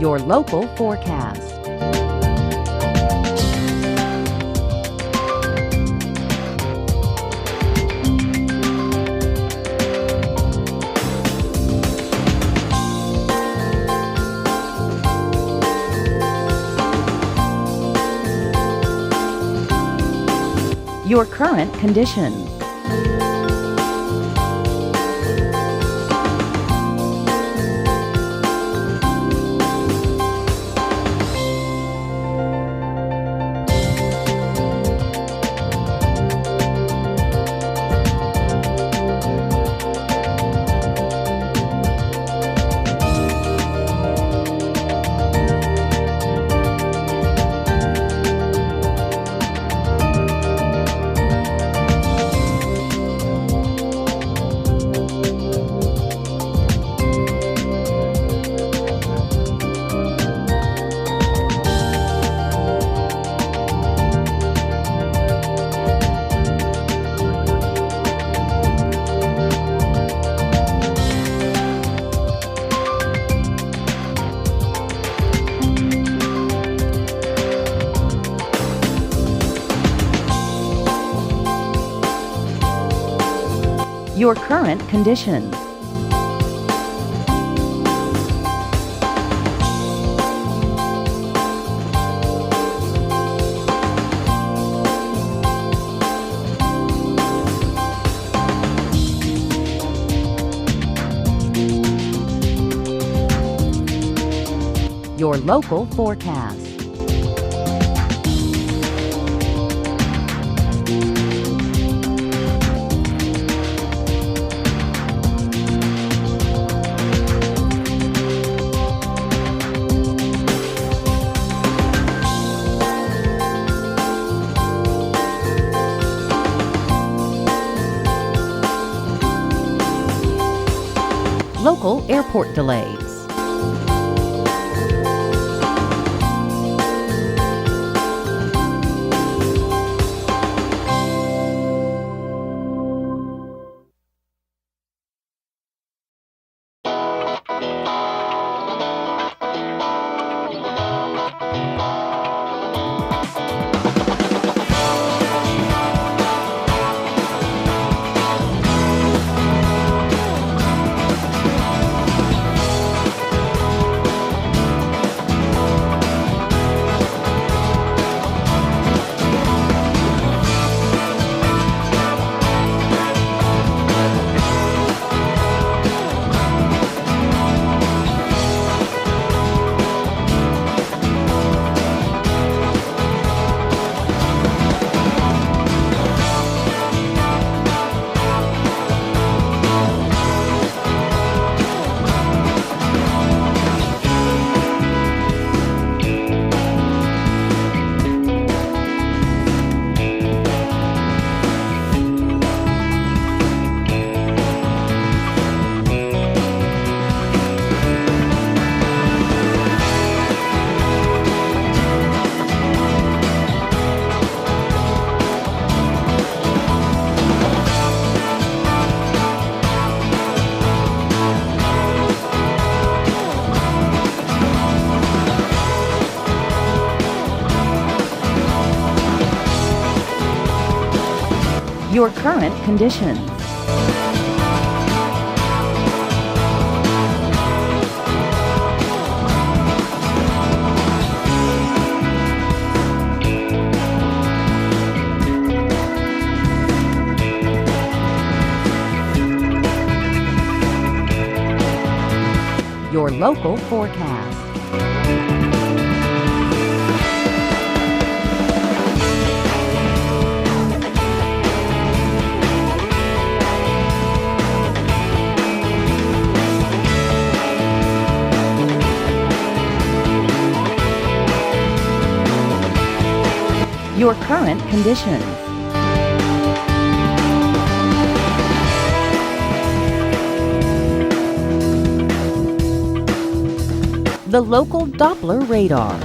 Your local forecast. Your current condition. Your current condition. Your local forecast. Local airport delays. Your current conditions. Your local forecast. Your current conditions. The local Doppler radar.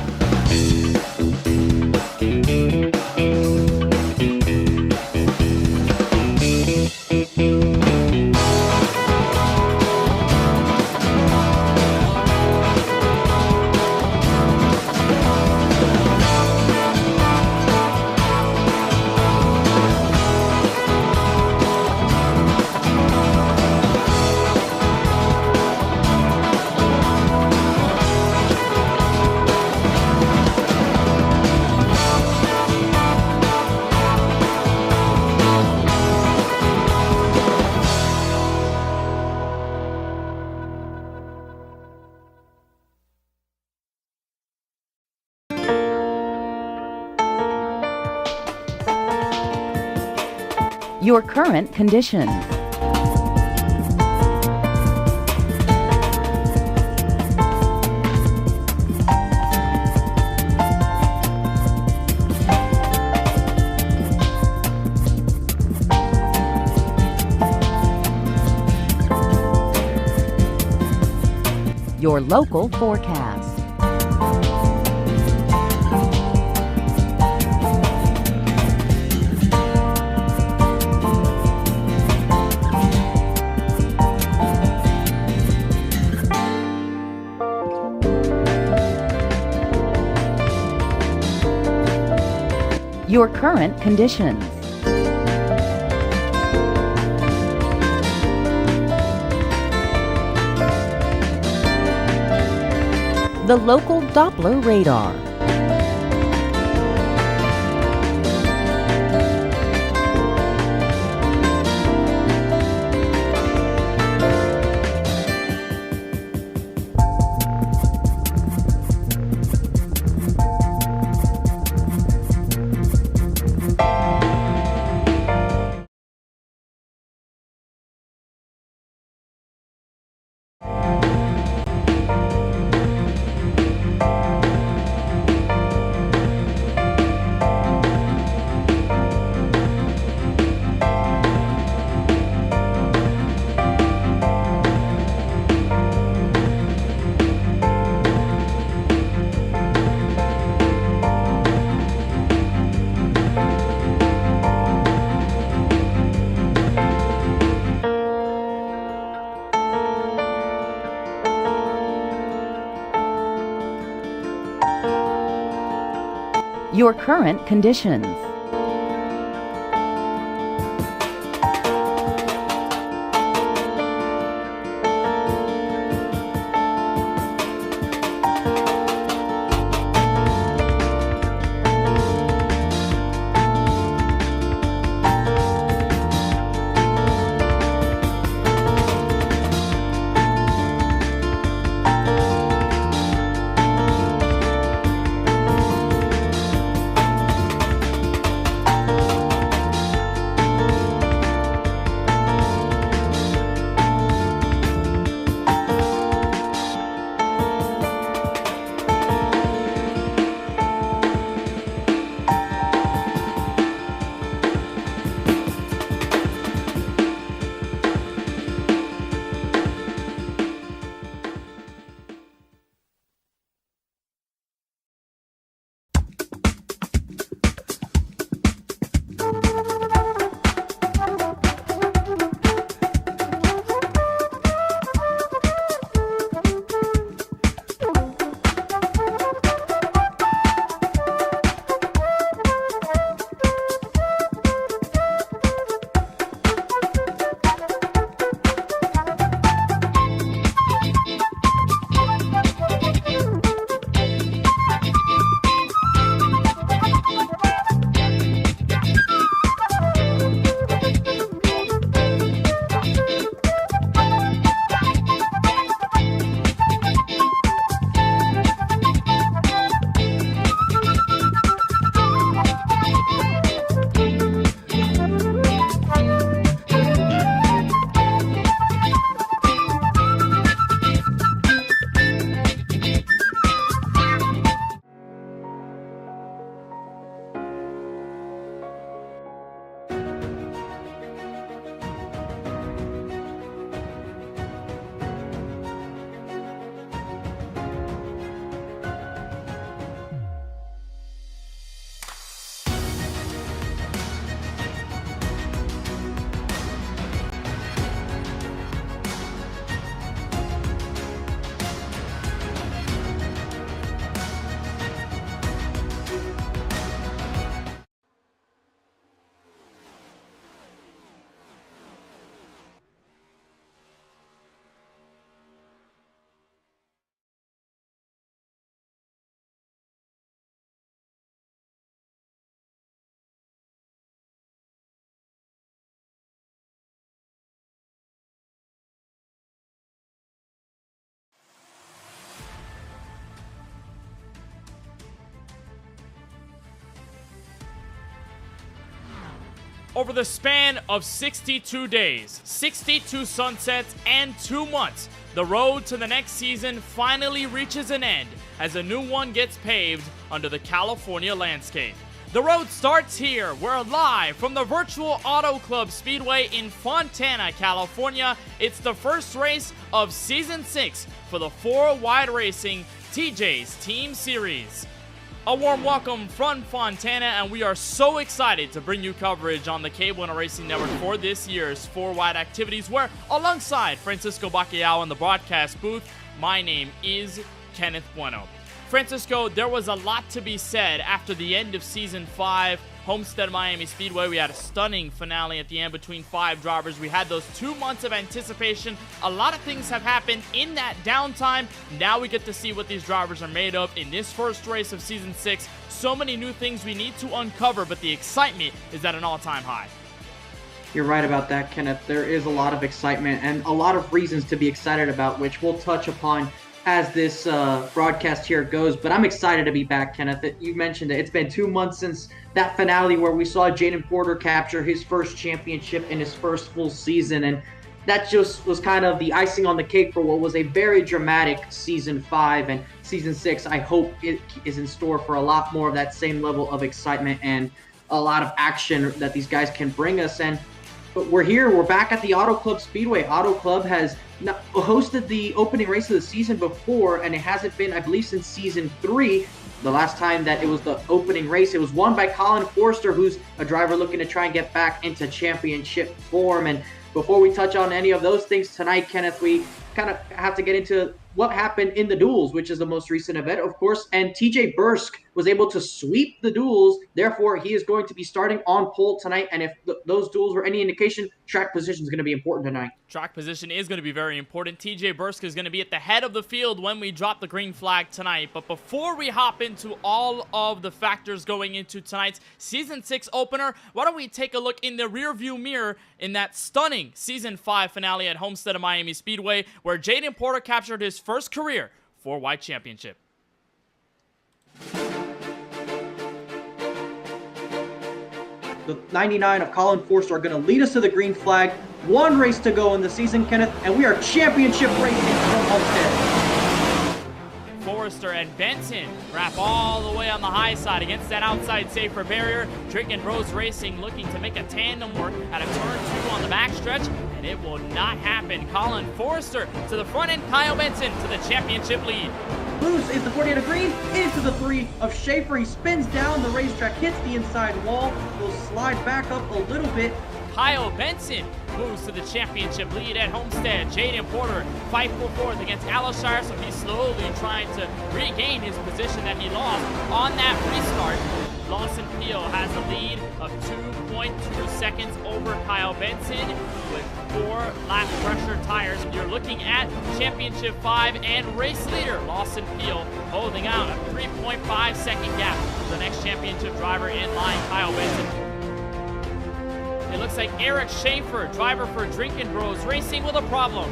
Your current conditions. Your local forecast. Your current conditions. The local Doppler radar. Your current conditions. Over the span of 62 days, 62 sunsets, and 2 months, the road to the next season finally reaches an end as a new one gets paved under the California landscape. The road starts here. We're live from the virtual Auto Club Speedway in Fontana, California. It's the first race of Season 6 for the 4-Wide Racing TJ's Team Series. A warm welcome from Fontana, and we are so excited to bring you coverage on the Cable and Racing Network for this year's 4-Wide activities, where alongside Francisco Bacalhau in the broadcast booth, my name is Kenneth Bueno. Francisco, there was a lot to be said after the end of Season 5, Homestead Miami Speedway. We had a stunning finale at the end between 5 drivers. We had those 2 months of anticipation. A lot of things have happened in that downtime. Now we get to see what these drivers are made of in this first race of Season 6. So many new things we need to uncover, but the excitement is at an all-time high. You're right about that, Kenneth. There is a lot of excitement and a lot of reasons to be excited about, which we'll touch upon as this broadcast here goes. But I'm excited to be back, Kenneth. You mentioned it. It's been 2 months since that finale where we saw Jaden Porter capture his first championship in his first full season. And that just was kind of the icing on the cake for what was a very dramatic Season 5. And Season 6, I hope it is in store for a lot more of that same level of excitement and a lot of action that these guys can bring us. And but we're here. We're back at the Auto Club Speedway. Auto Club has hosted the opening race of the season before, and it hasn't been, I believe, since Season 3. The last time that it was the opening race, it was won by Colin Forster, who's a driver looking to try and get back into championship form. And before we touch on any of those things tonight, Kenneth, we kind of have to get into what happened in the duels, which is the most recent event, of course. And TJ Bursk was able to sweep the duels. Therefore, he is going to be starting on pole tonight. And if those duels were any indication, track position is going to be important tonight. Track position is going to be very important. TJ Bursk is going to be at the head of the field when we drop the green flag tonight. But before we hop into all of the factors going into tonight's Season 6 opener, why don't we take a look in the rearview mirror in that stunning Season 5 finale at Homestead Miami Speedway, where Jaden Porter captured his first career 4-Wide championship. The 99 of Colin Forster are going to lead us to the green flag. 1 race to go in the season, Kenneth, and we are championship racing from Homestead. Forrester and Benson wrap all the way on the high side against that outside safer barrier. Drinking Bros Racing looking to make a tandem work at a turn 2 on the backstretch, and it will not happen. Colin Forrester to the front end, Kyle Benson to the championship lead. Loose is the 48 of green, into the 3 of Schaefer. He spins down the racetrack, hits the inside wall, will slide back up a little bit. Kyle Benson moves to the championship lead at Homestead. Jaden Porter fight for 4th against Alishire, so he's slowly trying to regain his position that he lost on that restart. Lawson Peel has a lead of 2.2 seconds over Kyle Benson with 4 lap pressure tires. You're looking at Championship 5 and race leader Lawson Peel holding out a 3.5 second gap to the next championship driver in line, Kyle Benson. It looks like Eric Schaefer, driver for Drinkin' Bros Racing, with a problem.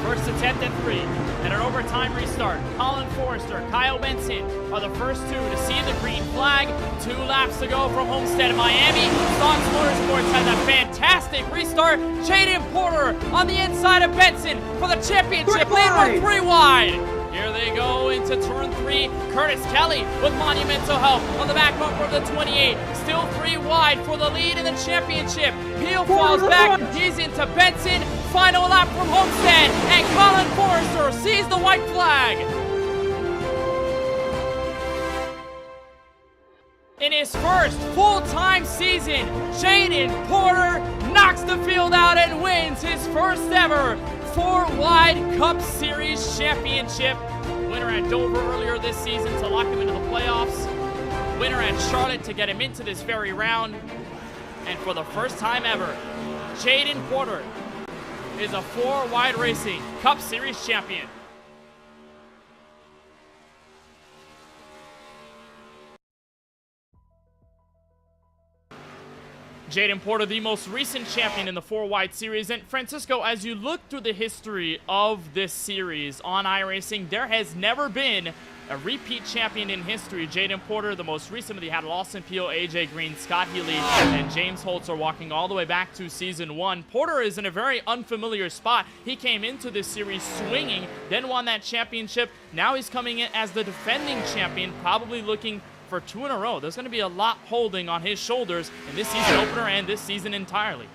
First attempt at 3, and an overtime restart. Colin Forrester, Kyle Benson are the first 2 to see the green flag. 2 laps to go from Homestead Miami. Stonks Motorsports has a fantastic restart. Jaden Porter on the inside of Benson for the championship lead. We're 3 wide. Here they go into turn 3. Curtis Kelly with monumental help on the back bumper of the 28. Still 3 wide for the lead in the championship. Peel falls back. He's into Benson. Final lap from Homestead. And Colin Forrester sees the white flag. In his first full-time season, Jaden Porter knocks the field out and wins his first ever 4-Wide Cup Series championship. Winner at Dover earlier this season to lock him into the playoffs. Winner at Charlotte to get him into this very round. And for the first time ever, Jaden Porter is a 4-Wide Racing Cup Series champion. Jaden Porter, the most recent champion in the 4-Wide Series. And Francisco, as you look through the history of this series on iRacing, there has never been a repeat champion in history. Jaden Porter, the most recently had Lawson Peel, AJ Green, Scott Healy, and James Holtz are walking all the way back to season 1. Porter is in a very unfamiliar spot. He came into this series swinging, then won that championship. Now he's coming in as the defending champion, probably looking for 2 in a row. There's going to be a lot holding on his shoulders in this season opener and this season entirely.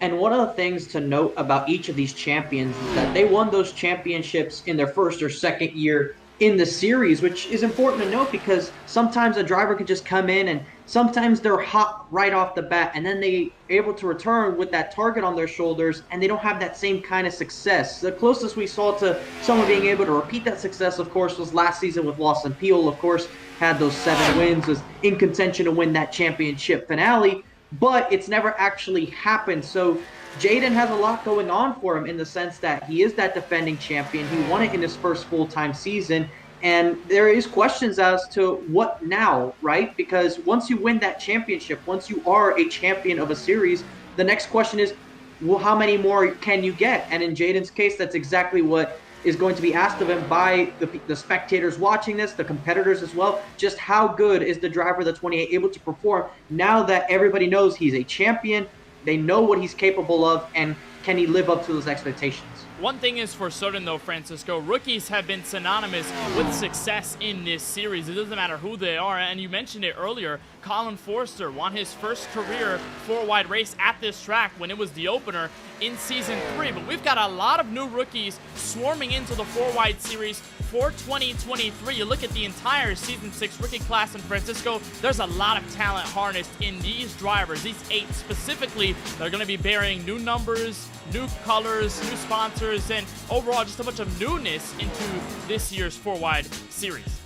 And one of the things to note about each of these champions is that they won those championships in their first or second year in the series, which is important to note because sometimes a driver could just come in and sometimes they're hot right off the bat and then they're able to return with that target on their shoulders and they don't have that same kind of success. The closest we saw to someone being able to repeat that success, of course, was last season with Lawson Peel. Of course, had those 7 wins, was in contention to win that championship finale, but it's never actually happened. So Jaden has a lot going on for him in the sense that he is that defending champion. He won it in his first full-time season, and there is questions as to what now, right? Because once you win that championship, once you are a champion of a series, the next question is, well, how many more can you get? And in Jaden's case, that's exactly what is going to be asked of him by the spectators watching this, the competitors as well. Just how good is the driver of the 28 able to perform now that everybody knows he's a champion, they know what he's capable of, and can he live up to those expectations? One thing is for certain, though, Francisco, rookies have been synonymous with success in this series. It doesn't matter who they are, and you mentioned it earlier. Colin Forster won his first career 4-wide race at this track when it was the opener in Season 3. But we've got a lot of new rookies swarming into the 4-wide series for 2023. You look at the entire Season 6 rookie class in Francisco, there's a lot of talent harnessed in these drivers, these 8 specifically. They're going to be bearing new numbers, new colors, new sponsors, and overall just a bunch of newness into this year's 4-wide series.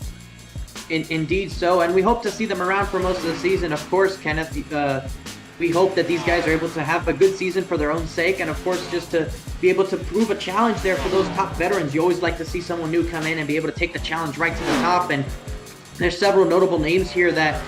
Indeed so, and we hope to see them around for most of the season. Of course, Kenneth, we hope that these guys are able to have a good season for their own sake, and of course just to be able to prove a challenge there for those top veterans. You always like to see someone new come in and be able to take the challenge right to the top, and there's several notable names here that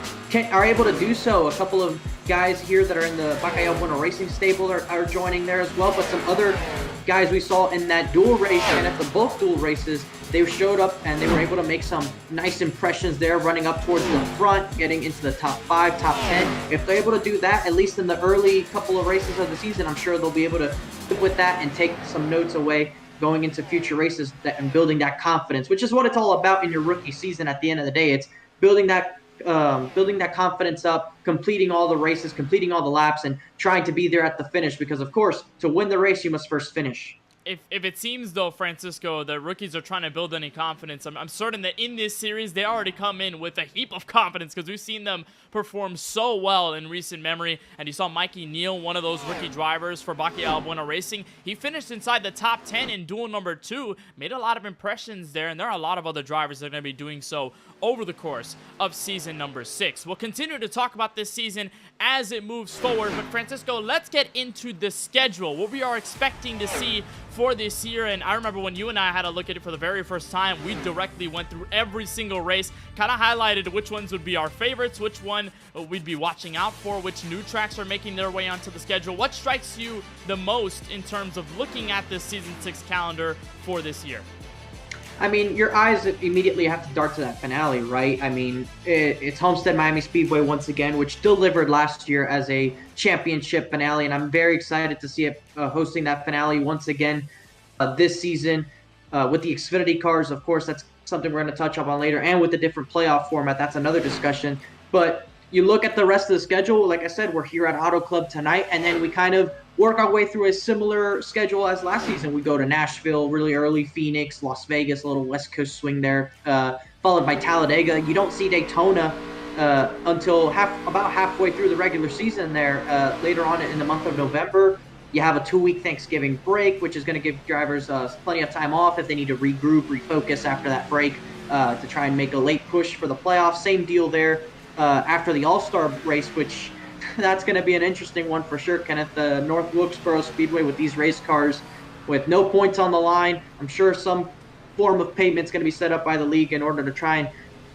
are able to do so. A couple of guys here that are in the Bacalhau Bueno Racing stable are joining there as well, but some other guys we saw in that dual race and at the both dual races, they showed up and they were able to make some nice impressions there, running up towards the front, getting into the top 5, top 10. If they're able to do that, at least in the early couple of races of the season, I'm sure they'll be able to stick with that and take some notes away going into future races and building that confidence, which is what it's all about in your rookie season. At the end of the day, it's building that confidence up, completing all the races, completing all the laps, and trying to be there at the finish. Because, of course, to win the race, you must first finish. If it seems, though, Francisco, the rookies are trying to build any confidence, I'm certain that in this series, they already come in with a heap of confidence because we've seen them perform so well in recent memory. And you saw Mikey Neal, one of those rookie drivers for Bacalhau Bueno Racing. He finished inside the top 10 in duel number 2, made a lot of impressions there, and there are a lot of other drivers that are going to be doing so over the course of season number 6. We'll continue to talk about this season as it moves forward, but Francisco, let's get into the schedule, what we are expecting to see for this year. And I remember when you and I had to look at it for the very first time, we directly went through every single race, kind of highlighted which ones would be our favorites, which one we'd be watching out for, which new tracks are making their way onto the schedule. What strikes you the most in terms of looking at this season 6 calendar for this year? I mean, your eyes immediately have to dart to that finale, right? I mean, it's Homestead Miami Speedway once again, which delivered last year as a championship finale, and I'm very excited to see it hosting that finale once again this season with the Xfinity cars. Of course, that's something we're going to touch on later, and with the different playoff format, that's another discussion. But you look at the rest of the schedule, like I said, we're here at Auto Club tonight, and then we kind of work our way through a similar schedule as last season. We go to Nashville really early, Phoenix, Las Vegas, a little West Coast swing there, followed by Talladega. You don't see Daytona until about halfway through the regular season there, later on in the month of November. You have a 2-week Thanksgiving break, which is going to give drivers plenty of time off if they need to regroup, refocus after that break to try and make a late push for the playoffs. Same deal there after the All-Star race, which that's going to be an interesting one for sure, Kenneth. The North Wilkesboro Speedway with these race cars with no points on the line. I'm sure some form of payment is going to be set up by the league in order to try and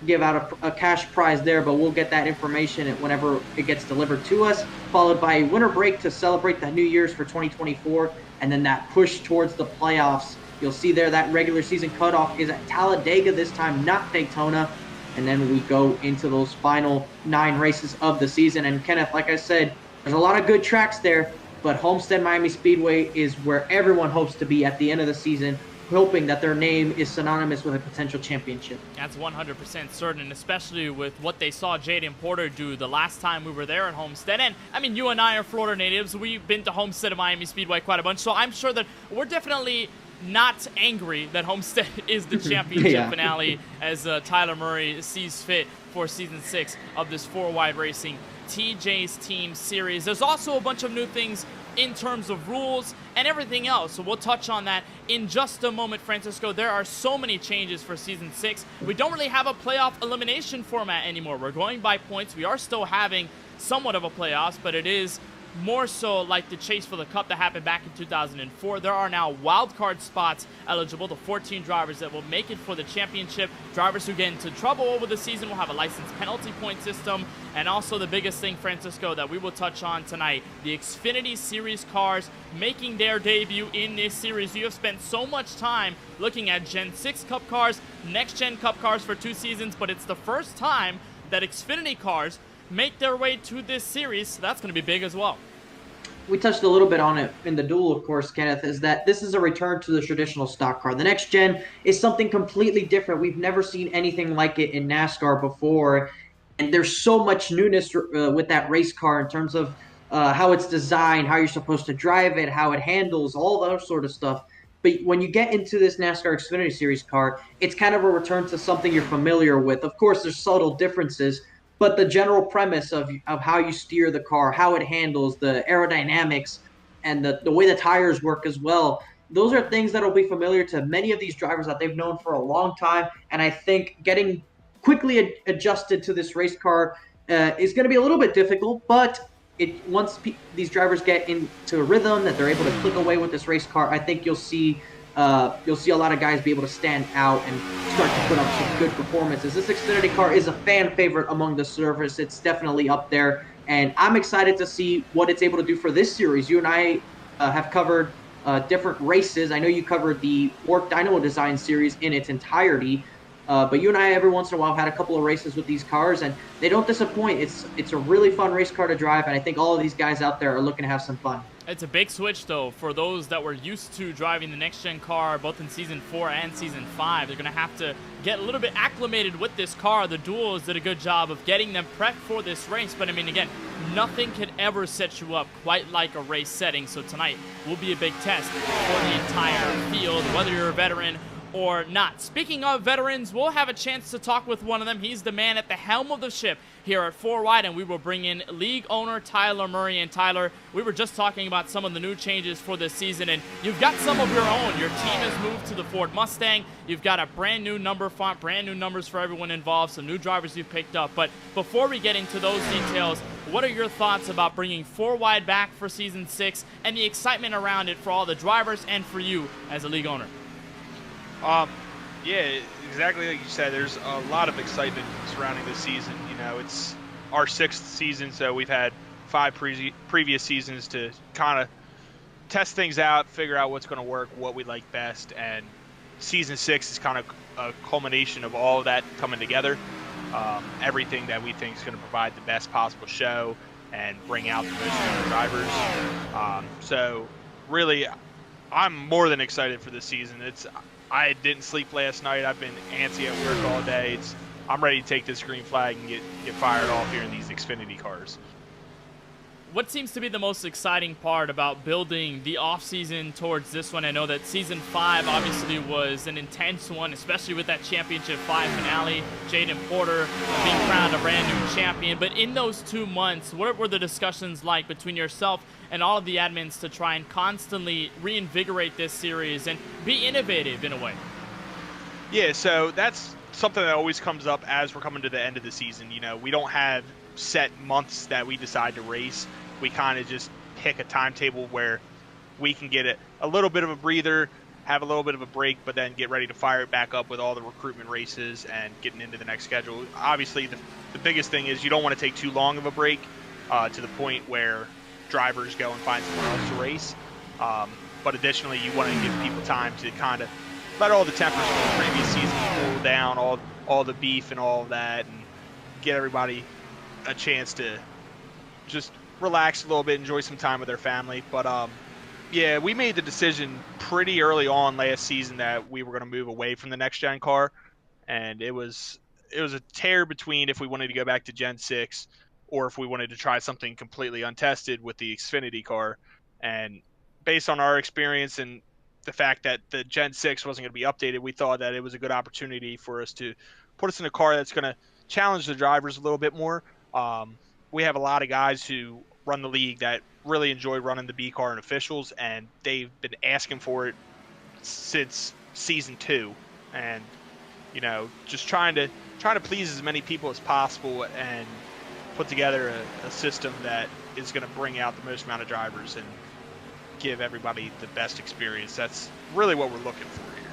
give out a cash prize there, but we'll get that information whenever it gets delivered to us, followed by a winter break to celebrate the New Year's for 2024, and then that push towards the playoffs You'll see there that regular season cutoff is at Talladega this time, not Daytona. And then we go into those final 9 races of the season. And Kenneth, like I said, there's a lot of good tracks there, but Homestead Miami Speedway is where everyone hopes to be at the end of the season, hoping that their name is synonymous with a potential championship. That's 100% certain, especially with what they saw Jaden Porter do the last time we were there at Homestead. And, I mean, you and I are Florida natives. We've been to Homestead and Miami Speedway quite a bunch, so I'm sure that we're definitely not angry that Homestead is the championship finale as Tyler Murray sees fit for Season 6 of this 4-wide racing TJ's Team Series. There's also a bunch of new things in terms of rules and everything else, so we'll touch on that in just a moment, Francisco. There are so many changes for Season 6. We don't really have a playoff elimination format anymore. We're going by points. We are still having somewhat of a playoffs, but it is more so like the chase for the cup that happened back in 2004. There are now wildcard spots eligible. The 14 drivers that will make it for the championship. Drivers who get into trouble over the season will have a license penalty point system. And also the biggest thing, Francisco, that we will touch on tonight, the Xfinity Series cars making their debut in this series. You have spent so much time looking at Gen 6 Cup cars, Next Gen Cup cars for 2 seasons, but it's the first time that Xfinity cars make their way to this series, so that's going to be big as well. We touched a little bit on it in the duel, of course, Kenneth, is that this is a return to the traditional stock car. The next gen is something completely different. We've never seen anything like it in NASCAR before, and there's so much newness with that race car in terms of how it's designed, how you're supposed to drive it, how it handles, all that sort of stuff. But when you get into this NASCAR Xfinity Series car, it's kind of a return to something you're familiar with. Of course, there's subtle differences, but the general premise of how you steer the car, how it handles, the aerodynamics, and the way the tires work as well, those are things that will be familiar to many of these drivers that they've known for a long time. And I think getting quickly adjusted to this race car is going to be a little bit difficult, but once these drivers get into a rhythm that they're able to click away with this race car, I think you'll see a lot of guys be able to stand out and start to put up some good performances. This Xfinity car is a fan favorite among the servers. It's definitely up there, and I'm excited to see what it's able to do for this series. You and I have covered different races. I know you covered the Work Dynamo Design series in its entirety, but you and I every once in a while have had a couple of races with these cars, and they don't disappoint. It's a really fun race car to drive, and I think all of these guys out there are looking to have some fun. It's a big switch, though, for those that were used to driving the next-gen car, both in Season 4 and Season 5. They're going to have to get a little bit acclimated with this car. The Duels did a good job of getting them prepped for this race. But, I mean, again, nothing could ever set you up quite like a race setting. So tonight will be a big test for the entire field, whether you're a veteran or not. Speaking of veterans, we'll have a chance to talk with one of them. He's the man at the helm of the ship here at 4Wide, and we will bring in league owner Tyler Murray. And Tyler, we were just talking about some of the new changes for this season, and you've got some of your own. Your team has moved to the Ford Mustang. You've got a brand new number font, brand new numbers for everyone involved, some new drivers you've picked up. But before we get into those details, what are your thoughts about bringing 4Wide back for Season 6 and the excitement around it for all the drivers and for you as a league owner? Yeah, exactly like you said. There's a lot of excitement surrounding this season. You know, it's our 6th season, so we've had 5 previous seasons to kind of test things out, figure out what's going to work, what we like best, and Season 6 is kind of a culmination of all of that coming together. Everything that we think is going to provide the best possible show and bring out the most young drivers. So really, I'm more than excited for this season. I didn't sleep last night. I've been antsy at work all day. I'm ready to take this green flag and get fired off here in these Xfinity cars. What seems to be the most exciting part about building the off-season towards this one? I know that Season 5 obviously was an intense one, especially with that Championship 5 finale, Jaden Porter being crowned a brand new champion. But in those 2 months, what were the discussions like between yourself and all of the admins to try and constantly reinvigorate this series and be innovative in a way? Yeah, so that's something that always comes up as we're coming to the end of the season. You know, we don't have set months that we decide to race. We kind of just pick a timetable where we can get a little bit of a breather, have a little bit of a break, but then get ready to fire it back up with all the recruitment races and getting into the next schedule. Obviously, the biggest thing is you don't want to take too long of a break to the point where drivers go and find someone else to race. but additionally, you want to give people time to kind of let all the tempers from the previous season cool down, all the beef and all of that, and get everybody a chance to just relax a little bit, enjoy some time with their family. But yeah, we made the decision pretty early on last season that we were going to move away from the next gen car, and it was a tear between if we wanted to go back to Gen 6 or if we wanted to try something completely untested with the Xfinity car. And based on our experience and the fact that the Gen 6 wasn't going to be updated, we thought that it was a good opportunity for us to put us in a car that's going to challenge the drivers a little bit more. We have a lot of guys who run the league that really enjoy running the B car and officials, and they've been asking for it since season 2. And just trying to please as many people as possible and put together a system that is going to bring out the most amount of drivers and give everybody the best experience. That's really what we're looking for here.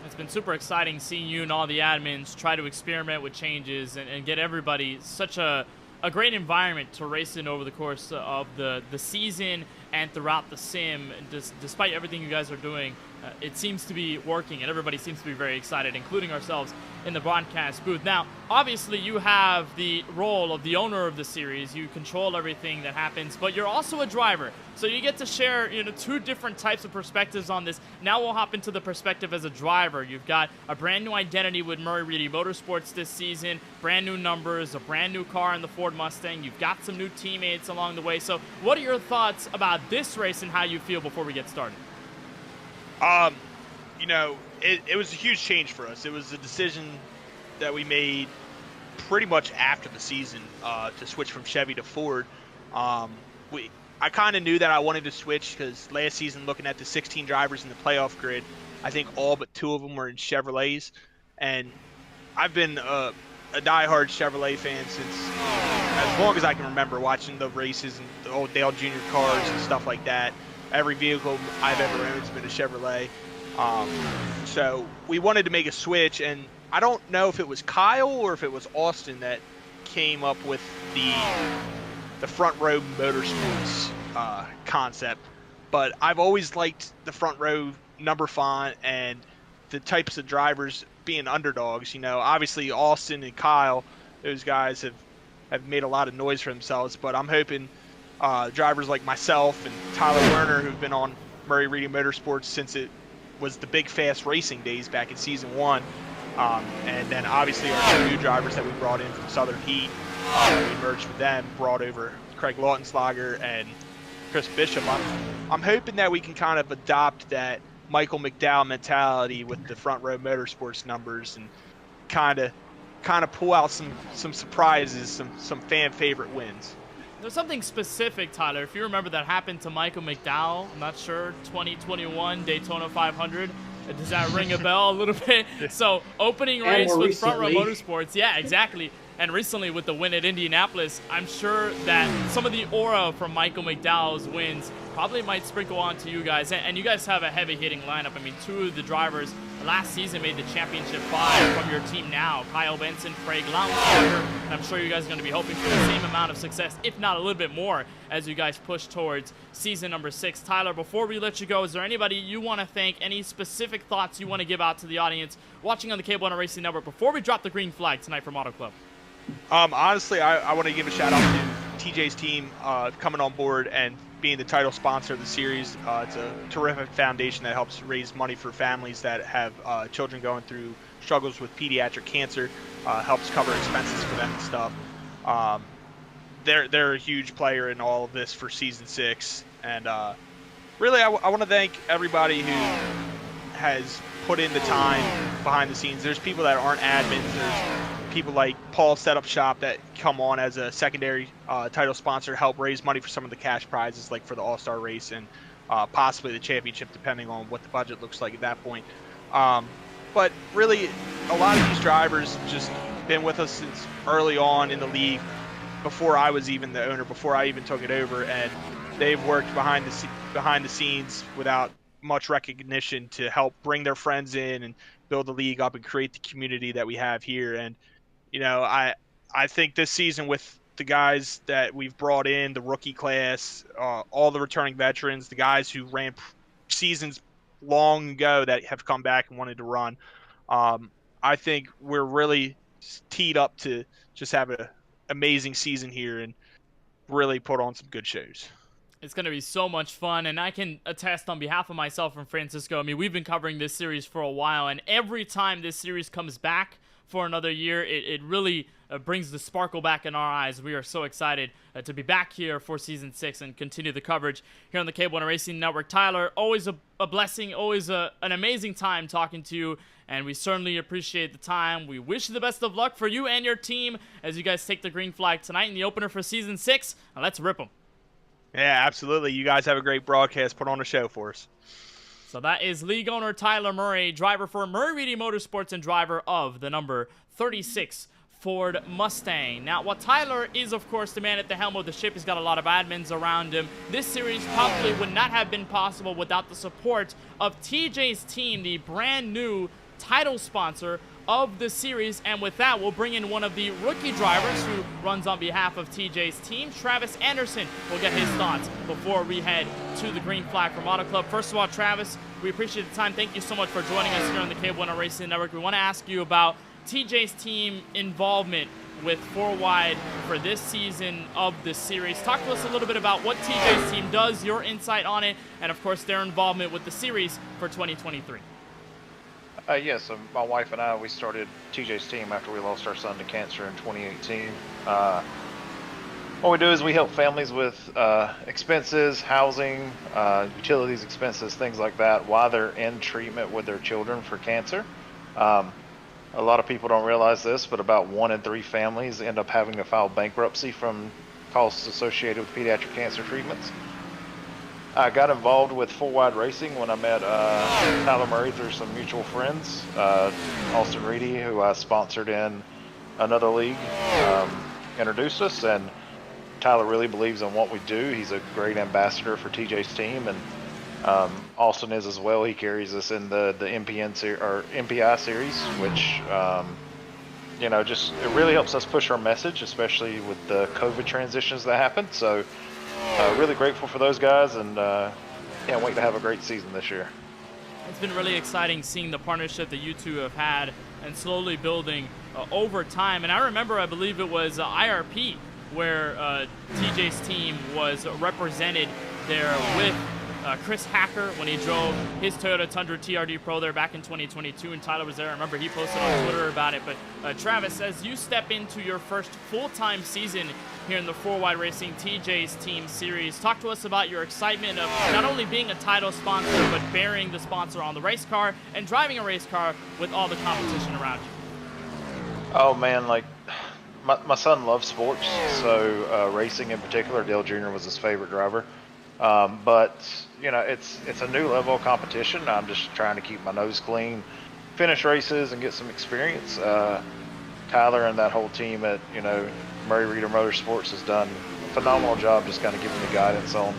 It's been super exciting seeing you and all the admins try to experiment with changes and get everybody such a great environment to race in over the course of the season and throughout the sim. Despite everything you guys are doing, it seems to be working, and everybody seems to be very excited, including ourselves in the broadcast booth. Now, obviously, you have the role of the owner of the series. You control everything that happens, but you're also a driver. So you get to share, two different types of perspectives on this. Now we'll hop into the perspective as a driver. You've got a brand new identity with Murray Reedy Motorsports this season, brand new numbers, a brand new car in the Ford Mustang. You've got some new teammates along the way. So what are your thoughts about this race and how you feel before we get started? It was a huge change for us. It was a decision that we made pretty much after the season to switch from Chevy to Ford. I kind of knew that I wanted to switch because last season, looking at the 16 drivers in the playoff grid, I think all but 2 of them were in Chevrolets. And I've been a diehard Chevrolet fan since as long as I can remember, watching the races and the old Dale Jr. cars and stuff like that. Every vehicle I've ever owned has been a Chevrolet. So we wanted to make a switch, and I don't know if it was Kyle or if it was Austin that came up with the front row motorsports concept. But I've always liked the front row number font and the types of drivers being underdogs. Obviously Austin and Kyle, those guys have made a lot of noise for themselves, but I'm hoping drivers like myself and Tyler Werner, who've been on Murray Reedy Motorsports since it was the big fast racing days back in season 1, and then obviously our 2 new drivers that we brought in from Southern Heat, we merged with them, brought over Craig Lautenslager and Chris Bishop. I'm hoping that we can kind of adopt that Michael McDowell mentality with the front row motorsports numbers and kind of pull out some surprises, some fan favorite wins. There's something specific, Tyler, if you remember, that happened to Michael McDowell. I'm not sure, 2021 Daytona 500. Does that ring a bell a little bit? So opening race with Front Row Motorsports. Yeah, exactly. And recently with the win at Indianapolis, I'm sure that some of the aura from Michael McDowell's wins probably might sprinkle onto you guys. And you guys have a heavy-hitting lineup. I mean, 2 of the drivers last season made the championship 5 from your team now. Kyle Benson, Craig Lautenslager. And I'm sure you guys are going to be hoping for the same amount of success, if not a little bit more, as you guys push towards season number 6. Tyler, before we let you go, is there anybody you want to thank, any specific thoughts you want to give out to the audience watching on the Cable One Racing Network before we drop the green flag tonight from Auto Club? Honestly, I want to give a shout out to TJ's team coming on board and being the title sponsor of the series. It's a terrific foundation that helps raise money for families that have children going through struggles with pediatric cancer, helps cover expenses for them and stuff. They're a huge player in all of this for season 6. And really, I want to thank everybody who has put in the time behind the scenes. There's people that aren't admins. There's people like Paul Setup Shop that come on as a secondary title sponsor, help raise money for some of the cash prizes, like for the All-Star race and possibly the championship, depending on what the budget looks like at that point. But really, a lot of these drivers just been with us since early on in the league, before I was even the owner, before I even took it over, and they've worked behind the scenes without much recognition to help bring their friends in and build the league up and create the community that we have here. And I think this season, with the guys that we've brought in, the rookie class, all the returning veterans, the guys who ran seasons long ago that have come back and wanted to run. I think we're really teed up to just have an amazing season here and really put on some good shows. It's going to be so much fun, and I can attest on behalf of myself and Francisco. I mean, we've been covering this series for a while, and every time this series comes back for another year, it really brings the sparkle back in our eyes. We are so excited to be back here for Season 6 and continue the coverage here on the Cable One Racing Network. Tyler, always a blessing, always an amazing time talking to you, and we certainly appreciate the time. We wish you the best of luck for you and your team as you guys take the green flag tonight in the opener for Season 6. Now let's rip them. Yeah, absolutely. You guys have a great broadcast. Put on a show for us. So that is league owner Tyler Murray, driver for Murray Reedy Motorsports and driver of the number 36 Ford Mustang. Now, while Tyler is, of course, the man at the helm of the ship, he's got a lot of admins around him. This series probably would not have been possible without the support of TJ's team, the brand new title sponsor of the series. And with that, we'll bring in one of the rookie drivers who runs on behalf of TJ's team, Travis Anderson. We'll get his thoughts before we head to the green flag from Auto Club. First of all, Travis, we appreciate the time. Thank you so much for joining us here on the Cable One Racing Network. We want to ask you about TJ's team involvement with 4 Wide for this season of the series. Talk to us a little bit about what TJ's team does, your insight on it, and of course their involvement with the series for 2023. Yes, my wife and I, we started TJ's team after we lost our son to cancer in 2018. What we do is we help families with expenses, housing, utilities expenses, things like that while they're in treatment with their children for cancer. A lot of people don't realize this, but about 1 in 3 families end up having to file bankruptcy from costs associated with pediatric cancer treatments. I got involved with 4 Wide Racing when I met Tyler Murray through some mutual friends. Austin Reedy, who I sponsored in another league, introduced us, and Tyler really believes in what we do. He's a great ambassador for TJ's team, and Austin is as well. He carries us in the MPI series, which just it really helps us push our message, especially with the COVID transitions that happened. So really grateful for those guys, and can't wait to have a great season this year. It's been really exciting seeing the partnership that you two have had and slowly building over time. And I remember, I believe it was IRP where TJ's team was represented there with Chris Hacker when he drove his Toyota Tundra TRD Pro there back in 2022, and Tyler was there. I remember he posted on Twitter about it. But Travis, as you step into your first full-time season here in the 4 Wide Racing TJ's Team Series, talk to us about your excitement of not only being a title sponsor, but bearing the sponsor on the race car and driving a race car with all the competition around you. Oh man, like my son loves sports, so racing in particular, Dale Jr. was his favorite driver. But it's a new level of competition. I'm just trying to keep my nose clean, finish races, and get some experience. Tyler and that whole team at Murray Reeder Motorsports has done a phenomenal job, just kind of giving me guidance on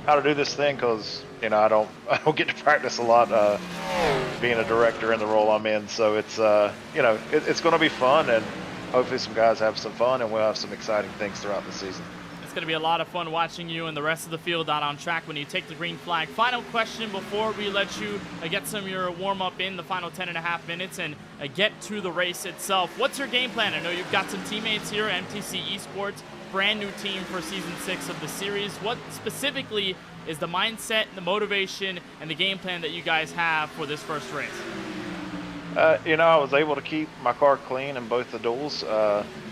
how to do this thing, because I don't get to practice a lot being a director in the role I'm in. So it's it's going to be fun, and hopefully some guys have some fun, and we'll have some exciting things throughout the season. It's going to be a lot of fun watching you and the rest of the field out on track when you take the green flag. Final question before we let you get some of your warm-up in the final 10.5 minutes and get to the race itself. What's your game plan? I know you've got some teammates here, MTC Esports, brand new team for Season 6 of the series. What specifically is the mindset, the motivation, and the game plan that you guys have for this first race? I was able to keep my car clean in both the duels.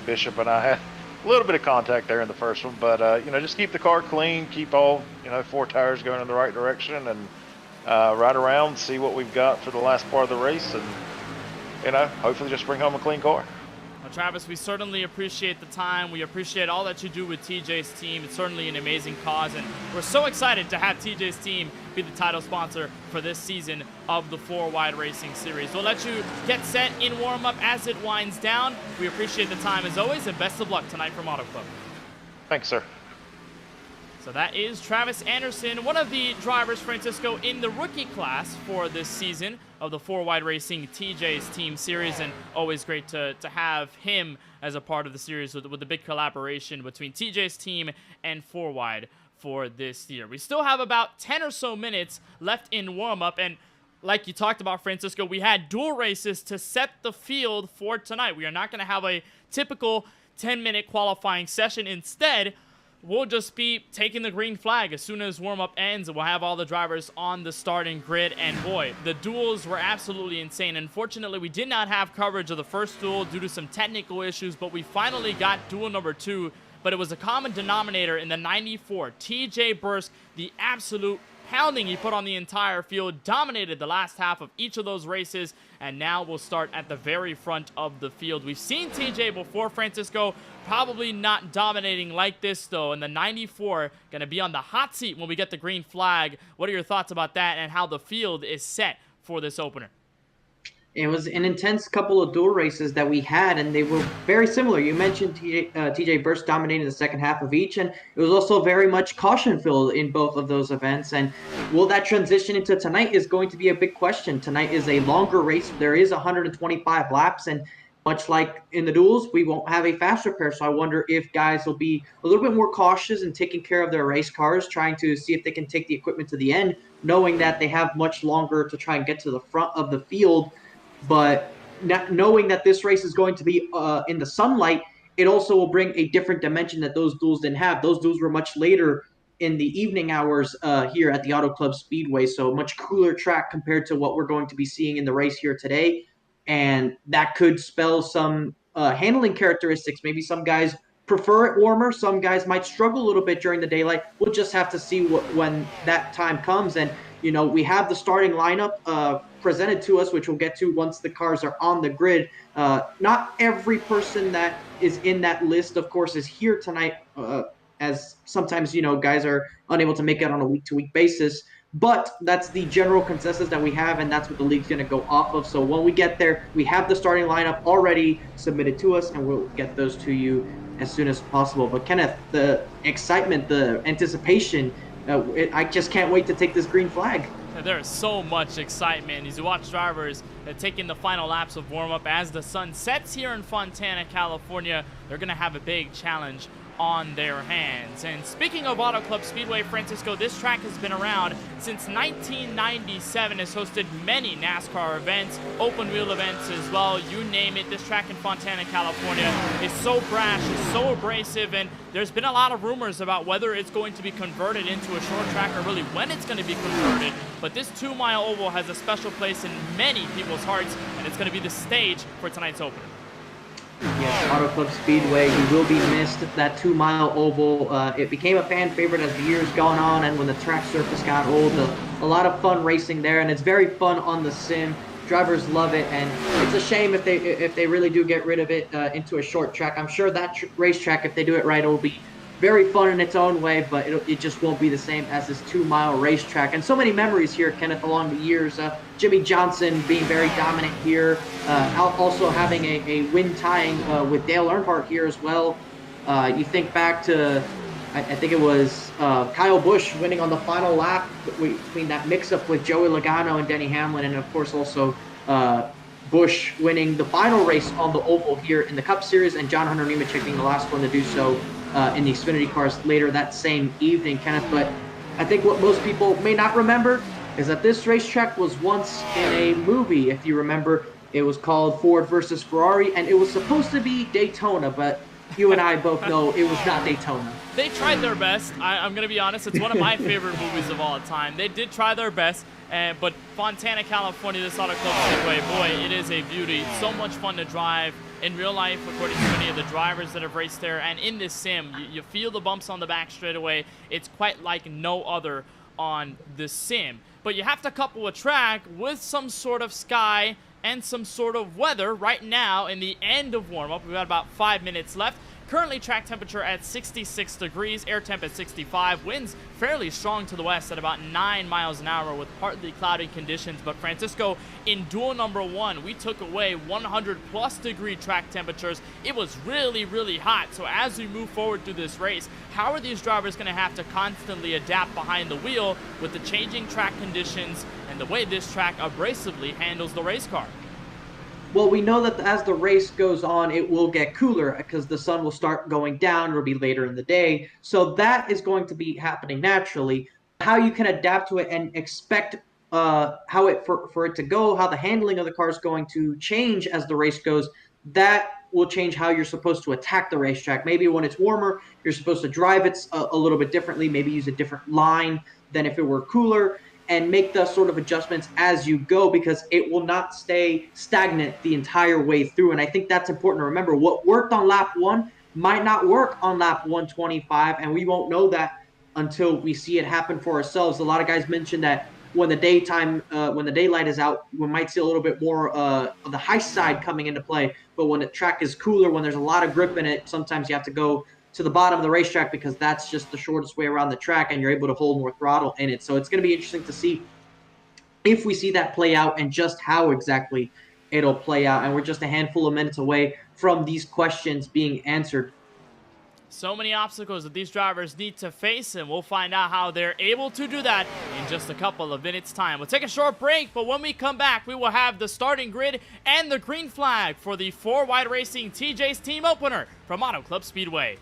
Bishop and I had a little bit of contact there in the first one, but just keep the car clean, keep all 4 tires going in the right direction, and ride around, see what we've got for the last part of the race, and hopefully just bring home a clean car. Well, Travis, we certainly appreciate the time. We appreciate all that you do with TJ's team. It's certainly an amazing cause, and we're so excited to have TJ's team be the title sponsor for this season of the 4 Wide Racing Series. We'll let you get set in warm-up as it winds down. We appreciate the time as always, and best of luck tonight from Auto Club. Thanks, sir. So that is Travis Anderson, one of the drivers, Francisco, in the rookie class for this season of the 4 Wide Racing TJ's Team Series, and always great to have him as a part of the series with the big collaboration between TJ's team and 4 Wide for this year. We still have about 10 or so minutes left in warm-up, and like you talked about, Francisco, we had dual races to set the field for tonight. We are not going to have a typical 10-minute qualifying session. Instead, we'll just be taking the green flag as soon as warm-up ends, and we'll have all the drivers on the starting grid. And boy, the duels were absolutely insane. Unfortunately, we did not have coverage of the first duel due to some technical issues, but we finally got duel number 2. But it was a common denominator in the 94. TJ Burst, the absolute pounding he put on the entire field, dominated the last half of each of those races, and now we'll start at the very front of the field. We've seen TJ before, Francisco, probably not dominating like this, though, and the 94 going to be on the hot seat when we get the green flag. What are your thoughts about that and how the field is set for this opener? It was an intense couple of dual races that we had, and they were very similar. You mentioned TJ Burst dominating the second half of each, and it was also very much caution-filled in both of those events. And will that transition into tonight is going to be a big question. Tonight is a longer race. There is 125 laps, and much like in the duels, we won't have a faster pair. So I wonder if guys will be a little bit more cautious in taking care of their race cars, trying to see if they can take the equipment to the end, knowing that they have much longer to try and get to the front of the field. But not knowing that this race is going to be in the sunlight, it also will bring a different dimension that those duels didn't have. Those duels were much later in the evening hours here at the Auto Club Speedway, so much cooler track compared to what we're going to be seeing in the race here today. And that could spell some handling characteristics. Maybe some guys prefer it warmer. Some guys might struggle a little bit during the daylight. We'll just have to see when that time comes. And, you know, we have the starting lineup presented to us, which we'll get to once the cars are on the grid. Not every person that is in that list, of course, is here tonight, as sometimes, you know, guys are unable to make it on a week-to-week basis. But that's the general consensus that we have, and that's what the league's going to go off of. So when we get there, we have the starting lineup already submitted to us, and we'll get those to you as soon as possible. But Kenneth, the excitement, the anticipation, I just can't wait to take this green flag. There is so much excitement as you watch drivers taking the final laps of warm-up. As the sun sets here in Fontana, California, they're going to have a big challenge on their hands. And speaking of Auto Club Speedway, Francisco, this track has been around since 1997, has hosted many NASCAR events, open wheel events as well, you name it. This track in Fontana, California is so brash, is so abrasive, and there's been a lot of rumors about whether it's going to be converted into a short track or really when it's going to be converted. But this 2-mile oval has a special place in many people's hearts, and it's going to be the stage for tonight's opener. Yes, Auto Club Speedway, you will be missed. That 2-mile oval, it became a fan favorite as the years gone on, and when the track surface got old, a lot of fun racing there, and it's very fun on the sim. Drivers love it, and it's a shame if they really do get rid of it into a short track. I'm sure that racetrack, if they do it right, it will be very fun in its own way, but it just won't be the same as this 2-mile racetrack. And so many memories here, Kenneth, along the years. Jimmy Johnson being very dominant here, also having a win tying with Dale Earnhardt here as well. You think back to, I think it was Kyle Busch winning on the final lap between that mix-up with Joey Logano and Denny Hamlin, and of course also Busch winning the final race on the oval here in the Cup Series, and John Hunter Nemechek being the last one to do so in the Xfinity cars later that same evening, Kenneth. But I think what most people may not remember is that this racetrack was once in a movie. If you remember, it was called Ford versus Ferrari, and it was supposed to be Daytona, but you and I both know it was not Daytona. They tried their best. I'm going to be honest. It's one of my favorite movies of all time. They did try their best. But Fontana, California, this Auto Club Speedway, boy, it is a beauty. So much fun to drive in real life, according to many of the drivers that have raced there. And in this sim, you feel the bumps on the back straightaway. It's quite like no other on the sim. But you have to couple a track with some sort of sky and some sort of weather. Right now, in the end of warm-up, we've got about 5 minutes left. Currently track temperature at 66 degrees, air temp at 65, winds fairly strong to the west at about 9 miles an hour with partly cloudy conditions. But Francisco, in duel number 1, we took away 100+ degree track temperatures. It was really, really hot. So as we move forward through this race, how are these drivers going to have to constantly adapt behind the wheel with the changing track conditions and the way this track abrasively handles the race car? Well, we know that as the race goes on, it will get cooler because the sun will start going down. It'll be later in the day. So that is going to be happening naturally. How you can adapt to it and expect how it for it to go, how the handling of the car is going to change as the race goes, that will change how you're supposed to attack the racetrack. Maybe when it's warmer, you're supposed to drive it a little bit differently, maybe use a different line than if it were cooler, and make the sort of adjustments as you go because it will not stay stagnant the entire way through. And I think that's important to remember. What worked on lap 1 might not work on lap 125, and we won't know that until we see it happen for ourselves. A lot of guys mentioned that when the daylight is out, we might see a little bit more of the high side coming into play. But when the track is cooler, when there's a lot of grip in it, sometimes you have to go to the bottom of the racetrack because that's just the shortest way around the track and you're able to hold more throttle in it. So it's going to be interesting to see if we see that play out and just how exactly it'll play out. And we're just a handful of minutes away from these questions being answered. So many obstacles that these drivers need to face, and we'll find out how they're able to do that in just a couple of minutes' time. We'll take a short break, but when we come back, we will have the starting grid and the green flag for the 4Wide Racing TJ's team opener from Auto Club Speedway.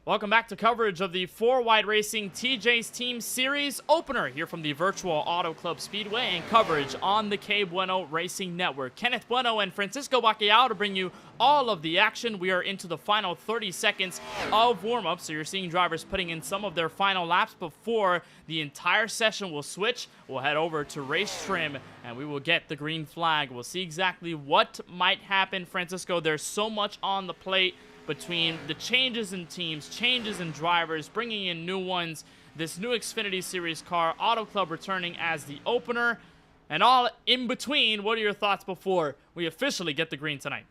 Welcome back to coverage of the 4Wide Racing TJ's Team Series opener here from the virtual Auto Club Speedway and coverage on the K Bueno Racing Network. Kenneth Bueno and Francisco Bacallao to bring you all of the action. We are into the final 30 seconds of warm-up, so you're seeing drivers putting in some of their final laps before the entire session will switch. We'll head over to race trim and we will get the green flag. We'll see exactly what might happen. Francisco, there's so much on the plate between the changes in teams, changes in drivers, bringing in new ones, this new Xfinity Series car, Auto Club returning as the opener, and all in between. What are your thoughts before we officially get the green tonight?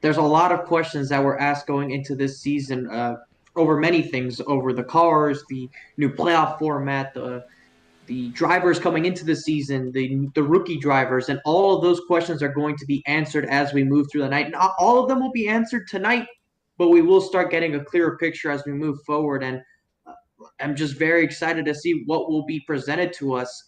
There's a lot of questions that were asked going into this season over many things, over the cars, the new playoff format, the drivers coming into the season, the rookie drivers, and all of those questions are going to be answered as we move through the night. Not all of them will be answered tonight, but we will start getting a clearer picture as we move forward. And I'm just very excited to see what will be presented to us.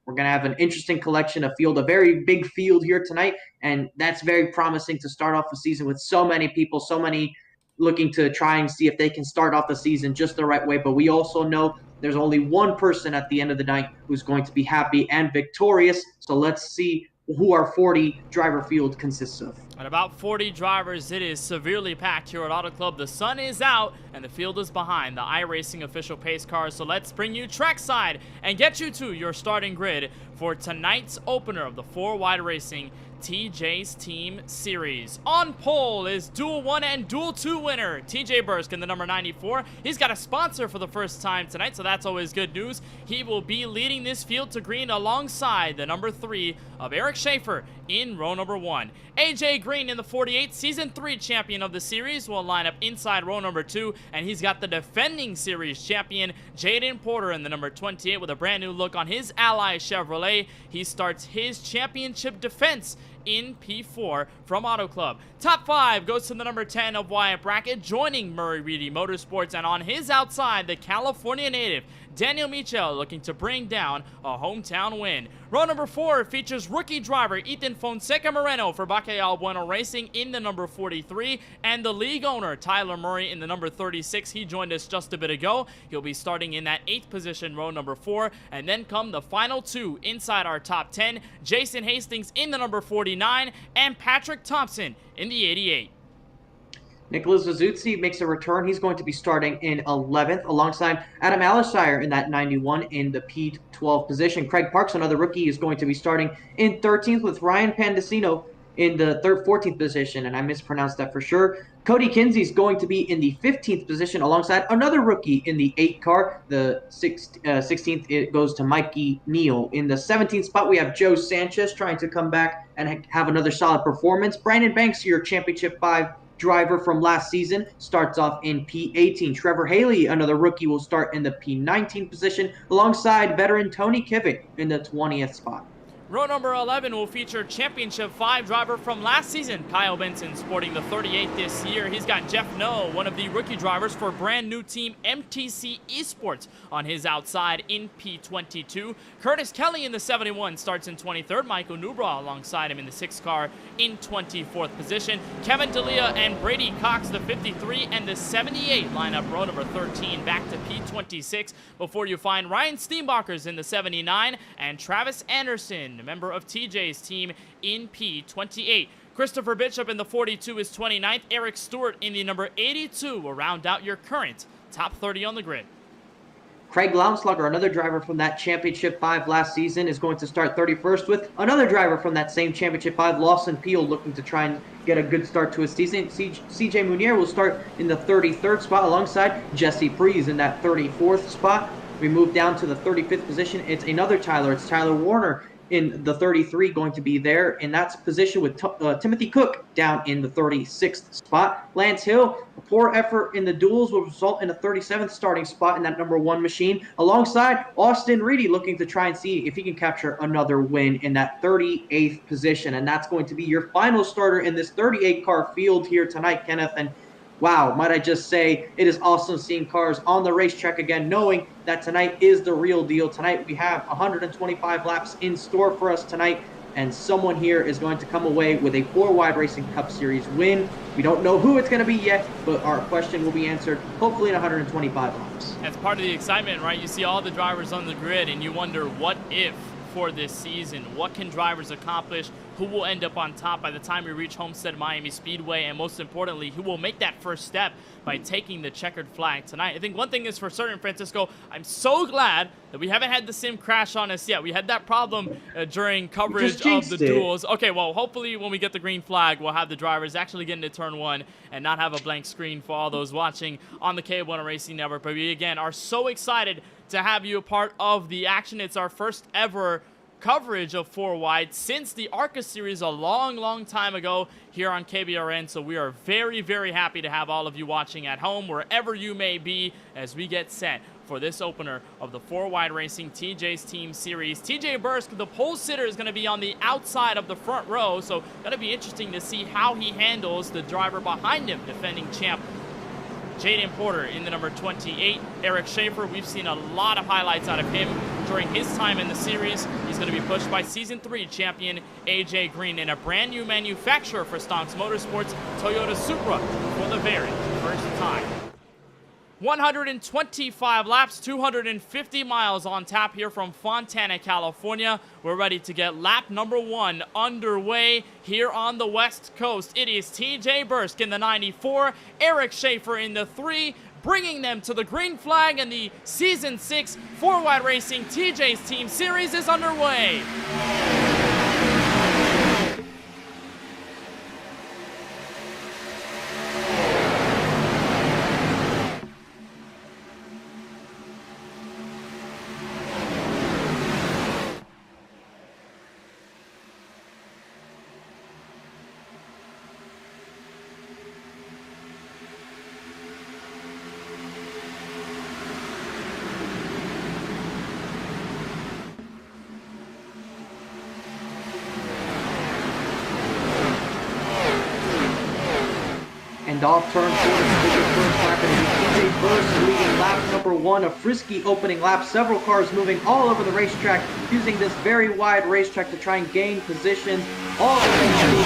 We're going to have an interesting collection of field, a very big field here tonight, and that's very promising to start off the season with so many people, so many looking to try and see if they can start off the season just the right way. But we also know there's only one person at the end of the night who's going to be happy and victorious. So let's see who our 40 driver field consists of. At about 40 drivers, it is severely packed here at Auto Club. The sun is out and the field is behind the iRacing official pace cars. So let's bring you trackside and get you to your starting grid for tonight's opener of the 4-Wide Racing TJ's Team Series. On pole is Duel 1 and Duel 2 winner TJ Bursk in the number 94. He's got a sponsor for the first time tonight, so that's always good news. He will be leading this field to green alongside the number 3 of Eric Schaefer in row number 1. AJ Green in the 48, Season 3 champion of the series, will line up inside row number 2, and he's got the defending series champion Jaden Porter in the number 28 with a brand new look on his Ally Chevrolet. He starts his championship defense in P4 from Auto Club. Top 5 goes to the number 10 of Wyatt Brackett, joining Murray Reedy Motorsports, and on his outside, the California native Daniel Michel, looking to bring down a hometown win. Row number 4 features rookie driver Ethan Fonseca Moreno for Bacalhau Bueno Racing in the number 43, and the league owner Tyler Murray in the number 36. He joined us just a bit ago. He'll be starting in that 8th position, row number 4, and then come the final 2 inside our top 10, Jason Hastings in the number 49, and Patrick Thompson in the 88. Nicholas Zazuzzi makes a return. He's going to be starting in 11th alongside Adam Alishire in that 91 in the P12 position. Craig Parks, another rookie, is going to be starting in 13th with Ryan Pandesino in the 14th position, and I mispronounced that for sure. Cody Kinsey is going to be in the 15th position alongside another rookie in the 8 car. The 16th, it goes to Mikey Neal. In the 17th spot, we have Joe Sanchez trying to come back and have another solid performance. Brandon Banks, your Championship 5 driver from last season, starts off in P18. Trevor Haley, another rookie, will start in the P19 position alongside veteran Tony Kivett in the 20th spot. Row number 11 will feature Championship 5 driver from last season, Kyle Benson, sporting the 38 this year. He's got Jeff Noe, one of the rookie drivers for brand new team MTC Esports, on his outside in P22. Curtis Kelly in the 71 starts in 23rd. Michael Newbra alongside him in the 6 car in 24th position. Kevin D'Elia and Brady Cox, the 53 and the 78, line up row number 13 back to P26 before you find Ryan Steenbachers in the 79 and Travis Anderson, a member of TJ's team, in P28. Christopher Bishop in the 42 is 29th. Eric Stewart in the number 82 will round out your current top 30 on the grid. Craig Laumslugger, another driver from that Championship 5 last season, is going to start 31st with another driver from that same Championship 5, Lawson Peel, looking to try and get a good start to his season. CJ Munier will start in the 33rd spot alongside Jesse Prees in that 34th spot. We move down to the 35th position. It's another Tyler. It's Tyler Warner in the 33, going to be there in that position with Timothy Cook down in the 36th spot. Lance Hill, a poor effort in the duels will result in a 37th starting spot in that number 1 machine, alongside Austin Reedy, looking to try and see if he can capture another win in that 38th position. And that's going to be your final starter in this 38-car field here tonight, Kenneth. And wow, might I just say, it is awesome seeing cars on the racetrack again, knowing that tonight is the real deal. Tonight we have 125 laps in store for us tonight, and someone here is going to come away with a 4-Wide Racing Cup Series win. We don't know who it's going to be yet, but our question will be answered hopefully in 125 laps. That's part of the excitement, right? You see all the drivers on the grid, and you wonder, what if for this season? What can drivers accomplish? Who will end up on top by the time we reach Homestead Miami Speedway? And most importantly, who will make that first step by taking the checkered flag tonight? I think one thing is for certain, Francisco, I'm so glad that we haven't had the sim crash on us yet. We had that problem during coverage of the duels. Okay, well, hopefully when we get the green flag, we'll have the drivers actually get into turn 1 and not have a blank screen for all those watching on the K1 Racing Network. But we, again, are so excited to have you a part of the action. It's our first ever coverage of 4-Wide since the ARCA series a long time ago here on KBRN. So we are very, very happy to have all of you watching at home, wherever you may be, as we get set for this opener of the 4-Wide Racing TJ's Team Series. TJ Bursk, the pole sitter, is going to be on the outside of the front row, so going to be interesting to see how he handles the driver behind him, defending champ Jaden Porter in the number 28. Eric Schaefer, we've seen a lot of highlights out of him during his time in the series. He's going to be pushed by Season 3 champion AJ Green in a brand new manufacturer for Stonks Motorsports, Toyota Supra, for the very first time. 125 laps, 250 miles on tap here from Fontana, California. We're ready to get lap number 1 underway here on the West Coast. It is TJ Bursk in the 94, Eric Schaefer in the 3, bringing them to the green flag, and the Season 6 4-Wide Racing TJ's Team Series is underway. And off turn 4 to the first lap, and TJ Bursk leading lap number 1, a frisky opening lap. Several cars moving all over the racetrack, using this very wide racetrack to try and gain positions all the way to the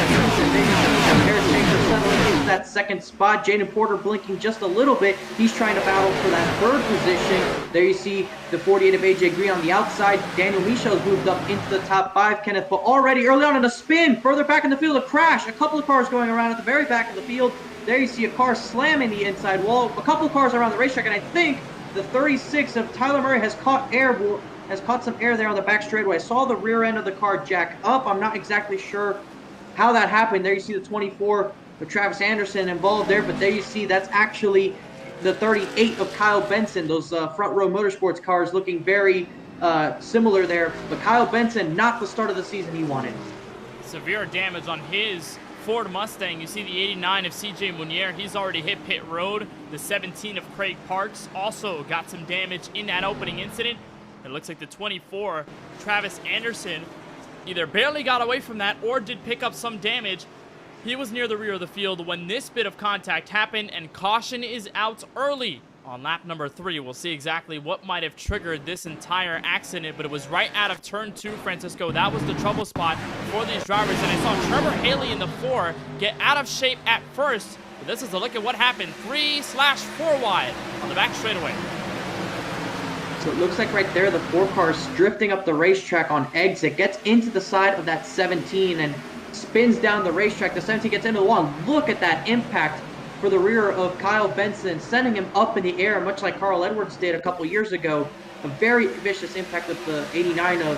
Eric Schaefer settling into that second spot. Jaden Porter blinking just a little bit. He's trying to battle for that third position. There you see the 48 of AJ Green on the outside. Daniel Michel's moved up into the top 5, Kenneth, but already early on in a spin, further back in the field, a crash. A couple of cars going around at the very back of the field. There you see a car slamming the inside wall. A couple of cars around the racetrack, and I think the 36 of Tyler Murray has caught some air there on the back straightaway. I saw the rear end of the car jack up. I'm not exactly sure how that happened. There you see the 24 of Travis Anderson involved there, but there you see that's actually the 38 of Kyle Benson. Those front row motorsports cars looking very similar there. But Kyle Benson, not the start of the season he wanted. Severe damage on his Ford Mustang. You see the 89 of CJ Munier, he's already hit pit road. The 17 of Craig Parks also got some damage in that opening incident. It looks like the 24 Travis Anderson either barely got away from that or did pick up some damage. He was near the rear of the field when this bit of contact happened, and caution is out early on lap number 3. We'll see exactly what might have triggered this entire accident, but it was right out of turn 2, Francisco. That was the trouble spot for these drivers, and I saw Trevor Haley in the 4 get out of shape at first, but this is a look at what happened. 3/4 wide on the back straightaway. So it looks like right there the 4 cars drifting up the racetrack on exit, gets into the side of that 17 and spins down the racetrack. The 17 gets into the wall. Look at that impact for the rear of Kyle Benson, sending him up in the air, much like Carl Edwards did a couple years ago. A very vicious impact with the 89 of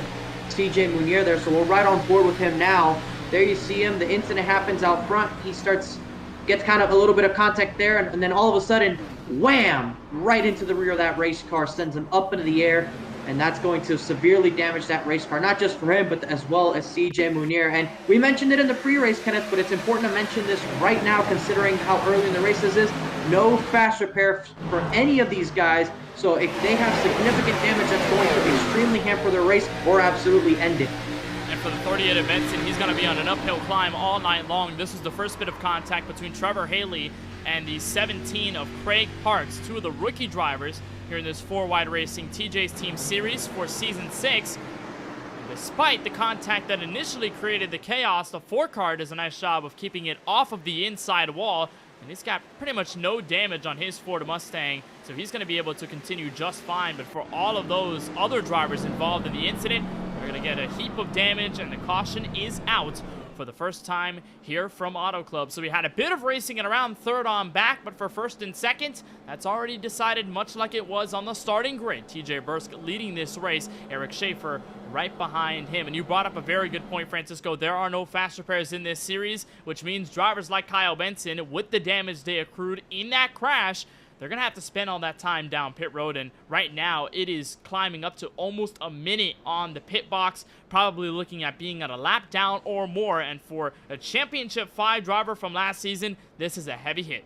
CJ Munier there, so we're right on board with him now. There you see him. The incident happens out front. He gets kind of a little bit of contact there, and then all of a sudden, wham! Right into the rear of that race car, sends him up into the air, and that's going to severely damage that race car, not just for him, but as well as CJ Munier. And we mentioned it in the pre-race, Kenneth, but it's important to mention this right now, considering how early in the race this is. No fast repair for any of these guys, so if they have significant damage, that's going to extremely hamper their race or absolutely end it. And for the 38 of Benson, he's going to be on an uphill climb all night long. This was the first bit of contact between Trevor Haley and the 17 of Craig Parks, 2 of the rookie drivers here in this 4-Wide Racing TJ's Team Series for Season 6. Despite the contact that initially created the chaos, the 4 car does a nice job of keeping it off of the inside wall, and he's got pretty much no damage on his Ford Mustang, so he's going to be able to continue just fine. But for all of those other drivers involved in the incident, they're going to get a heap of damage, and the caution is out for the first time here from Auto Club. So we had a bit of racing at around third on back, but for first and second, that's already decided, much like it was on the starting grid. TJ Bursk leading this race, Eric Schaefer right behind him. And you brought up a very good point, Francisco. There are no fast repairs in this series, which means drivers like Kyle Benson, with the damage they accrued in that crash, they're going to have to spend all that time down pit road, and right now it is climbing up to almost a minute on the pit box, probably looking at being at a lap down or more, and for a Championship 5 driver from last season, this is a heavy hit.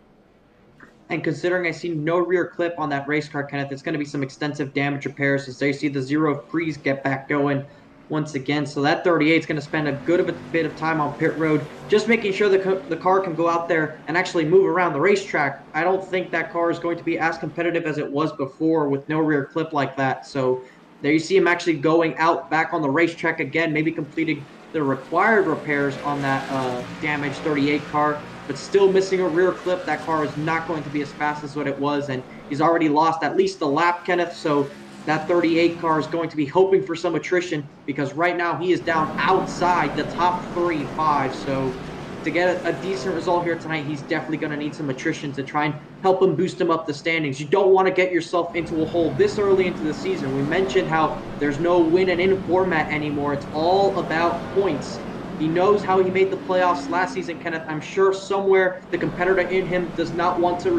And considering I see no rear clip on that race car, Kenneth, it's going to be some extensive damage repairs as they see the zero freeze get back going once again. So that 38 is going to spend a good bit of time on pit road, just making sure the car can go out there and actually move around the racetrack. I don't think that car is going to be as competitive as it was before with no rear clip like that. So There you see him actually going out back on the racetrack again, maybe completing the required repairs on that damaged 38 car, but still missing a rear clip. That car is not going to be as fast as what it was, and he's already lost at least a lap, Kenneth, so that 38 car is going to be hoping for some attrition because right now he is down outside the top 35, so to get a decent result here tonight, he's definitely going to need some attrition to try and help him boost him up the standings. You don't want to get yourself into a hole this early into the season. We mentioned how there's no win and in format anymore. It's all about points. He knows how he made the playoffs last season, Kenneth. I'm sure somewhere the competitor in him does not want to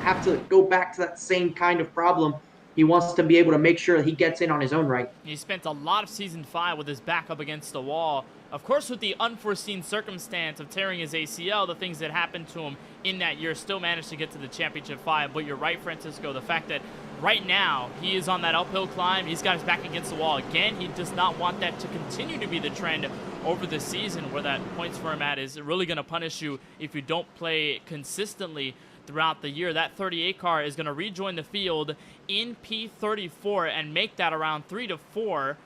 have to go back to that same kind of problem. He wants to be able to make sure that he gets in on his own right. He spent a lot of Season 5 with his back up against the wall. Of course, with the unforeseen circumstance of tearing his ACL, the things that happened to him in that year, still managed to get to the Championship 5. But you're right, Francisco, the fact that right now he is on that uphill climb, he's got his back against the wall. Again, he does not want that to continue to be the trend over the season, where that points format is really going to punish you if you don't play consistently throughout the year. That 38 car is going to rejoin the field in P34 and make that around 3 to 4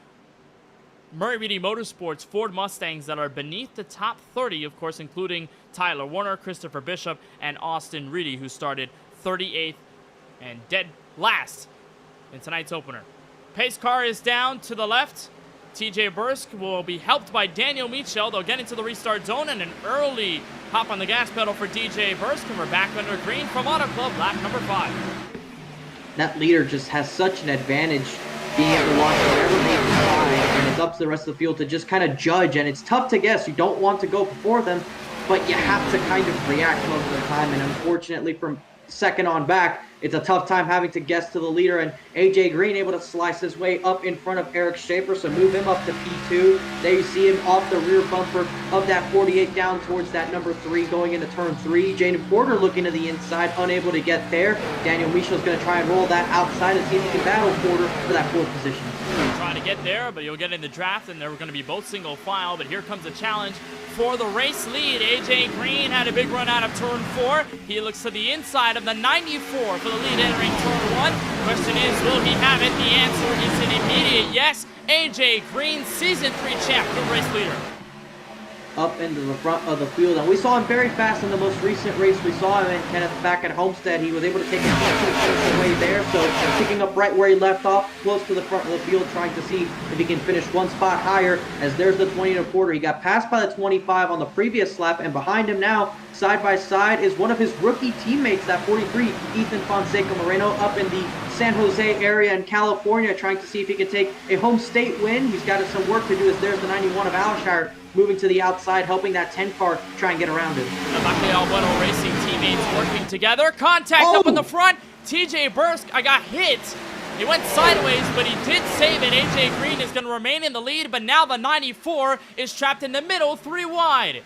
Murray Reedy Motorsports Ford Mustangs that are beneath the top 30, of course, including Tyler Warner, Christopher Bishop, and Austin Reedy, who started 38th and dead last in tonight's opener. Pace car is down to the left. TJ Bursk will be helped by Daniel Michel. They'll get into the restart zone, and an early hop on the gas pedal for DJ Bursk, and we're back under green from Auto Club, lap number 5. That leader just has such an advantage being able to launch whatever they decide, and it's up to the rest of the field to just kind of judge, and it's tough to guess. You don't want to go before them, but you have to kind of react most of the time, and unfortunately from second on back, it's a tough time having to guess to the leader, and AJ Green able to slice his way up in front of Eric Schaefer, so move him up to P2. There you see him off the rear bumper of that 48 down towards that number 3 going into turn 3. Jaden Porter looking to the inside, unable to get there. Daniel Michel's going to try and roll that outside and see if he can battle Porter for that 4th position. Trying to get there, but you'll get in the draft, and they're going to be both single file, but here comes a challenge for the race lead. AJ Green had a big run out of turn 4. He looks to the inside of the 94 for the lead entering turn 1. Question is, will he have it? The answer is an immediate yes. AJ Green, Season 3 champ, good race leader. Up into the front of the field, and we saw him very fast in the most recent race. We saw him in Kenneth back at Homestead. He was able to take it the way there, so picking up right where he left off, close to the front of the field, trying to see if he can finish one spot higher, as there's the 20 to Porter. He got passed by the 25 on the previous lap, and behind him now, side by side, is one of his rookie teammates, that 43, Ethan Fonseca Moreno, up in the San Jose area in California, trying to see if he can take a home state win. He's got some work to do, as there's the 91 of Alshire moving to the outside, helping that 10 car try and get around him. The Buckley Albueno Racing teammates working together. Contact up in the front. TJ Bursk, I got hit. He went sideways, but he did save it. AJ Green is going to remain in the lead, but now the 94 is trapped in the middle, 3 wide.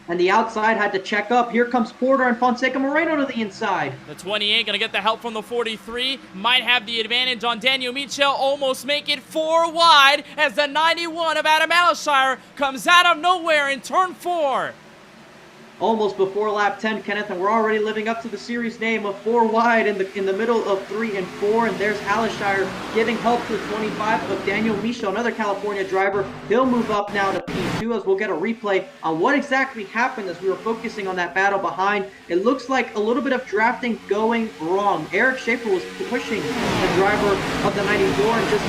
And the outside had to check up. Here comes Porter and Fonseca Moreno to the inside. The 28 going to get the help from the 43. Might have the advantage on Daniel Michel. Almost make it 4 wide as the 91 of Adam Alshire comes out of nowhere in turn 4. Almost before lap 10, Kenneth, and we're already living up to the series name of 4 wide in the middle of 3 and 4. And there's Alshire giving help to the 25 of Daniel Michel, another California driver. He'll move up now to P2, as we'll get a replay on what exactly happened as we were focusing on that battle behind. It looks like a little bit of drafting going wrong. Eric Schaefer was pushing the driver of the 94 and just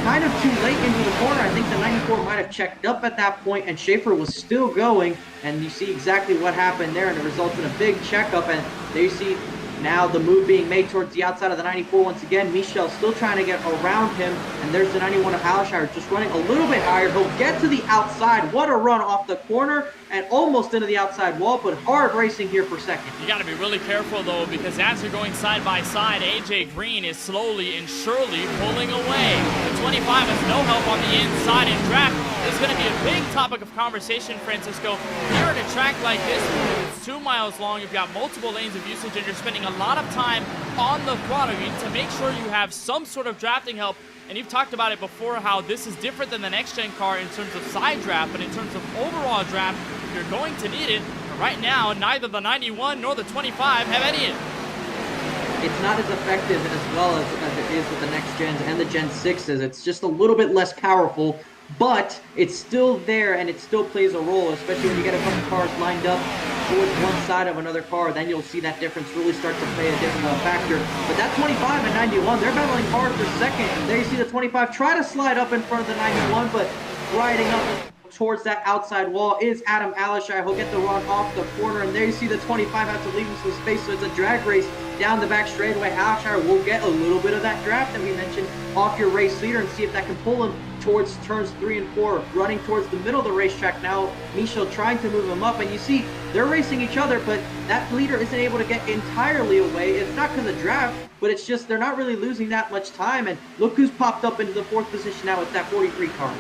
kind of too late into the corner. I think the 94 might have checked up at that point, and Schaefer was still going, and you see exactly what happened there, and it results in a big checkup. And there you see now the move being made towards the outside of the 94 once again. Michel still trying to get around him, and there's the 91 of Alshire just running a little bit higher. He'll get to the outside. What a run off the corner and almost into the outside wall, but hard racing here for second. You got to be really careful, though, because as you're going side by side, AJ Green is slowly and surely pulling away. The 25 has no help on the inside, and draft is going to be a big topic of conversation, Francisco. Here at a track like this, it's 2 miles long, you've got multiple lanes of usage, and you're spending a lot of time on the throttle. You need to make sure you have some sort of drafting help. And you've talked about it before, how this is different than the next-gen car in terms of side draft, but in terms of overall draft, you're going to need it. But right now, neither the 91 nor the 25 have any of it. it's not as effective as well as it is with the next gens and the Gen 6s. It's just a little bit less powerful, but it's still there and it still plays a role, especially when you get a couple cars lined up towards one side of another car. Then you'll see that difference really start to play a different factor. But that 25 and 91, they're battling hard for second. And there you see the 25 try to slide up in front of the 91, but riding up towards that outside wall is Adam Alishire. He'll get the run off the corner, and there you see the 25 have to leave him some space, so it's a drag race down the back straightaway. Alishire will get a little bit of that draft that we mentioned off your race leader and see if that can pull him towards turns 3 and 4, running towards the middle of the racetrack now. Michel trying to move him up, and you see they're racing each other, but that leader isn't able to get entirely away. It's not because of draft, but it's just they're not really losing that much time, and look who's popped up into the 4th position now with that 43 car.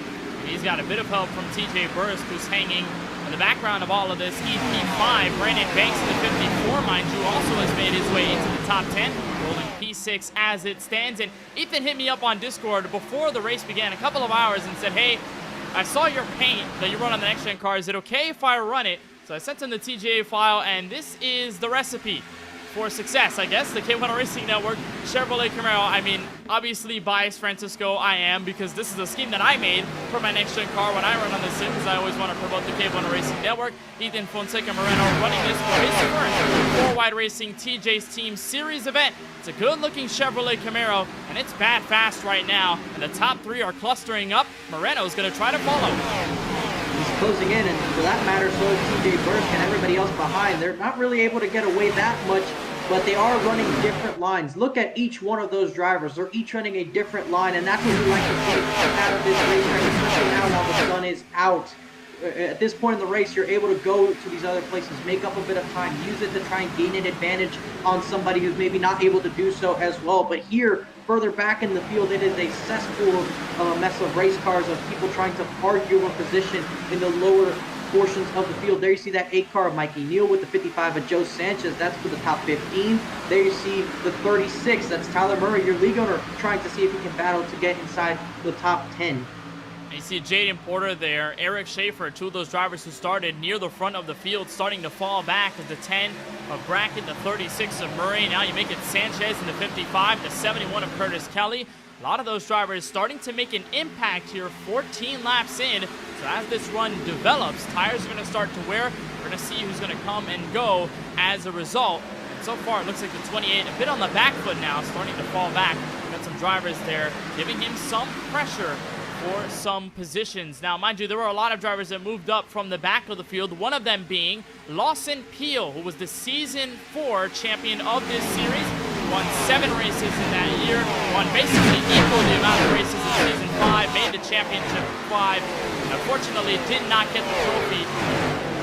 He's got a bit of help from TJ Burst, who's hanging in the background of all of this. EP5, Brandon Banks in the 54, mind you, also has made his way into the top 10, rolling P6 as it stands. And Ethan hit me up on Discord before the race began a couple of hours and said, hey, I saw your paint that you run on the next gen car. Is it okay if I run it? So I sent him the TGA file, and this is the recipe for success, I guess. The K1 Racing Network, Chevrolet Camaro. I mean, obviously biased, Francisco, I am, because this is a scheme that I made for my next-gen car when I run on the sim, because I always want to promote the K1 Racing Network. Ethan Fonseca Moreno running this for his first 4Wide Racing TJ's Team Series event. It's a good-looking Chevrolet Camaro, and it's bad fast right now, and the top 3 are clustering up. Moreno's going to try to follow. He's closing in, and for that matter, so is TJ Burst and everybody else behind. They're not really able to get away that much, but they are running different lines. Look at each one of those drivers. They're each running a different line, and that's what we like to see out of this racetrack, especially now while the sun is out. At this point in the race, you're able to go to these other places, make up a bit of time, use it to try and gain an advantage on somebody who's maybe not able to do so as well. But here, further back in the field, it is a cesspool of a mess of race cars, of people trying to argue one position in the lower portions of the field. There you see that 8 car of Mikey Neal with the 55 of Joe Sanchez. That's for the top 15. There you see the 36. That's Tyler Murray, your league owner, trying to see if he can battle to get inside the top 10. You see Jaden Porter there, Eric Schaefer, 2 of those drivers who started near the front of the field, starting to fall back as the 10 of Brackett, the 36 of Murray. Now you make it Sanchez in the 55, the 71 of Curtis Kelly. A lot of those drivers starting to make an impact here 14 laps in. So as this run develops, tires are going to start to wear. We're going to see who's going to come and go as a result. And so far, it looks like the 28 a bit on the back foot now, starting to fall back. Got some drivers there giving him some pressure for some positions. Now, mind you, there were a lot of drivers that moved up from the back of the field, one of them being Lawson Peel, who was the Season 4 champion of this series, won 7 races in that year, won basically equal the amount of races in Season 5, made the championship 5, and unfortunately did not get the trophy.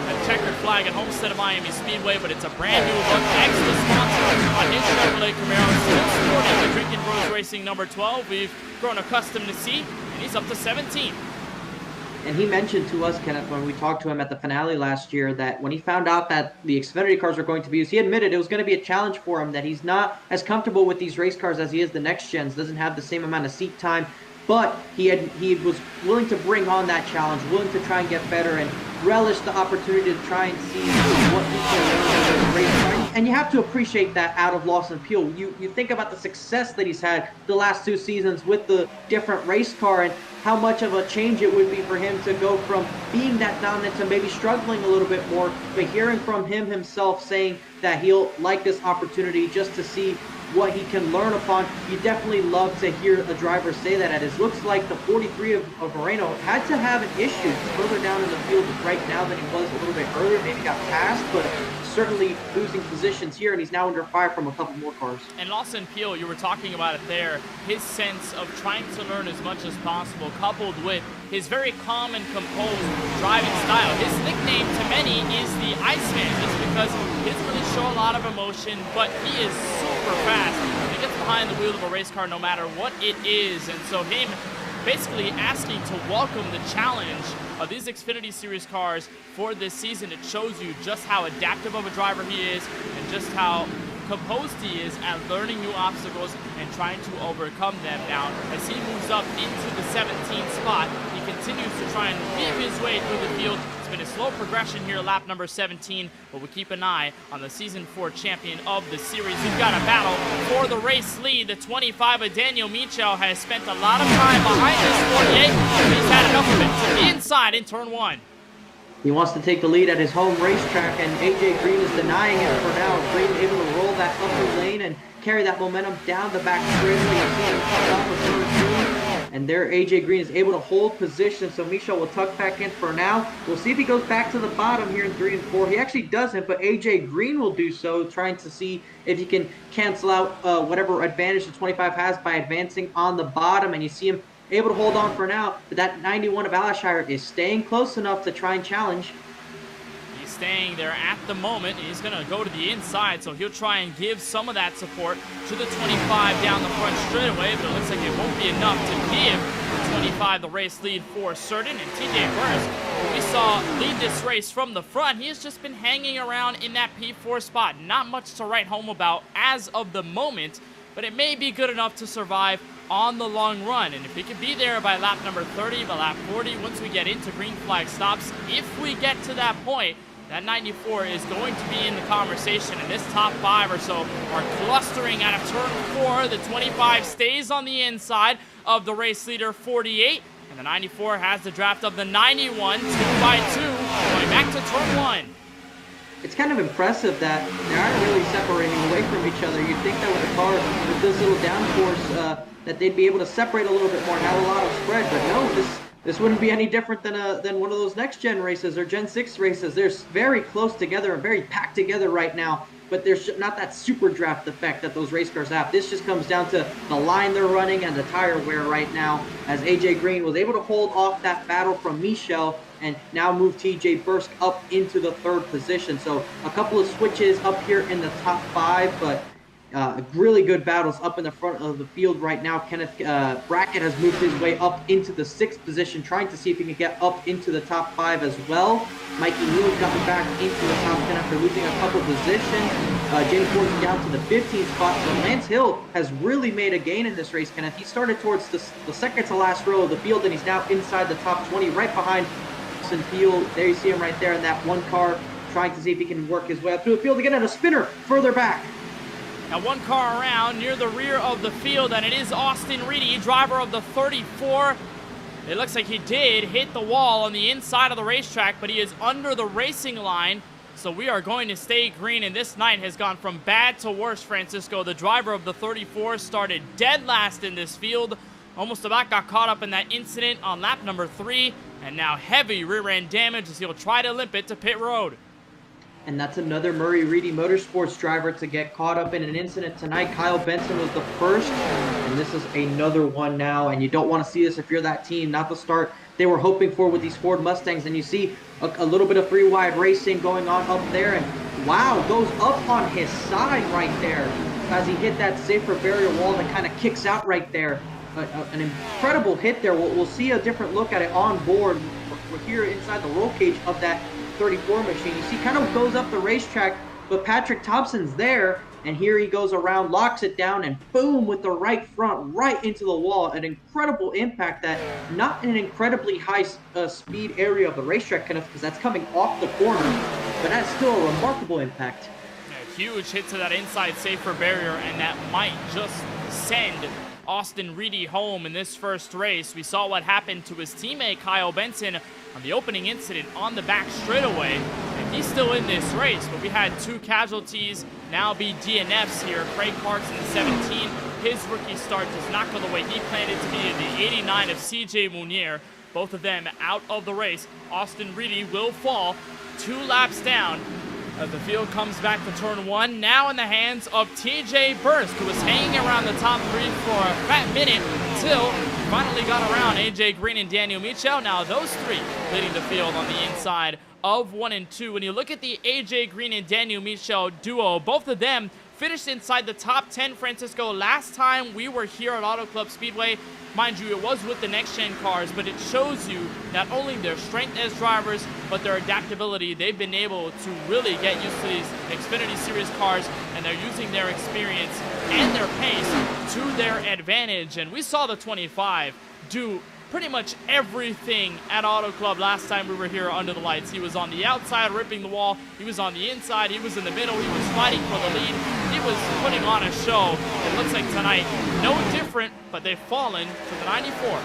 A checkered flag at Homestead of Miami Speedway, but it's a brand new look. Thanks to the sponsor on his Chevrolet Camaro, still sporting the Drinking Bros Racing number 12. We've grown accustomed to see. He's up to 17. And he mentioned to us, Kenneth, when we talked to him at the finale last year, that when he found out that the Xfinity cars were going to be used, he admitted it was going to be a challenge for him, that he's not as comfortable with these race cars as he is the next gens, doesn't have the same amount of seat time, but he was willing to bring on that challenge, willing to try and get better and relish the opportunity to try and see what he can learn as a race car. And you have to appreciate that out of Lawson Peel. You think about the success that he's had the last 2 seasons with the different race car and how much of a change it would be for him to go from being that dominant to maybe struggling a little bit more. But hearing from him himself saying that he'll like this opportunity just to see what he can learn upon, you definitely love to hear the driver say that. And it looks like the 43 of Moreno had to have an issue further down in the field right now than he was a little bit earlier. Maybe got passed, but certainly losing positions here, and he's now under fire from a couple more cars. And Lawson Peel, you were talking about it there, his sense of trying to learn as much as possible, coupled with his very calm and composed driving style. His nickname to many is the Iceman, just because he doesn't really show a lot of emotion, but he is super fast. He gets behind the wheel of a race car no matter what it is, and so him basically asking to welcome the challenge of these Xfinity Series cars for this season. It shows you just how adaptive of a driver he is and just how composed he is at learning new obstacles and trying to overcome them. Now, as he moves up into the 17th spot, he continues to try and weave his way through the field. It's been his slow progression here, lap number 17, but we'll keep an eye on the Season 4 champion of the series. We've got a battle for the race lead. The 25 of Daniel Michel has spent a lot of time behind this 48, and he's had enough of it. To the inside in turn 1. He wants to take the lead at his home racetrack, and AJ Green is denying it for now. Green able to roll that upper lane and carry that momentum down the back straightaway. You see him come off of turn 2, and there AJ Green is able to hold position, so Michel will tuck back in for now. We'll see if he goes back to the bottom here in 3 and 4. He actually doesn't, but AJ Green will do so, trying to see if he can cancel out whatever advantage the 25 has by advancing on the bottom, and you see him able to hold on for now, but that 91 of Alashire is staying close enough to try and challenge. He's staying there at the moment. He's going to go to the inside, so he'll try and give some of that support to the 25 down the front straightaway, but it looks like it won't be enough to give the 25 the race lead for certain. And TJ Burris, who we saw lead this race from the front, he has just been hanging around in that P4 spot. Not much to write home about as of the moment, but it may be good enough to survive on the long run. And if we can be there by lap number 30, by lap 40, once we get into green flag stops, if we get to that point, that 94 is going to be in the conversation, and this top 5 or so are clustering out of turn 4. The 25 stays on the inside of the race leader 48, and the 94 has the draft of the 91, 2 by 2, going back to turn 1. It's kind of impressive that they aren't really separating away from each other. You'd think that with a car with this little downforce, that they'd be able to separate a little bit more and have a lot of spread, but no, this wouldn't be any different than one of those next gen races or Gen 6 races. They're very close together and very packed together right now, but there's not that super draft effect that those race cars have. This just comes down to the line they're running and the tire wear right now, as AJ Green was able to hold off that battle from Michel and now move TJ Bursk up into the 3rd position. So a couple of switches up here in the top 5, but really good battles up in the front of the field right now. Kenneth Brackett has moved his way up into the 6th position, trying to see if he can get up into the top 5 as well. Mikey Neal's gotten back into the top 10 after losing a couple positions. James Gordon down to the 15th spot. So Lance Hill has really made a gain in this race, Kenneth. He started towards the second to last row of the field, and he's now inside the top 20, right behind Field. There you see him right there in that one car, trying to see if he can work his way up through the field again, and a spinner further back. Now one car around near the rear of the field, and it is Austin Reedy, driver of the 34. It looks like he did hit the wall on the inside of the racetrack, but he is under the racing line, so we are going to stay green, and this night has gone from bad to worse, Francisco. The driver of the 34 started dead last in this field, almost about got caught up in that incident on lap number 3, and now heavy rear-end damage as he'll try to limp it to pit road. And that's another Murray Reedy Motorsports driver to get caught up in an incident tonight. Kyle Benson was the first, and this is another one now, and you don't want to see this if you're that team. Not the start they were hoping for with these Ford Mustangs, and you see a little bit of 3-wide racing going on up there, and wow, goes up on his side right there as he hit that safer barrier wall that kind of kicks out right there. An incredible hit there. We'll see a different look at it on board. We're here inside the roll cage of that 34 machine. You see, kind of goes up the racetrack, but Patrick Thompson's there, and here he goes around, locks it down, and boom, with the right front, right into the wall. An incredible impact that, not in an incredibly high speed area of the racetrack, because that's coming off the corner, but that's still a remarkable impact. A huge hit to that inside safer barrier, and that might just send Austin Reedy home in this first race. We saw what happened to his teammate Kyle Benson on the opening incident on the back straightaway, and he's still in this race, but we had 2 casualties now be DNFs here. Craig Parks in the 17, his rookie start does not go the way he planned it to be. The 89 of CJ Munier, both of them out of the race. Austin Reedy will fall 2 laps down as the field comes back to turn 1, now in the hands of TJ Burst, who was hanging around the top 3 for a fat minute until he finally got around AJ Green and Daniel Michel. Now those 3 leading the field on the inside of 1 and 2. When you look at the AJ Green and Daniel Michel duo, both of them finished inside the top 10, Francisco. Last time we were here at Auto Club Speedway, mind you, it was with the next-gen cars, but it shows you not only their strength as drivers, but their adaptability. They've been able to really get used to these Xfinity Series cars, and they're using their experience and their pace to their advantage. And we saw the 25 do pretty much everything at Auto Club last time we were here under the lights. He was on the outside ripping the wall. He was on the inside. He was in the middle. He was fighting for the lead. He was putting on a show. It looks like tonight, no different, but they've fallen to the 94.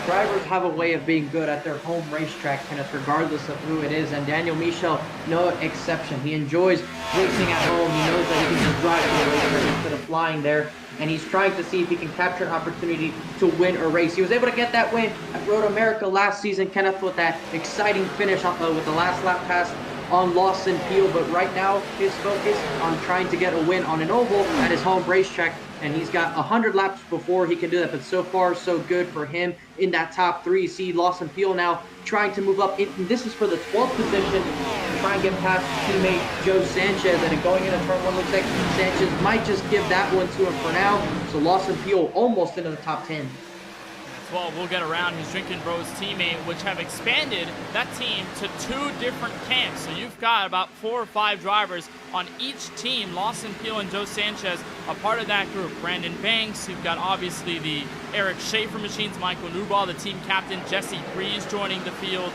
Drivers have a way of being good at their home racetrack, Kenneth, regardless of who it is, and Daniel Michel, no exception. He enjoys racing at home. He knows that he can just drive to the racetrack instead of flying there, and he's trying to see if he can capture an opportunity to win a race. He was able to get that win at Road America last season, Kenneth, with that exciting finish with the last lap pass on Lawson Peel, but right now his focus on trying to get a win on an oval at his home racetrack, and he's got 100 laps before he can do that, but so far so good for him in that top three. See Lawson Peel now trying to move up. This is for the 12th position to try and get past teammate Joe Sanchez, and going into turn one, looks like Sanchez might just give that one to him for now, so Lawson Peel almost into the top 10. Well, we'll get around his Drinking Bros teammate, which have expanded that team to 2 different camps. So you've got about 4 or 5 drivers on each team. Lawson Peel and Joe Sanchez are part of that group. Brandon Banks, you've got obviously the Eric Schaefer machines, Michael Newball, the team captain, Jesse Breeze joining the field.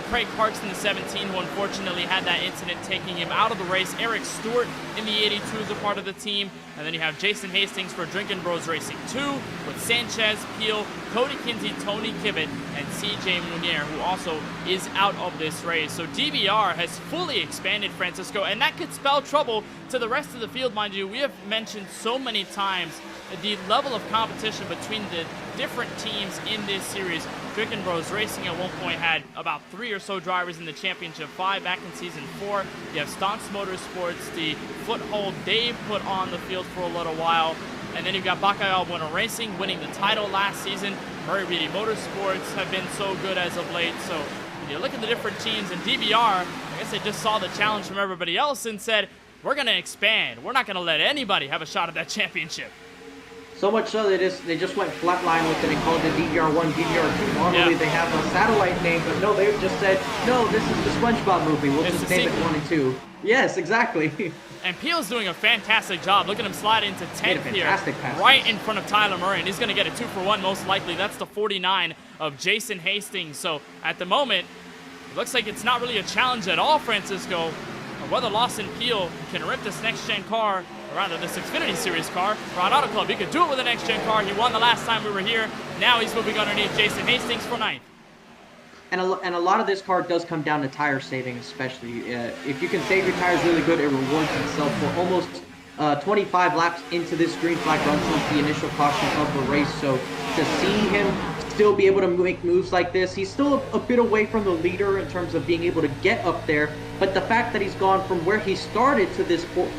Craig Parks in the 17, who unfortunately had that incident taking him out of the race. Eric Stewart in the 82 is a part of the team. And then you have Jason Hastings for Drinkin' Bros Racing 2 with Sanchez, Peel, Cody Kinsey, Tony Kibbett, and CJ Munier, who also is out of this race. So DBR has fully expanded, Francisco, and that could spell trouble to the rest of the field, mind you. We have mentioned so many times the level of competition between the different teams in this series. Drinkin' Bros Racing at one point had about 3 or so drivers in the championship, 5 back in season 4. You have Stonks Motorsports, the foothold they've put on the field for a little while. And then you've got Bacalhau Bueno Racing winning the title last season. Murray Beatty Motorsports have been so good as of late. So when you look at the different teams, and DBR, I guess they just saw the challenge from everybody else and said, we're going to expand. We're not going to let anybody have a shot at that championship. So much so they just went flatline with it and called it DVR1, DVR2. Normally they have a satellite name, but no, they've just said, no, this is the SpongeBob movie. We'll just name it 1 and 2. Yes, exactly. And Peel's doing a fantastic job. Look at him slide into 10th here, pass. right in front of Tyler Murray, and he's going to get a 2-for-1 most likely. That's the 49 of Jason Hastings. So at the moment, it looks like it's not really a challenge at all, Francisco, of whether Lawson Peel can rip this next-gen car, or rather this Xfinity Series car, for Auto Club. He could do it with a next-gen car. He won the last time we were here. Now he's moving underneath Jason Hastings for 9th. And a lot of this car does come down to tire saving, especially. If you can save your tires really good, it rewards itself. For almost 25 laps into this green flag run since the initial caution of the race. So to see him still be able to make moves like this, he's still a bit away from the leader in terms of being able to get up there. But the fact that he's gone from where he started to this part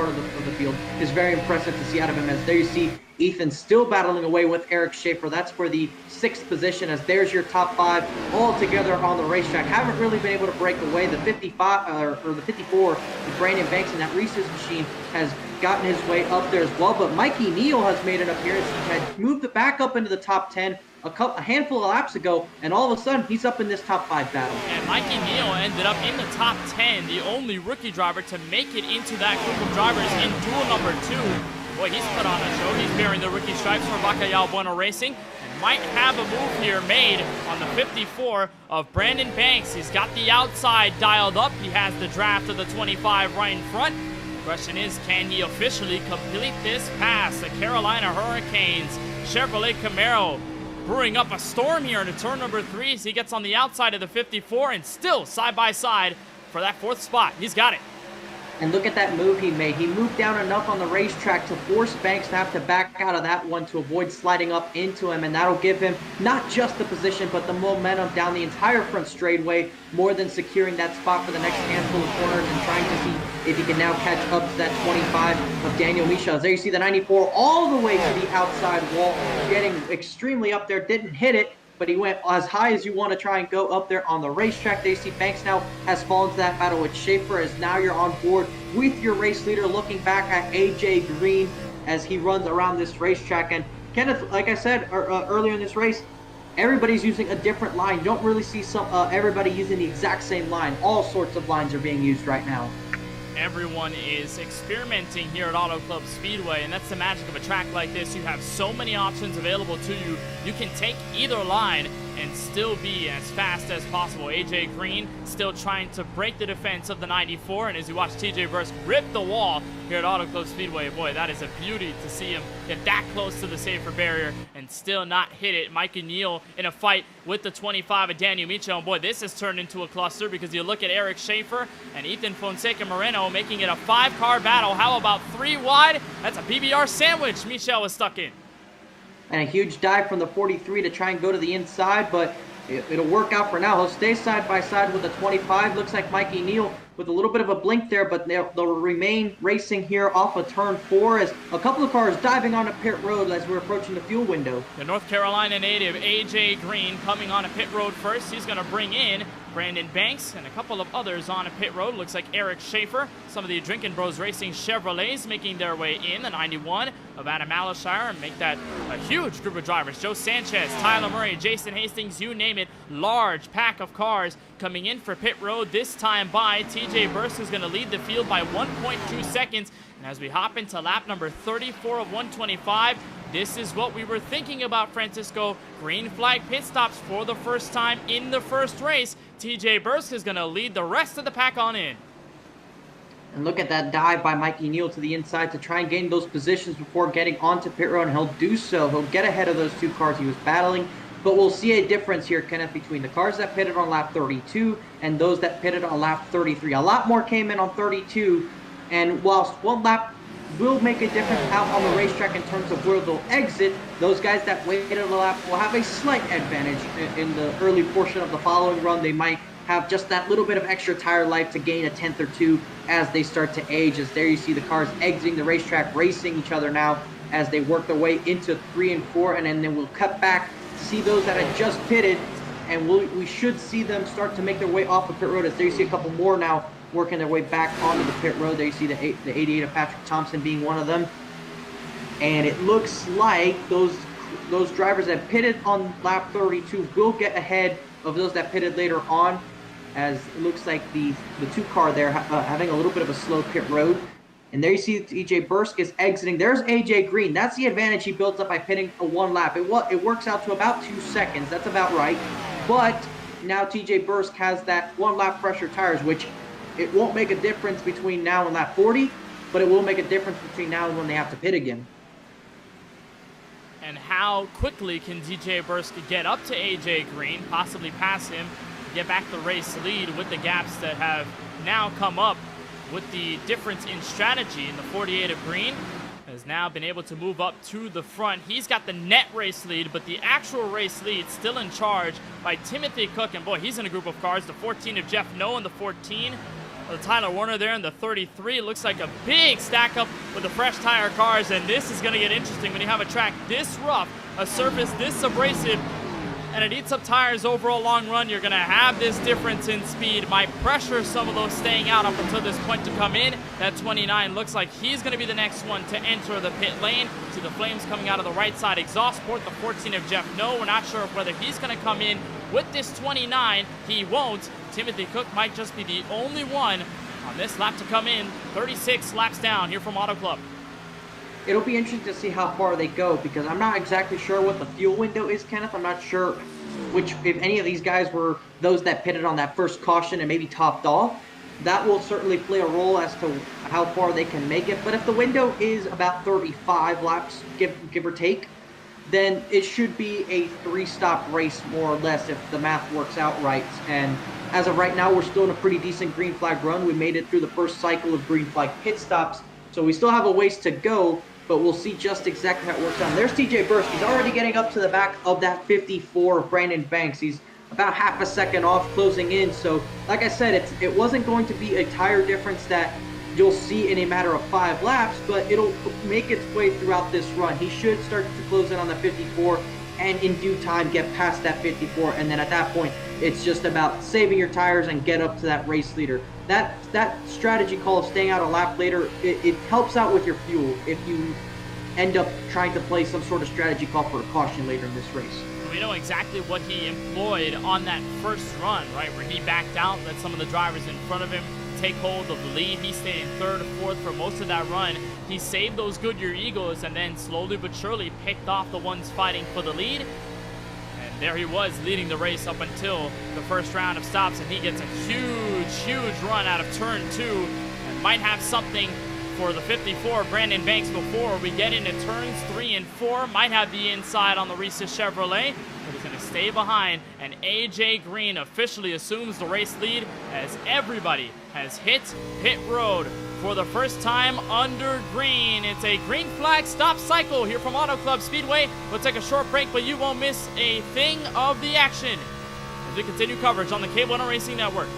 of the field is very impressive to see out of him. As there you see Ethan still battling away with Eric Schaefer. That's for the 6th position, as there's your top 5 all together on the racetrack. Haven't really been able to break away. The 55 or the 54 with Brandon Banks in that Reese's machine has gotten his way up there as well. But Mikey Neal has made an appearance. He had moved the back up into the top 10 a handful of laps ago, and all of a sudden he's up in this top 5 battle. And Mikey Neal ended up in the top 10, the only rookie driver to make it into that group of drivers in duel number 2. Boy, he's put on a show. He's bearing the rookie stripes for Bacalhau Bueno Racing, and might have a move here made on the 54 of Brandon Banks. He's got the outside dialed up. He has the draft of the 25 right in front. The question is, can he officially complete this pass? The Carolina Hurricanes Chevrolet Camaro brewing up a storm here into turn number 3 as he gets on the outside of the 54 and still side by side for that 4th spot. He's got it. And look at that move he made. He moved down enough on the racetrack to force Banks to have to back out of that one to avoid sliding up into him, and that'll give him not just the position but the momentum down the entire front straightaway, more than securing that spot for the next handful of corners and trying to see if he can now catch up to that 25 of Daniel Michel. There you see the 94 all the way to the outside wall, getting extremely up there, didn't hit it, but he went as high as you want to try and go up there on the racetrack. There you see Banks now has fallen to that battle with Schaefer, as now you're on board with your race leader, looking back at AJ Green as he runs around this racetrack. And Kenneth, like I said earlier in this race, everybody's using a different line. You don't really see everybody using the exact same line. All sorts of lines are being used right now. everyone is experimenting here at Auto Club Speedway, and that's the magic of a track like this. You have so many options available to you. You can take either line and still be as fast as possible. AJ Green still trying to break the defense of the 94, and as you watch TJ Bursk rip the wall here at Auto Club Speedway, boy, that is a beauty to see him get that close to the safer barrier and still not hit it. Mikey Neal in a fight with the 25 of Daniel Michel, and boy, this has turned into a cluster because you look at Eric Schaefer and Ethan Fonseca Moreno making it a 5-car battle. How about 3 wide? That's a PBR sandwich Michel was stuck in. And a huge dive from the 43 to try and go to the inside, but it'll work out for now. He'll stay side by side with the 25. Looks like Mikey Neal with a little bit of a blink there, but they'll remain racing here off of turn 4 as a couple of cars diving onto pit road as we're approaching the fuel window. The North Carolina native AJ Green coming on a pit road first. He's going to bring in Brandon Banks and a couple of others on a pit road. Looks like Eric Schaefer. Some of the Drinkin' Bros Racing Chevrolets making their way in. The 91 of Adam Alashire and make that a huge group of drivers. Joe Sanchez, Tyler Murray, Jason Hastings, you name it. Large pack of cars coming in for pit road. This time by TJ Bursk is going to lead the field by 1.2 seconds. And as we hop into lap number 34 of 125, this is what we were thinking about, Francisco. Green flag pit stops for the first time in the first race. TJ Bursk is going to lead the rest of the pack on in. And look at that dive by Mikey Neal to the inside to try and gain those positions before getting onto pit road, and he'll do so. He'll get ahead of those 2 cars he was battling. But we'll see a difference here, Kenneth, between the cars that pitted on lap 32 and those that pitted on lap 33. A lot more came in on 32, and whilst one lap will make a difference out on the racetrack in terms of where they'll exit, those guys that waited a lap will have a slight advantage in the early portion of the following run. They might have just that little bit of extra tire life to gain a 10th or 2 as they start to age. As there you see the cars exiting the racetrack, racing each other now as they work their way into 3 and 4, and then we'll cut back, see those that had just pitted, and we should see them start to make their way off of pit road. As there you see a couple more now working their way back onto the pit road. There you see the 88 of Patrick Thompson being one of them. And it looks like those drivers that pitted on lap 32 will get ahead of those that pitted later on, as it looks like the 2 car there having a little bit of a slow pit road. And there you see TJ Bursk is exiting. There's AJ Green. That's the advantage he built up by pitting a 1 lap. It works out to about 2 seconds. That's about right. But now TJ Bursk has that 1 lap fresher tires, which it won't make a difference between now and lap 40, but it will make a difference between now and when they have to pit again. And how quickly can TJ Bursk get up to AJ Green, possibly pass him, get back the race lead with the gaps that have now come up with the difference in strategy. In the 48 of Green has now been able to move up to the front. He's got the net race lead, but the actual race lead still in charge by Timothy Cook. And boy, he's in a group of cars. The 14 of Jeff Noe and the 14 of Tyler Warner there in the 33. It looks like a big stack up with the fresh tire cars, and this is going to get interesting when you have a track this rough, a surface this abrasive, and it eats up tires over a long run. You're going to have this difference in speed. Might pressure some of those staying out up until this point to come in. That 29 looks like he's going to be the next one to enter the pit lane. See the flames coming out of the right side exhaust port. The 14 of Jeff Noe. We're not sure whether he's going to come in with this 29. He won't. Timothy Cook might just be the only one on this lap to come in. 36 laps down here from Auto Club. It'll be interesting to see how far they go, because I'm not exactly sure what the fuel window is, Kenneth. I'm not sure if any of these guys were those that pitted on that first caution and maybe topped off. That will certainly play a role as to how far they can make it. But if the window is about 35 laps, give or take, then it should be a 3-stop race more or less if the math works out right. And as of right now, we're still in a pretty decent green flag run. We made it through the first cycle of green flag pit stops, so we still have a ways to go, but we'll see just exactly how it works out. And there's TJ Bursk. He's already getting up to the back of that 54 of Brandon Banks. He's about half a second off, closing in. So, like I said, it wasn't going to be a tire difference that you'll see in a matter of 5 laps, but it'll make its way throughout this run. He should start to close in on the 54 and in due time get past that 54, and then at that point, it's just about saving your tires and get up to that race leader. That strategy call of staying out a lap later, it helps out with your fuel if you end up trying to play some sort of strategy call for a caution later in this race. We know exactly what he employed on that first run, right, where he backed out, let some of the drivers in front of him take hold of the lead. He stayed in third or fourth for most of that run. He saved those Goodyear Eagles and then slowly but surely picked off the ones fighting for the lead. And there he was leading the race up until the first round of stops, and he gets a huge run out of turn 2 and might have something for the 54 Brandon Banks before we get into turns 3 and 4. Might have the inside on the Risa Chevrolet, but he's going to stay behind, and AJ Green officially assumes the race lead as everybody has hit pit road for the first time under green. It's a green flag stop cycle here from Auto Club Speedway. We'll take a short break, but you won't miss a thing of the action as we continue coverage on the K1 Racing Network.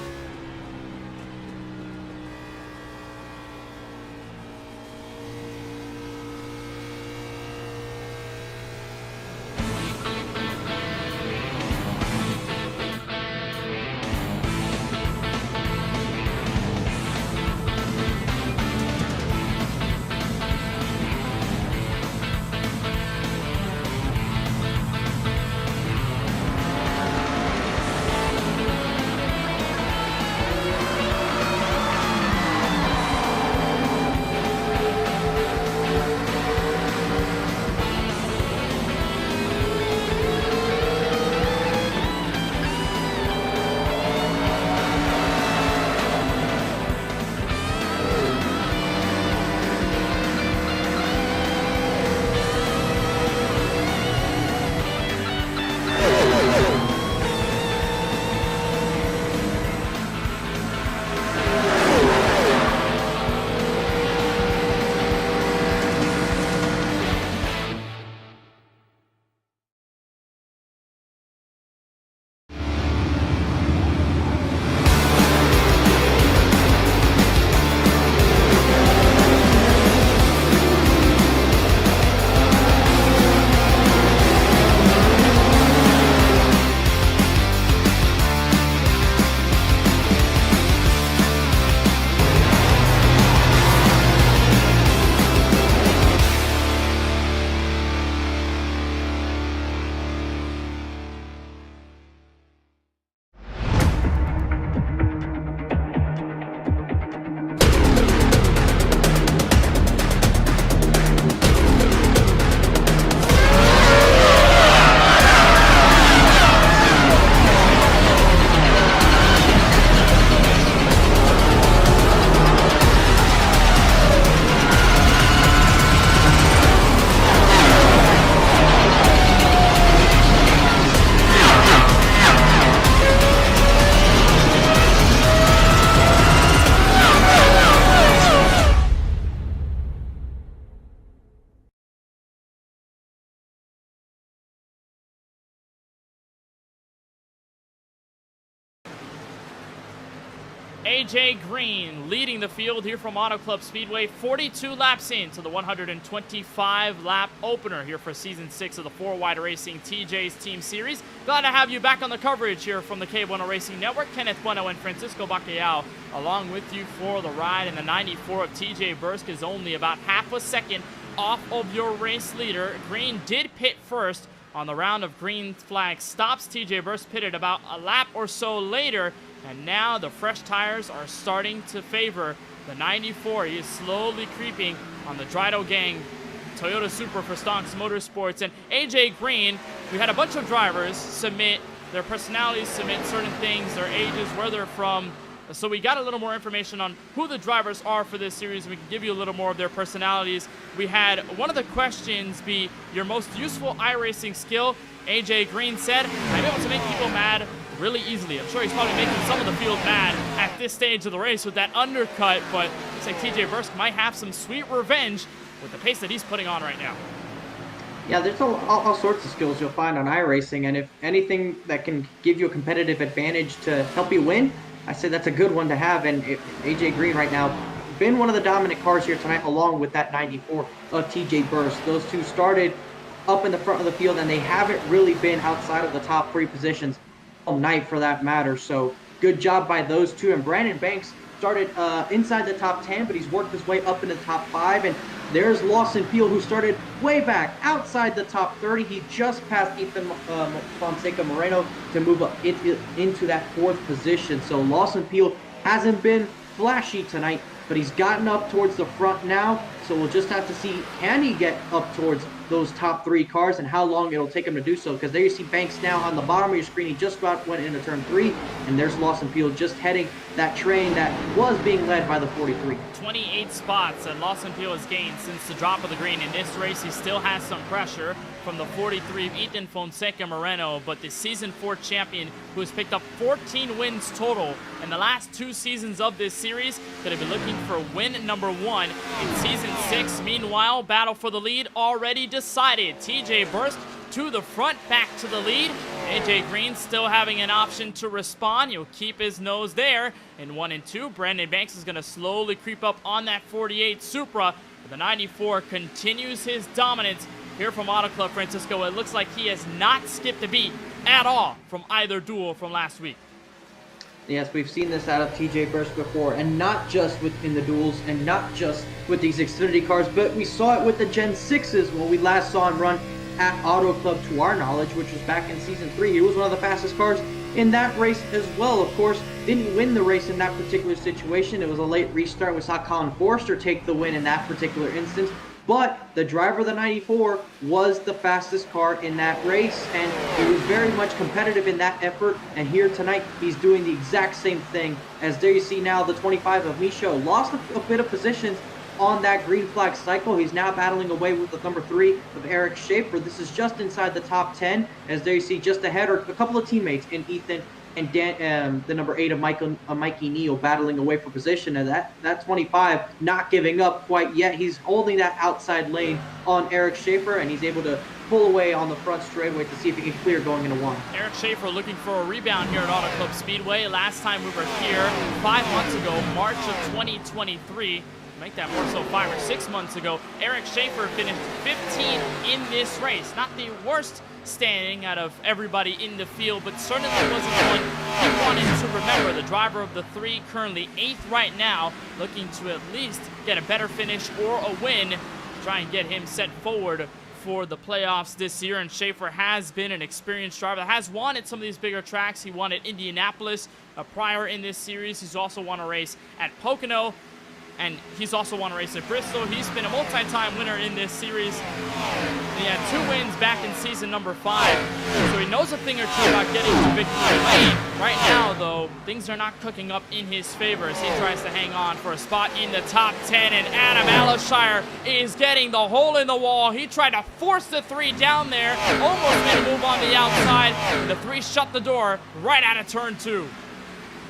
AJ Green leading the field here from Auto Club Speedway, 42 laps into the 125 lap opener here for season 6 of the 4-Wide Racing TJ's Team Series. Glad to have you back on the coverage here from the K1 Racing Network. Kenneth Bueno and Francisco Bacalhau along with you for the ride, and the 94 of TJ Bursk is only about half a second off of your race leader. Green did pit first on the round of green flag stops. TJ Bursk pitted about a lap or so later, and now the fresh tires are starting to favor the 94. He is slowly creeping on the Drido Gang Toyota Supra for Stonks Motorsports. And AJ Green, we had a bunch of drivers submit their personalities, submit certain things, their ages, where they're from. So we got a little more information on who the drivers are for this series. We can give you a little more of their personalities. We had one of the questions be your most useful iRacing skill. AJ Green said, I'm able to make people mad really easily. I'm sure he's probably making some of the field mad at this stage of the race with that undercut, but looks like TJ Bursk might have some sweet revenge with the pace that he's putting on right now. Yeah, there's all sorts of skills you'll find on iRacing, and if anything that can give you a competitive advantage to help you win, I say that's a good one to have. And AJ Green right now been one of the dominant cars here tonight, along with that 94 of TJ Bursk. Those two started up in the front of the field, and they haven't really been outside of the top 3 positions all night for that matter. So good job by those two. And Brandon Banks started inside the top 10, but he's worked his way up into the top 5. And there's Lawson Peel, who started way back outside the top 30. He just passed Ethan Fonseca Moreno to move up into that 4th position. So Lawson Peel hasn't been flashy tonight, but he's gotten up towards the front now, so we'll just have to see, can he get up towards those top 3 cars and how long it'll take him to do so, because there you see Banks now on the bottom of your screen. He just about went into turn 3, and there's Lawson Field just heading that train that was being led by the 43. 28 spots that Lawson Field has gained since the drop of the green. In this race, he still has some pressure from the 43 of Ethan Fonseca Moreno, but the Season 4 champion, who has picked up 14 wins total in the last 2 seasons of this series, going to be looking for win number 1 in Season 6. Meanwhile, battle for the lead already decided. TJ Burst to the front, back to the lead. AJ Green still having an option to respond. He'll keep his nose there in 1 and 2. Brandon Banks is going to slowly creep up on that 48 Supra. The 94 continues his dominance here from Auto Club Francisco. It looks like he has not skipped a beat at all from either duel from last week. Yes, we've seen this out of TJ Burst before, and not just within the duels, and not just with these Xfinity cars, but we saw it with the Gen 6s when we last saw him run at Auto Club, to our knowledge, which was back in Season 3. He was one of the fastest cars in that race as well. Of course, didn't win the race in that particular situation. It was a late restart. We saw Colin Forrester take the win in that particular instance. But the driver of the 94 was the fastest car in that race, and he was very much competitive in that effort. And here tonight, he's doing the exact same thing. As there you see now, the 25 of Michaud lost a bit of positions on that green flag cycle. He's now battling away with the number 3 of Eric Schaefer. This is just inside the top 10. As there you see, just ahead are a couple of teammates in Ethan and the number 8 of Mikey Neal battling away for position. And that 25 not giving up quite yet. He's holding that outside lane on Eric Schaefer, and he's able to pull away on the front straightaway to see if he can clear going into 1. Eric Schaefer looking for a rebound here at Auto Club Speedway. Last time we were here 5 months ago, March of 2023. Make that more so 5 or 6 months ago. Eric Schaefer finished 15 in this race. Not the worst standing out of everybody in the field, but certainly wasn't one he wanted to remember. The driver of the 3 currently 8th right now, looking to at least get a better finish or a win, try and get him set forward for the playoffs this year. And Schaefer has been an experienced driver that has won at some of these bigger tracks. He won at Indianapolis prior in this series. He's also won a race at Pocono, and he's also won a race at Bristol. He's been a multi-time winner in this series. He had 2 wins back in season number 5, so he knows a thing or two about getting to victory lane. Right now, though, things are not cooking up in his favor as he tries to hang on for a spot in the top 10, and Adam Alashire is getting the hole in the wall. He tried to force the 3 down there, almost made a move on the outside. The 3 shut the door right out of turn 2.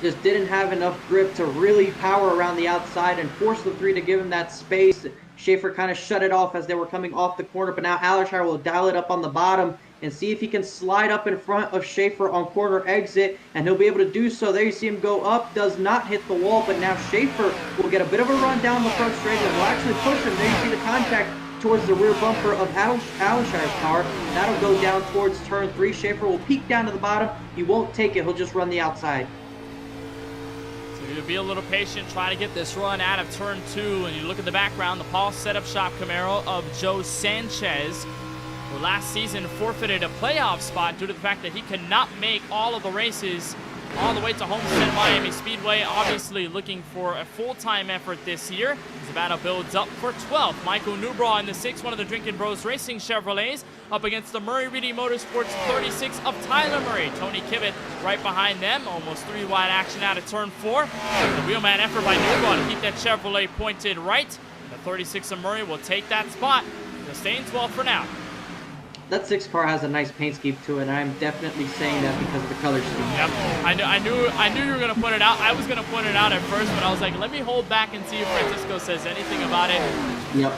Just didn't have enough grip to really power around the outside and force the 3 to give him that space. Schaefer kind of shut it off as they were coming off the corner, but now Alashire will dial it up on the bottom and see if he can slide up in front of Schaefer on corner exit, and he'll be able to do so. There you see him go up, does not hit the wall, but now Schaefer will get a bit of a run down the front straight and will actually push him. There you see the contact towards the rear bumper of Alashire's car. That'll go down towards turn 3. Schaefer will peek down to the bottom. He won't take it. He'll just run the outside. To be a little patient, try to get this run out of turn 2. And you look at the background, the Paul Setup Shop Camaro of Joe Sanchez, who last season forfeited a playoff spot due to the fact that he could not make all of the races all the way to Homestead Miami Speedway. Obviously looking for a full-time effort this year. His battle builds up for 12th. Michael Newbraw in the 6th, one of the Drinking Bros Racing Chevrolets, up against the Murray Reedy Motorsports 36 of Tyler Murray. Tony Kivett right behind them. Almost 3 wide action out of turn 4. The wheelman effort by Newbraw to keep that Chevrolet pointed right. The 36 of Murray will take that spot. The staying 12th for now. That 6 car has a nice paint scheme to it, and I'm definitely saying that because of the color scheme. Yep, I knew you were gonna point it out. I was gonna point it out at first, but I was like, let me hold back and see if Francisco says anything about it. Yep.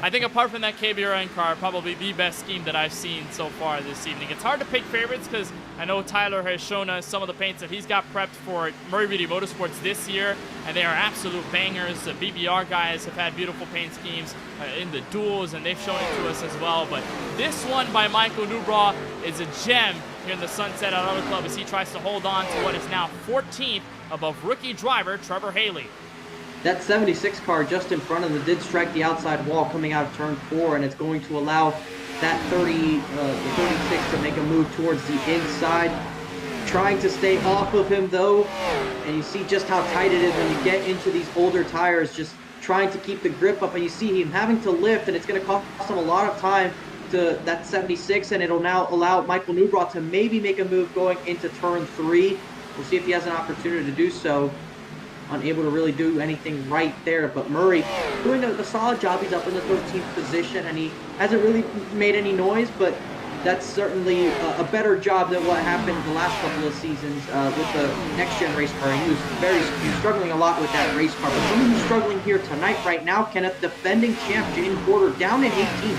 I think apart from that KBRN car, probably the best scheme that I've seen so far this evening. It's hard to pick favorites because I know Tyler has shown us some of the paints that he's got prepped for Murray Reedy Motorsports this year, and they are absolute bangers. The BBR guys have had beautiful paint schemes in the duels, and they've shown it to us as well. But this one by Michael Newbraw is a gem here in the Sunset at Auto Club as he tries to hold on to what is now 14th above rookie driver Trevor Haley. That 76 car just in front of them did strike the outside wall coming out of turn 4, and it's going to allow that the 36 to make a move towards the inside. trying to stay off of him though, and you see just how tight it is when you get into these older tires, just trying to keep the grip up, and you see him having to lift, and it's going to cost him a lot of time to that 76, and it'll now allow Michael Newbrough to maybe make a move going into turn 3. We'll see if he has an opportunity to do so. Unable to really do anything right there, but Murray doing a solid job. He's up in the 13th position, and he hasn't really made any noise, but that's certainly a better job than what happened the last couple of seasons with the next-gen race car. He was struggling a lot with that race car, but someone who's struggling here tonight right now, Kenneth, defending champ Jaden Porter down in 18th.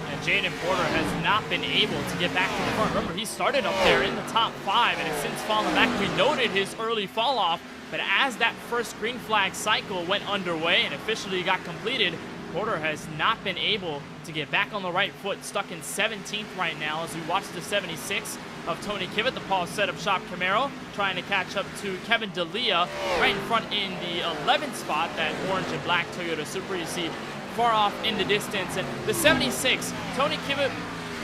And Jaden Porter has not been able to get back to the front. Remember, he started up there in the top 5 and has since fallen back. We noted his early fall off, but as that first green flag cycle went underway and officially got completed, Porter has not been able to get back on the right foot, stuck in 17th right now as we watch the 76 of Tony Kivet, the Paul Setup Shop Camaro, trying to catch up to Kevin D'Elia right in front in the 11th spot, that orange and black Toyota Supra you see far off in the distance. And the 76, Tony Kivet,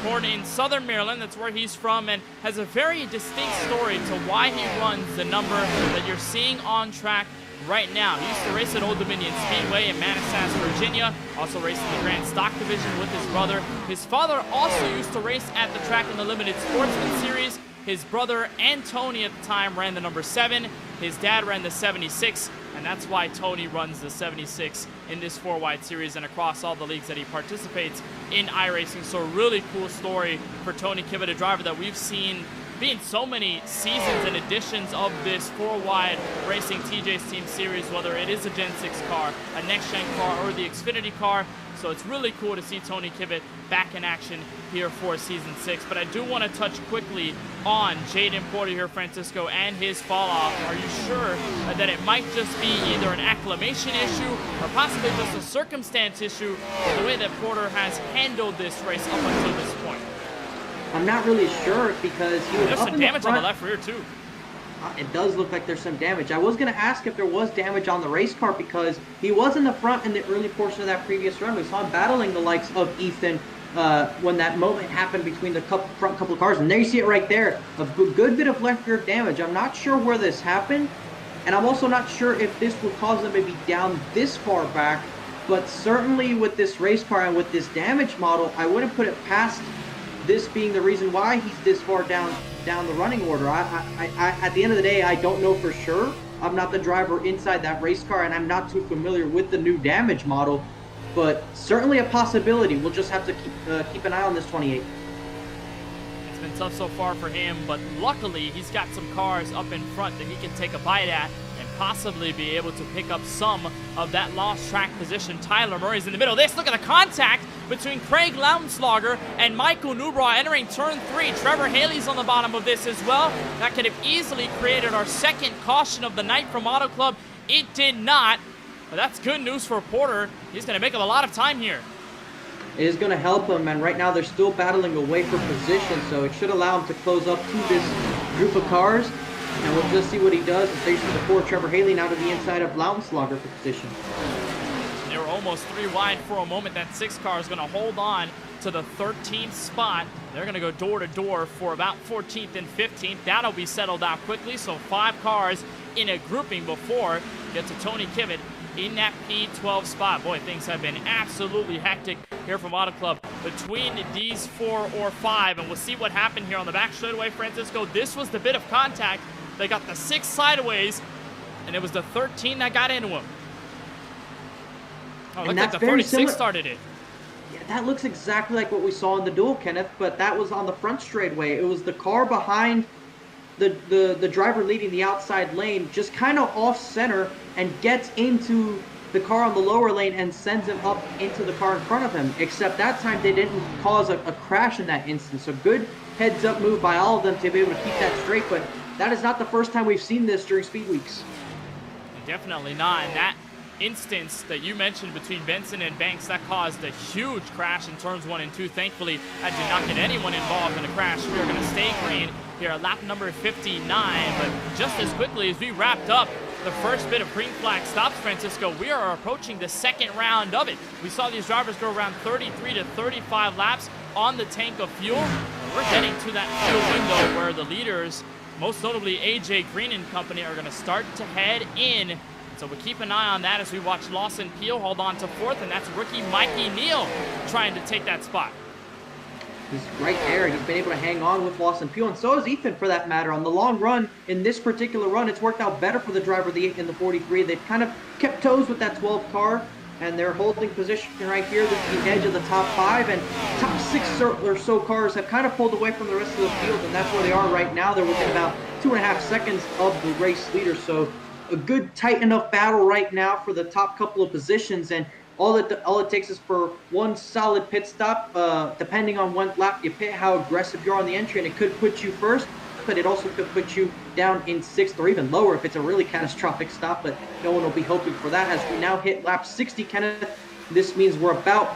born in Southern Maryland, that's where he's from, and has a very distinct story to why he runs the number that you're seeing on track right now. He used to race at Old Dominion Speedway in Manassas, Virginia, also raced in the Grand Stock Division with his brother. His father also used to race at the track in the Limited Sportsman Series. His brother and Tony at the time ran the number 7. His dad ran the 76, and that's why Tony runs the 76 in this 4-wide series and across all the leagues that he participates in iRacing. So a really cool story for Tony Kivet, a driver that we've seen be in so many seasons and editions of this 4-wide racing TJ's Team Series, whether it is a Gen 6 car, a next-gen car, or the Xfinity car. So it's really cool to see Tony Kivet back in action here for Season 6. But I do want to touch quickly on Jaden Porter here, Francisco, and his fall-off. Are you sure that it might just be either an acclimation issue or possibly just a circumstance issue for the way that Porter has handled this race up until this point? I'm not really sure because he was There's up some in the damage front. on the left rear too. It does look like there's some damage. I was going to ask if there was damage on the race car because he was in the front in the early portion of that previous run. We saw him battling the likes of Ethan when that moment happened between the front couple of cars. And there you see it right there. A good bit of left rear damage. I'm not sure where this happened. And I'm also not sure if this would cause them to be down this far back. But certainly with this race car and with this damage model, I wouldn't put it past this being the reason why he's this far down the running order. At the end of the day, I don't know for sure. I'm not the driver inside that race car, and I'm not too familiar with the new damage model, but certainly a possibility. We'll just have to keep an eye on this 28. It's been tough so far for him, but luckily he's got some cars up in front that he can take a bite at and possibly be able to pick up some of that lost track position. Tyler Murray's in the middle of this. Look at the contact between Craig Lautenslager and Michael Newbrough entering turn 3. Trevor Haley's on the bottom of this as well. That could have easily created our second caution of the night from Auto Club. It did not, but that's good news for Porter. He's going to make up a lot of time here. It is going to help him, and right now they're still battling away for position, so it should allow him to close up to this group of cars. And we'll just see what he does as facing the 4 Trevor Haley now to the inside of Lautenslager for position. They were almost 3 wide for a moment. That 6 car is going to hold on to the 13th spot. They're going to go door to door for about 14th and 15th. That'll be settled out quickly. So 5 cars in a grouping before we get to Tony Kivet in that P12 spot. Boy, things have been absolutely hectic here from Auto Club between these 4 or 5. And we'll see what happened here on the back straightaway, Francisco. This was the bit of contact. They got the 6 sideways, and it was the 13 that got into him. Oh, looked like the 36 started it. Yeah, that looks exactly like what we saw in the duel, Kenneth, but that was on the front straightaway. It was the car behind the driver leading the outside lane, just kind of off center, and gets into the car on the lower lane and sends him up into the car in front of him. Except that time they didn't cause a crash in that instance. So good heads-up move by all of them to be able to keep that straight, but that is not the first time we've seen this during Speed Weeks. Definitely not. And that instance that you mentioned between Benson and Banks, that caused a huge crash in turns 1 and 2. Thankfully, that did not get anyone involved in the crash. We are going to stay green here at lap number 59. But just as quickly as we wrapped up the first bit of green flag stops, Francisco, we are approaching the second round of it. We saw these drivers go around 33 to 35 laps on the tank of fuel. We're getting to that fuel window where the leaders most notably AJ Green and company, are going to start to head in. So we keep an eye on that as we watch Lawson Peel hold on to fourth, and that's rookie Mikey Neal trying to take that spot. He's right there. He's been able to hang on with Lawson Peel, and so is Ethan for that matter. On the long run, in this particular run, it's worked out better for the driver of the 8 and the 43. They've kind of kept toes with that 12 car, and they're holding position right here. This is the edge of the top 5, and top 6 or so cars have kind of pulled away from the rest of the field, and that's where they are right now. They're within about 2.5 seconds of the race leader, so a good tight enough battle right now for the top couple of positions, and all it takes is for one solid pit stop, depending on what lap you pit, how aggressive you're on the entry, and it could put you first, but it also could put you down in 6th or even lower if it's a really catastrophic stop, but no one will be hoping for that. As we now hit lap 60, Kenneth, this means we're about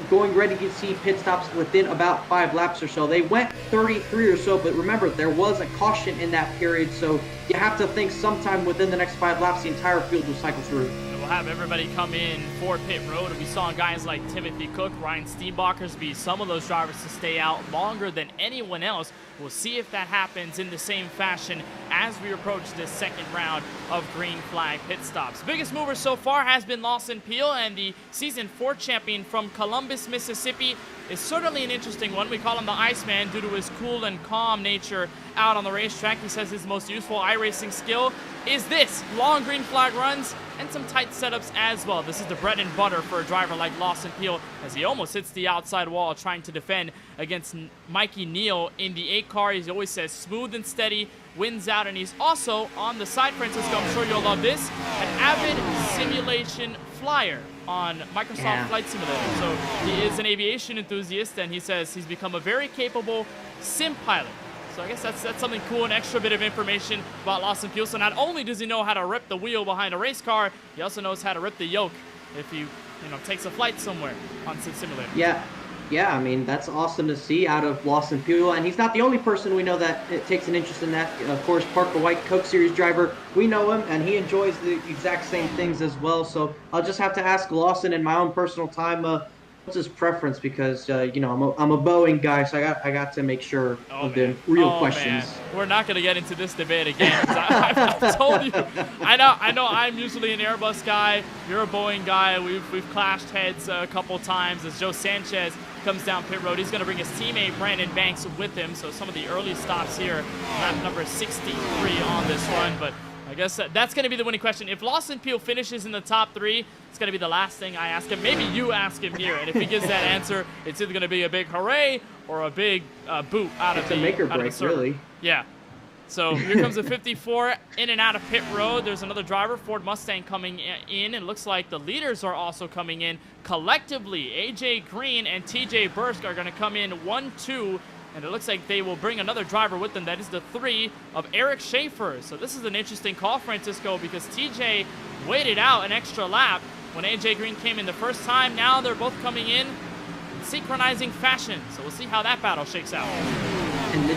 going ready to see pit stops within about 5 laps or so. They went 33 or so, but remember, there was a caution in that period, so you have to think sometime within the next 5 laps, the entire field will cycle through. We'll have everybody come in for pit road, and we saw guys like Timothy Cook, Ryan Steenbachers be some of those drivers to stay out longer than anyone else. We'll see if that happens in the same fashion as we approach this second round of green flag pit stops. Biggest mover so far has been Lawson Peel, and the Season 4 champion from Columbus, Mississippi is certainly an interesting one. We call him the Iceman due to his cool and calm nature out on the racetrack. He says his most useful iRacing skill is this: long green flag runs and some tight setups as well. This is the bread and butter for a driver like Lawson Peel, as he almost hits the outside wall trying to defend against Mikey Neal in the 8 car. He always says smooth and steady, wins out, and he's also on the side, Francisco, I'm sure you'll love this, an avid simulation flyer on Microsoft Flight Simulator. So he is an aviation enthusiast, and he says he's become a very capable sim pilot. So I guess that's something cool, an extra bit of information about Lawson Peel. So not only does he know how to rip the wheel behind a race car, he also knows how to rip the yoke if he takes a flight somewhere on Sim Simulator. Yeah, I mean, that's awesome to see out of Lawson Peel, and he's not the only person we know that takes an interest in that. Of course, Parker White, Coke Series driver, we know him, and he enjoys the exact same things as well. So I'll just have to ask Lawson in my own personal time, what's his preference? Because I'm a Boeing guy, so I got to make sure of the real questions. Man. We're not going to get into this debate again. I've told you. I know. I'm usually an Airbus guy. You're a Boeing guy. We've clashed heads a couple times as Joe Sanchez comes down pit road. He's going to bring his teammate Brandon Banks with him. So some of the early stops here, lap number 63 on this run, but I guess that's going to be the winning question. If Lawson Peel finishes in the top 3, it's going to be the last thing I ask him. Maybe you ask him here, and if he gives that answer, it's either going to be a big hooray or a big boot out of the make or break, really. Yeah. So here comes the 54 in and out of pit road. There's another driver, Ford Mustang, coming in. It looks like the leaders are also coming in. Collectively, AJ Green and TJ Bursk are going to come in 1-2. And it looks like they will bring another driver with them. That is the 3 of Eric Schaefer. So this is an interesting call, Francisco, because TJ waited out an extra lap when AJ Green came in the first time. Now they're both coming in synchronizing fashion. So we'll see how that battle shakes out. And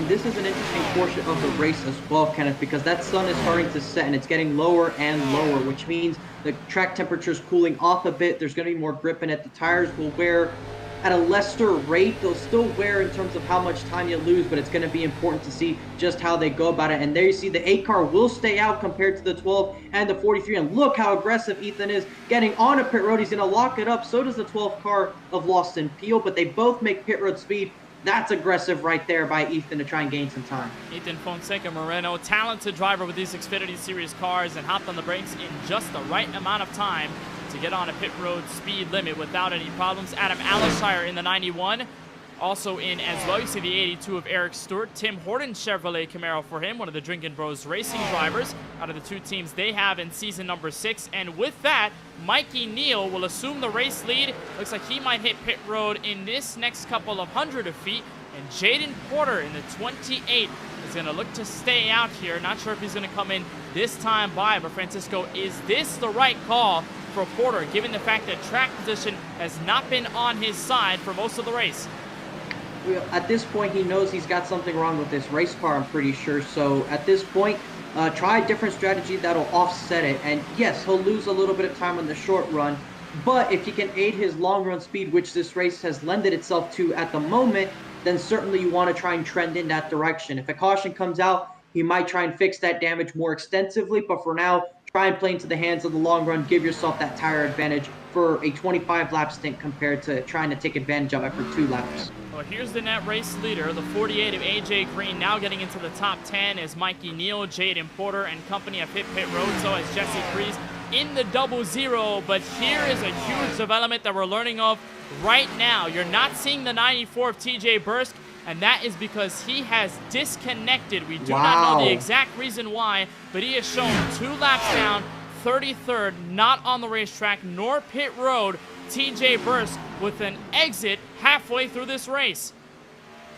this is an interesting portion of the race as well, Kenneth, because that sun is starting to set and it's getting lower and lower, which means the track temperature is cooling off a bit. There's going to be more grip in it. The tires will wear at a lesser rate. They'll still wear in terms of how much time you lose, but it's going to be important to see just how they go about it. And there you see the 8 car will stay out compared to the 12 and the 43. And look how aggressive Ethan is getting on a pit road. He's going to lock it up. So does the 12 car of Lawson Peel, but they both make pit road speed. That's aggressive right there by Ethan to try and gain some time. Ethan Fonseca Moreno, talented driver with these Xfinity Series cars, and hopped on the brakes in just the right amount of time to get on a pit road speed limit without any problems. Adam Alashire in the 91, also in as well. You see the 82 of Eric Stewart. Tim Horton Chevrolet Camaro for him, one of the Drinkin' Bros racing drivers out of the 2 teams they have in season number 6. And with that, Mikey Neal will assume the race lead. Looks like he might hit pit road in this next couple of hundred of feet. And Jaden Porter in the 28 is going to look to stay out here. Not sure if he's going to come in this time by, but Francisco, is this the right call for Porter, given the fact that track position has not been on his side for most of the race? At this point, he knows he's got something wrong with this race car, I'm pretty sure. So at this point, try a different strategy that'll offset it. And yes, he'll lose a little bit of time on the short run, but if he can aid his long run speed, which this race has lended itself to at the moment, then certainly you want to try and trend in that direction. If a caution comes out, He might try and fix that damage more extensively, but for now, try and play into the hands of the long run. Give yourself that tire advantage for a 25-lap stint compared to trying to take advantage of it for 2 laps. Well, here's the net race leader, the 48 of AJ Green, now getting into the top 10 as Mikey Neal, Jaden Porter, and company have hit pit road. So as Jesse Freeze in the 00. But here is a huge development that we're learning of right now. You're not seeing the 94 of TJ Bursk, and that is because he has disconnected. We do not know the exact reason why, but he has shown 2 laps down, 33rd, not on the racetrack, nor pit road. TJ Bursk with an exit halfway through this race.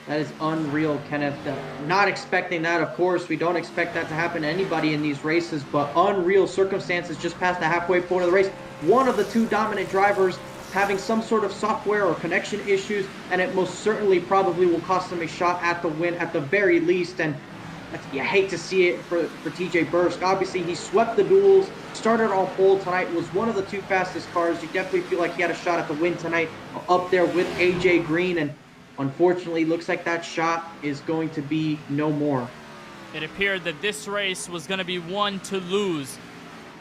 That is unreal, Kenneth. Not expecting that, of course. We don't expect that to happen to anybody in these races, but unreal circumstances just past the halfway point of the race. One of the 2 dominant drivers having some sort of software or connection issues, and it most certainly probably will cost them a shot at the win at the very least. And you hate to see it for TJ Bursk. Obviously, he swept the duels, started on pole tonight, was one of the 2 fastest cars. You definitely feel like he had a shot at the win tonight, up there with AJ Green, and unfortunately, looks like that shot is going to be no more. It appeared that this race was going to be one to lose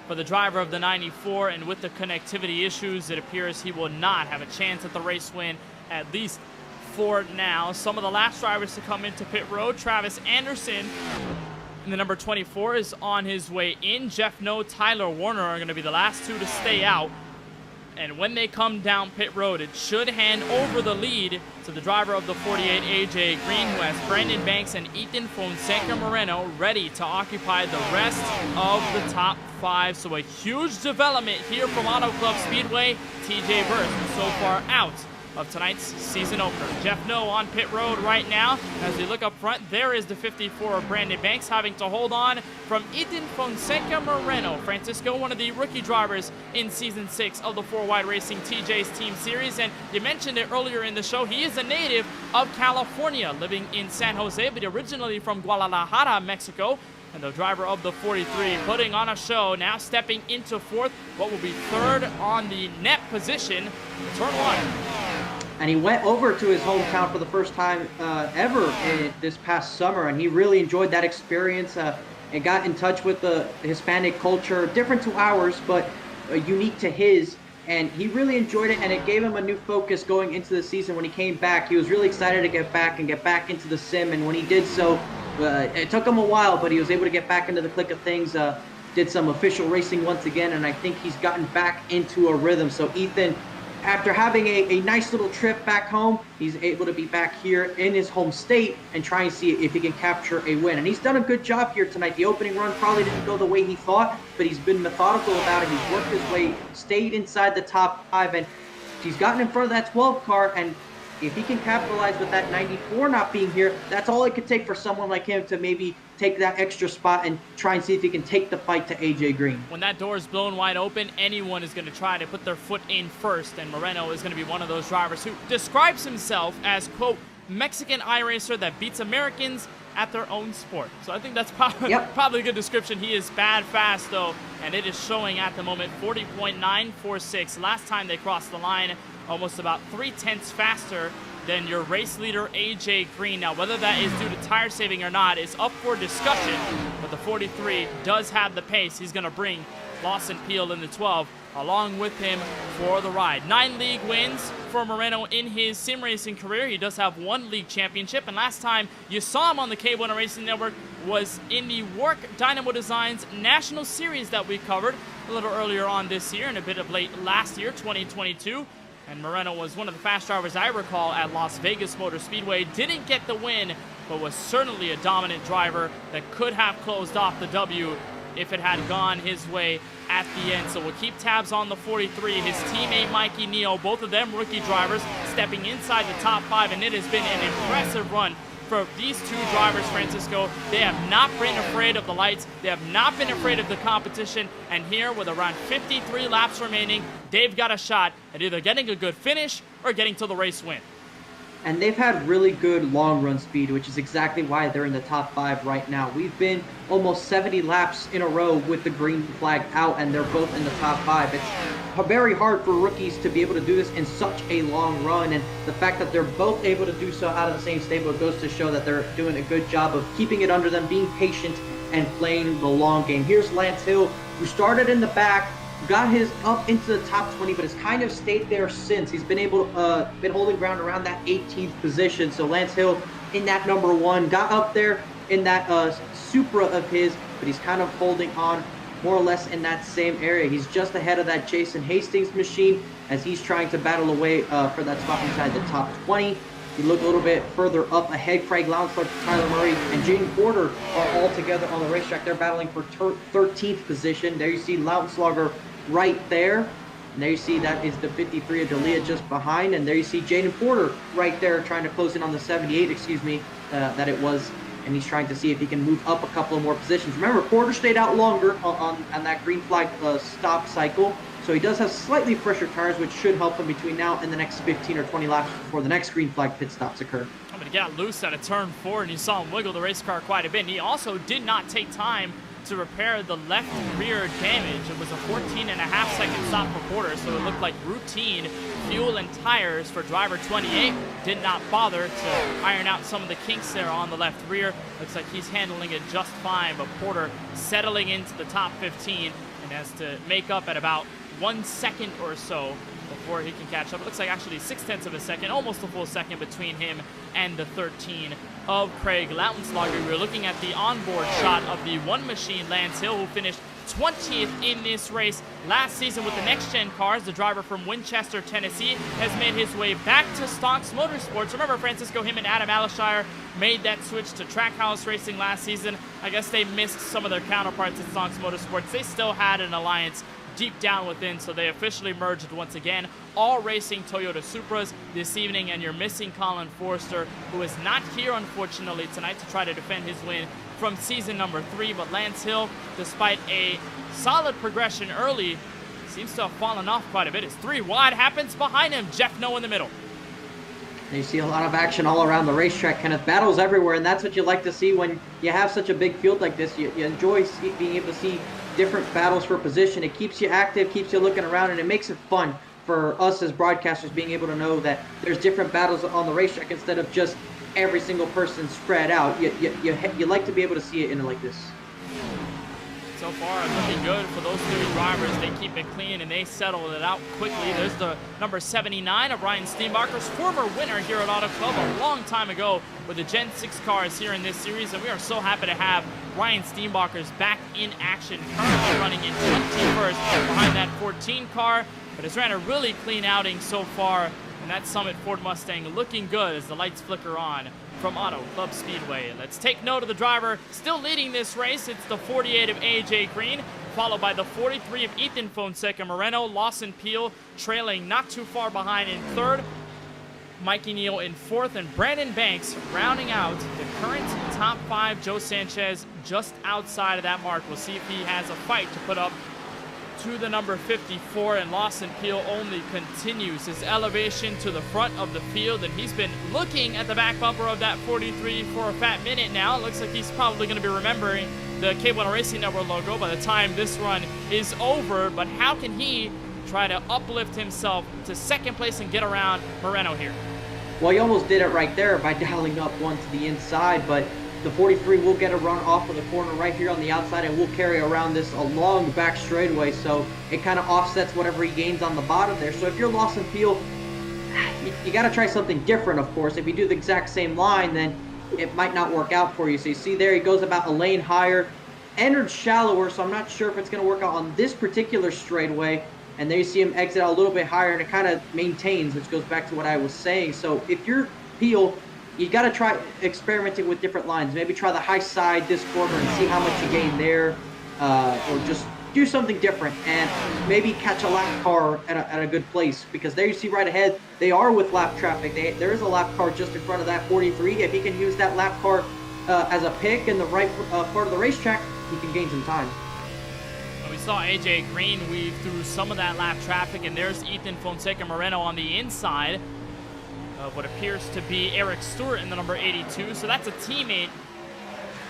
for the driver of the 94, and with the connectivity issues, it appears he will not have a chance at the race win, at least for now. Some of the last drivers to come into pit road, Travis Anderson in the number 24 is on his way in. Jeff No, Tyler Warner are going to be the last 2 to stay out. And when they come down pit road, it should hand over the lead to the driver of the 48, AJ Green, who has Brandon Banks and Ethan Fonseca Moreno ready to occupy the rest of the top 5. So a huge development here from Auto Club Speedway. TJ Bursk so far out of tonight's season opener. Jeff No on pit road right now. As we look up front, there is the 54 of Brandon Banks having to hold on from Ethan Fonseca Moreno. Francisco, one of the rookie drivers in season 6 of the 4Wide Racing TJ's Team Series. And you mentioned it earlier in the show, he is a native of California, living in San Jose, but originally from Guadalajara, Mexico. And the driver of the 43 putting on a show, now stepping into 4th, what will be 3rd on the net position, turn 1. And he went over to his hometown for the first time ever this past summer, and he really enjoyed that experience and got in touch with the Hispanic culture, different to ours, but unique to his. And he really enjoyed it, and it gave him a new focus going into the season. When he came back, he was really excited to get back into the sim, and when he did so, it took him a while, but he was able to get back into the click of things, did some official racing once again, and I think he's gotten back into a rhythm. So Ethan, after having a nice little trip back home, he's able to be back here in his home state and try and see if he can capture a win. And he's done a good job here tonight. The opening run probably didn't go the way he thought, but he's been methodical about it. He's worked his way, stayed inside the top 5, and he's gotten in front of that 12 car. And if he can capitalize with that 94 not being here, that's all it could take for someone like him to maybe take that extra spot and try and see if he can take the fight to AJ Green. When that door is blown wide open, anyone is going to try to put their foot in first, and Moreno is going to be one of those drivers who describes himself as, quote, Mexican iRacer that beats Americans at their own sport. So I think that's probably a good description. He is bad fast, though, and it is showing at the moment 40.946. Last time they crossed the line, almost about 0.3 faster than your race leader, AJ Green. Now, whether that is due to tire saving or not is up for discussion, but the 43 does have the pace. He's going to bring Lawson Peel in the 12 along with him for the ride. 9 league wins for Moreno in his sim racing career. He does have 1 league championship, and last time you saw him on the K1 Racing Network was in the Work Dynamo Designs National Series that we covered a little earlier on this year and a bit of late last year, 2022. And Moreno was one of the fast drivers I recall at Las Vegas Motor Speedway. Didn't get the win, but was certainly a dominant driver that could have closed off the W if it had gone his way at the end. So we'll keep tabs on the 43. His teammate Mikey Neal, both of them rookie drivers, stepping inside the top 5, and it has been an impressive run for these 2 drivers, Francisco. They have not been afraid of the lights. They have not been afraid of the competition. And here, with around 53 laps remaining, they've got a shot at either getting a good finish or getting to the race win. and they've had really good long run speed, which is exactly why they're in the top 5 right now. We've been almost 70 laps in a row with the green flag out, and they're both in the top 5. It's very hard for rookies to be able to do this in such a long run, and the fact that they're both able to do so out of the same stable goes to show that they're doing a good job of keeping it under them, being patient, and playing the long game. Here's Lance Hill, who started in the back, got his up into the top 20, but has kind of stayed there since. He's been able to been holding ground around that 18th position. So Lance Hill in that number 1 got up there in that Supra of his, but he's kind of holding on more or less in that same area. He's just ahead of that Jason Hastings machine as he's trying to battle away for that spot inside the top 20. You look a little bit further up ahead, Craig Lounsler, Tyler Murray, and Jaden Porter are all together on the racetrack. They're battling for 13th position. There you see Lounsler right there. And there you see that is the 53 of D'Elia just behind. And there you see Jaden Porter right there trying to close in on the 78, that it was. And he's trying to see if he can move up a couple of more positions. Remember, Porter stayed out longer on that green flag stop cycle. So he does have slightly fresher tires, which should help him between now and the next 15 or 20 laps before the next green flag pit stops occur. I'm going to get loose at a turn 4, and you saw him wiggle the race car quite a bit. And he also did not take time to repair the left rear damage. It was a 14.5-second stop for Porter, so it looked like routine fuel and tires for driver 28. Did not bother to iron out some of the kinks there on the left rear. Looks like he's handling it just fine, but Porter settling into the top 15 and has to make up at about 1 second or so before he can catch up. It looks like actually 0.6 of a second, almost a full second between him and the 13 of Craig Lautenschlager. We're looking at the onboard shot of the one machine, Lance Hill, who finished 20th in this race last season with the next-gen cars. The driver from Winchester, Tennessee, has made his way back to Stonks Motorsports. Remember, Francisco, him and Adam Alashire made that switch to Trackhouse Racing last season. I guess they missed some of their counterparts at Stonks Motorsports. They still had an alliance deep down within, so they officially merged once again, all racing Toyota Supras this evening. And you're missing Colin Forster, who is not here unfortunately tonight to try to defend his win from season number 3. But Lance Hill, despite a solid progression early, seems to have fallen off quite a bit. His 3 wide happens behind him. Jeff No in the middle. And you see a lot of action all around the racetrack, kind of battles everywhere, and that's what you like to see when you have such a big field like this. You enjoy being able to see different battles for position. It keeps you active, keeps you looking around, and it makes it fun for us as broadcasters, being able to know that there's different battles on the racetrack instead of just every single person spread out. You like to be able to see it in like this. So far, looking good for those 3 drivers. They keep it clean and they settle it out quickly. There's the number 79 of Ryan Steenbacher's former winner here at Auto Club a long time ago with the Gen 6 cars here in this series. And we are so happy to have Ryan Steenbacher's back in action, currently running in 21st behind that 14 car. But has ran a really clean outing so far. And that Summit Ford Mustang looking good as the lights flicker on from Auto Club Speedway. Let's take note of the driver still leading this race. It's the 48 of AJ Green, followed by the 43 of Ethan Fonseca Moreno. Lawson Peel trailing not too far behind in 3rd. Mikey Neal in 4th, and Brandon Banks rounding out the current top 5. Joe Sanchez just outside of that mark. We'll see if he has a fight to put up to the number 54, and Lawson Peel only continues his elevation to the front of the field, and he's been looking at the back bumper of that 43 for a fat minute now. It looks like he's probably going to be remembering the K1 Racing Network logo by the time this run is over. But how can he try to uplift himself to 2nd place and get around Moreno here? Well, he almost did it right there by dialing up one to the inside, but the 43 will get a run off of the corner right here on the outside, and will carry around this along back straightaway, so it kind of offsets whatever he gains on the bottom there. So if you're Lawson Peel, you got to try something different, of course. If you do the exact same line, then it might not work out for you. So you see there, he goes about a lane higher, entered shallower, so I'm not sure if it's going to work out on this particular straightaway. And there you see him exit out a little bit higher, and it kind of maintains, which goes back to what I was saying. So if you're Peel, you got to try experimenting with different lines. Maybe try the high side this corner and see how much you gain there, or just do something different and maybe catch a lap car at a good place, because there you see right ahead, they are with lap traffic. There is a lap car just in front of that 43. If he can use that lap car as a pick in the right part of the racetrack, he can gain some time. We saw AJ Green weave through some of that lap traffic, and there's Ethan Fonseca Moreno on the inside. of what appears to be Eric Stewart in the number 82. So that's a teammate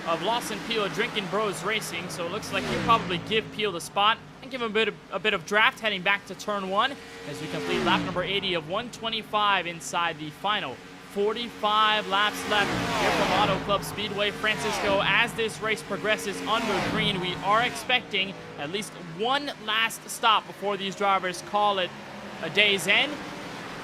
of Lawson Peel, Drinking Bros Racing. So it looks like he'll probably give Peel the spot and give him a bit of draft heading back to turn 1 as we complete lap number 80 of 125 inside the final 45 laps left here from Auto Club Speedway. Francisco, as this race progresses under green, we are expecting at least one last stop before these drivers call it a day's end.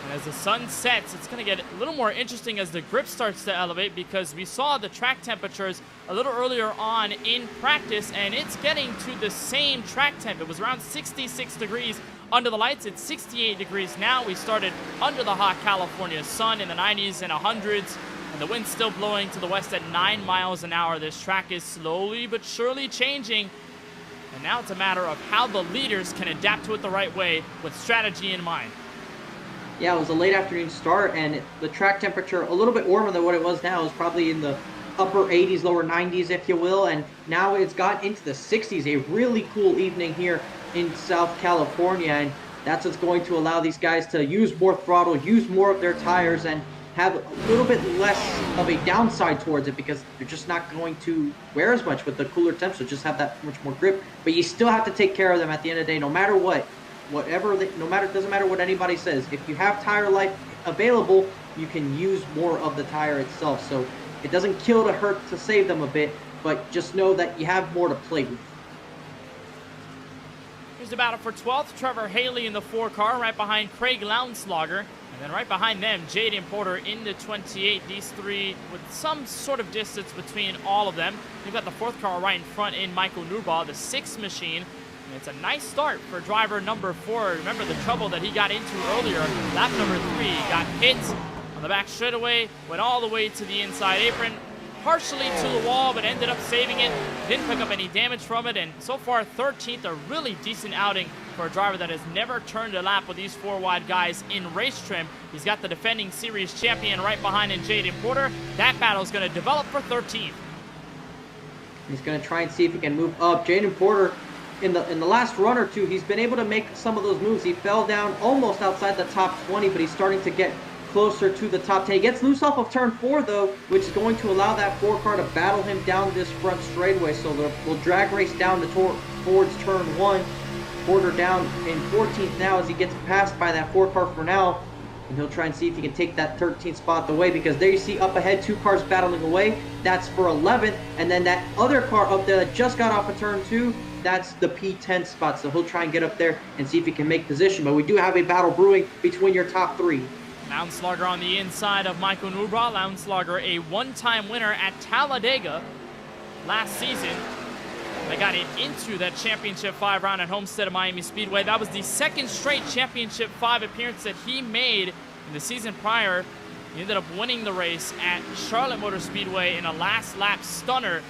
And as the sun sets, it's going to get a little more interesting as the grip starts to elevate, because we saw the track temperatures a little earlier on in practice, and it's getting to the same track temp. It was around 66 degrees under the lights. It's 68 degrees now. We started under the hot California sun in the 90s and 100s, and the wind's still blowing to the west at 9 miles an hour. This track is slowly but surely changing, and now it's a matter of how the leaders can adapt to it the right way with strategy in mind. Yeah, it was a late afternoon start, and the track temperature a little bit warmer than what it was now. It's probably in the upper 80s, lower 90s, if you will, and now it's got into the 60s. A really cool evening here in South California, and that's what's going to allow these guys to use more throttle, use more of their tires, and have a little bit less of a downside towards it, because they're just not going to wear as much with the cooler temps, so just have that much more grip. But you still have to take care of them at the end of the day, no matter what. It doesn't matter what anybody says. If you have tire life available, you can use more of the tire itself. So it doesn't kill to hurt to save them a bit, but just know that you have more to play with. Here's the battle for 12th. Trevor Haley in the 4 car, right behind Craig Lounslogger. And then right behind them, Jaden Porter in the 28. These three with some sort of distance between all of them. We've got the 4th car right in front in Michael Newball, the 6th machine. And it's a nice start for driver number 4. Remember the trouble that he got into earlier. Lap number 3 got hit on the back straightaway, went all the way to the inside apron, partially to the wall, but ended up saving it. Didn't pick up any damage from it, and so far 13th, a really decent outing for a driver that has never turned a lap with these 4 wide guys in race trim. He's got the defending series champion right behind him, Jaden Porter. That battle is going to develop for 13th. He's going to try and see if he can move up. Jaden Porter, in the last run or two, he's been able to make some of those moves. He fell down almost outside the top 20, but he's starting to get closer to the top 10. He gets loose off of turn 4, though, which is going to allow that 4 car to battle him down this front straightaway. So we'll drag race down towards turn 1. Porter down in 14th now as he gets passed by that 4 car for now. And he'll try and see if he can take that 13th spot away, because there you see up ahead 2 cars battling away. That's for 11th. And then that other car up there that just got off of turn 2, that's the P10 spot. So he'll try and get up there and see if he can make position. But we do have a battle brewing between your top 3. Lounslogger on the inside of Michael Newball. Lounslogger, a one-time winner at Talladega last season. They got it into that Championship 5 round at Homestead of Miami Speedway. That was the 2nd straight Championship 5 appearance that he made in the season prior. He ended up winning the race at Charlotte Motor Speedway in a last lap stunner.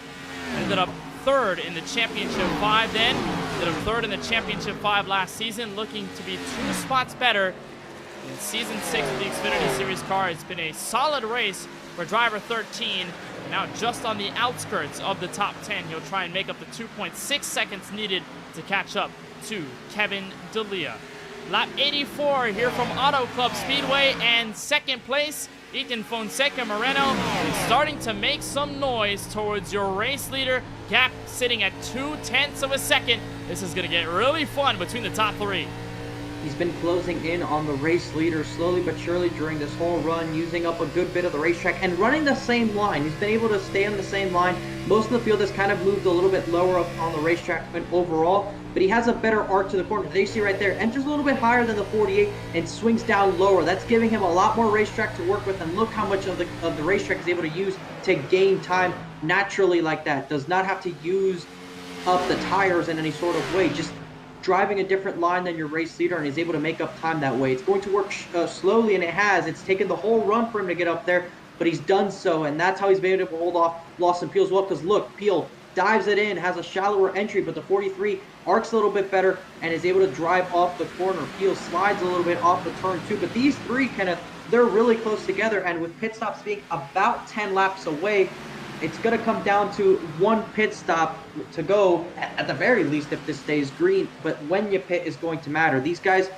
Ended up 3rd in the Championship 5 then. Ended up 3rd in the Championship 5 last season, looking to be 2 spots better in Season 6 of the Xfinity Series car. It's been a solid race for driver 13. Now just on the outskirts of the top 10. He'll try and make up the 2.6 seconds needed to catch up to Kevin D'Elia. Lap 84 here from Auto Club Speedway, and 2nd place, Ethan Fonseca Moreno is starting to make some noise towards your race leader. Gap sitting at 0.2 of a second. This is going to get really fun between the top 3. He's been closing in on the race leader slowly but surely during this whole run, using up a good bit of the racetrack and running the same line. He's been able to stay on the same line. Most of the field has kind of moved a little bit lower up on the racetrack overall, but he has a better arc to the corner. There you see right there, enters a little bit higher than the 48 and swings down lower. That's giving him a lot more racetrack to work with, and look how much of the racetrack is able to use to gain time naturally like that. Does not have to use up the tires in any sort of way. Just driving a different line than your race leader, and he's able to make up time that way. It's going to work slowly, and it has. It's taken the whole run for him to get up there, but he's done so, and that's how he's been able to hold off Lawson Peel as well, because look, Peel dives it in, has a shallower entry, but the 43 arcs a little bit better and is able to drive off the corner. Peel slides a little bit off the turn 2, but these 3 they're really close together, and with pit stops being about 10 laps away, it's going to come down to 1 pit stop to go, at the very least, if this stays green. But when you pit is going to matter. These guys,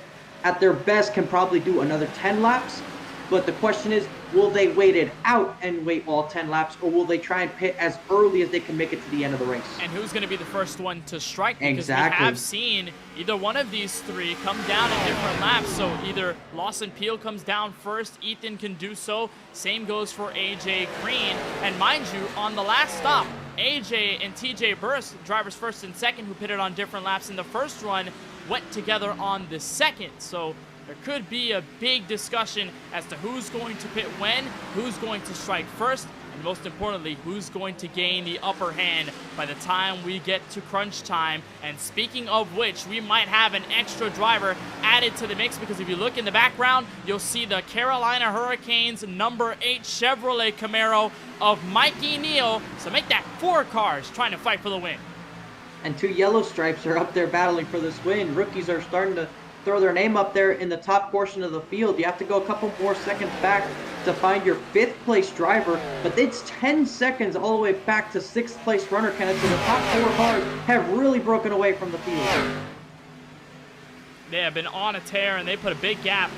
at their best, can probably do another 10 laps. But the question is, will they wait it out and wait all 10 laps, or will they try and pit as early as they can make it to the end of the race? And who's going to be the first one to strike? Because Exactly. we have seen either one of these three come down in different laps. So either Lawson Peel comes down first, Ethan can do so. Same goes for AJ Green. And mind you, on the last stop, AJ and TJ Burris, drivers first and second, who pitted on different laps in the first run, went together on the second. So there could be a big discussion as to who's going to pit when, who's going to strike first, and most importantly, who's going to gain the upper hand by the time we get to crunch time. And speaking of which, we might have an extra driver added to the mix, because if you look in the background, you'll see the Carolina Hurricanes number 8 Chevrolet Camaro of Mikey Neal. So make that 4 cars trying to fight for the win. And 2 yellow stripes are up there battling for this win. Rookies are starting to throw their name up there in the top portion of the field. You have to go a couple more seconds back to find your 5th place driver, but it's 10 seconds all the way back to 6th place runner, Kenneth. So the top 4 cars have really broken away from the field. They have been on a tear, and they put a big gap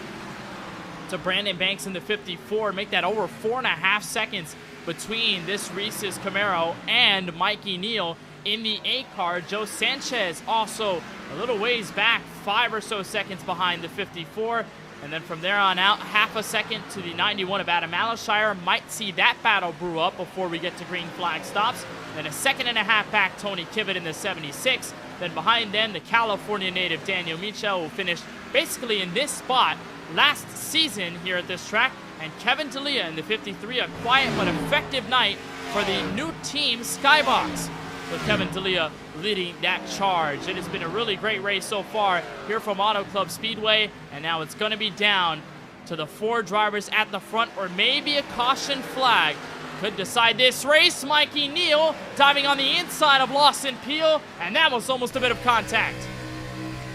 to Brandon Banks in the 54, make that over 4.5 seconds between this Reese's Camaro and Mikey Neal in the 8 car. Joe Sanchez also a little ways back, 5 or so seconds behind the 54. And then from there on out, half a second to the 91 of Adam Alashire. Might see that battle brew up before we get to green flag stops. Then a second and a half back, Tony Kivet in the 76. Then behind them, the California native Daniel Michel, who finished basically in this spot last season here at this track. And Kevin D'Elia in the 53, a quiet but effective night for the new team Skybox, with Kevin D'Elia leading that charge. It has been a really great race so far here from Auto Club Speedway, and now it's going to be down to the 4 drivers at the front, or maybe a caution flag could decide this race. Mikey Neal diving on the inside of Lawson Peel, and that was almost a bit of contact.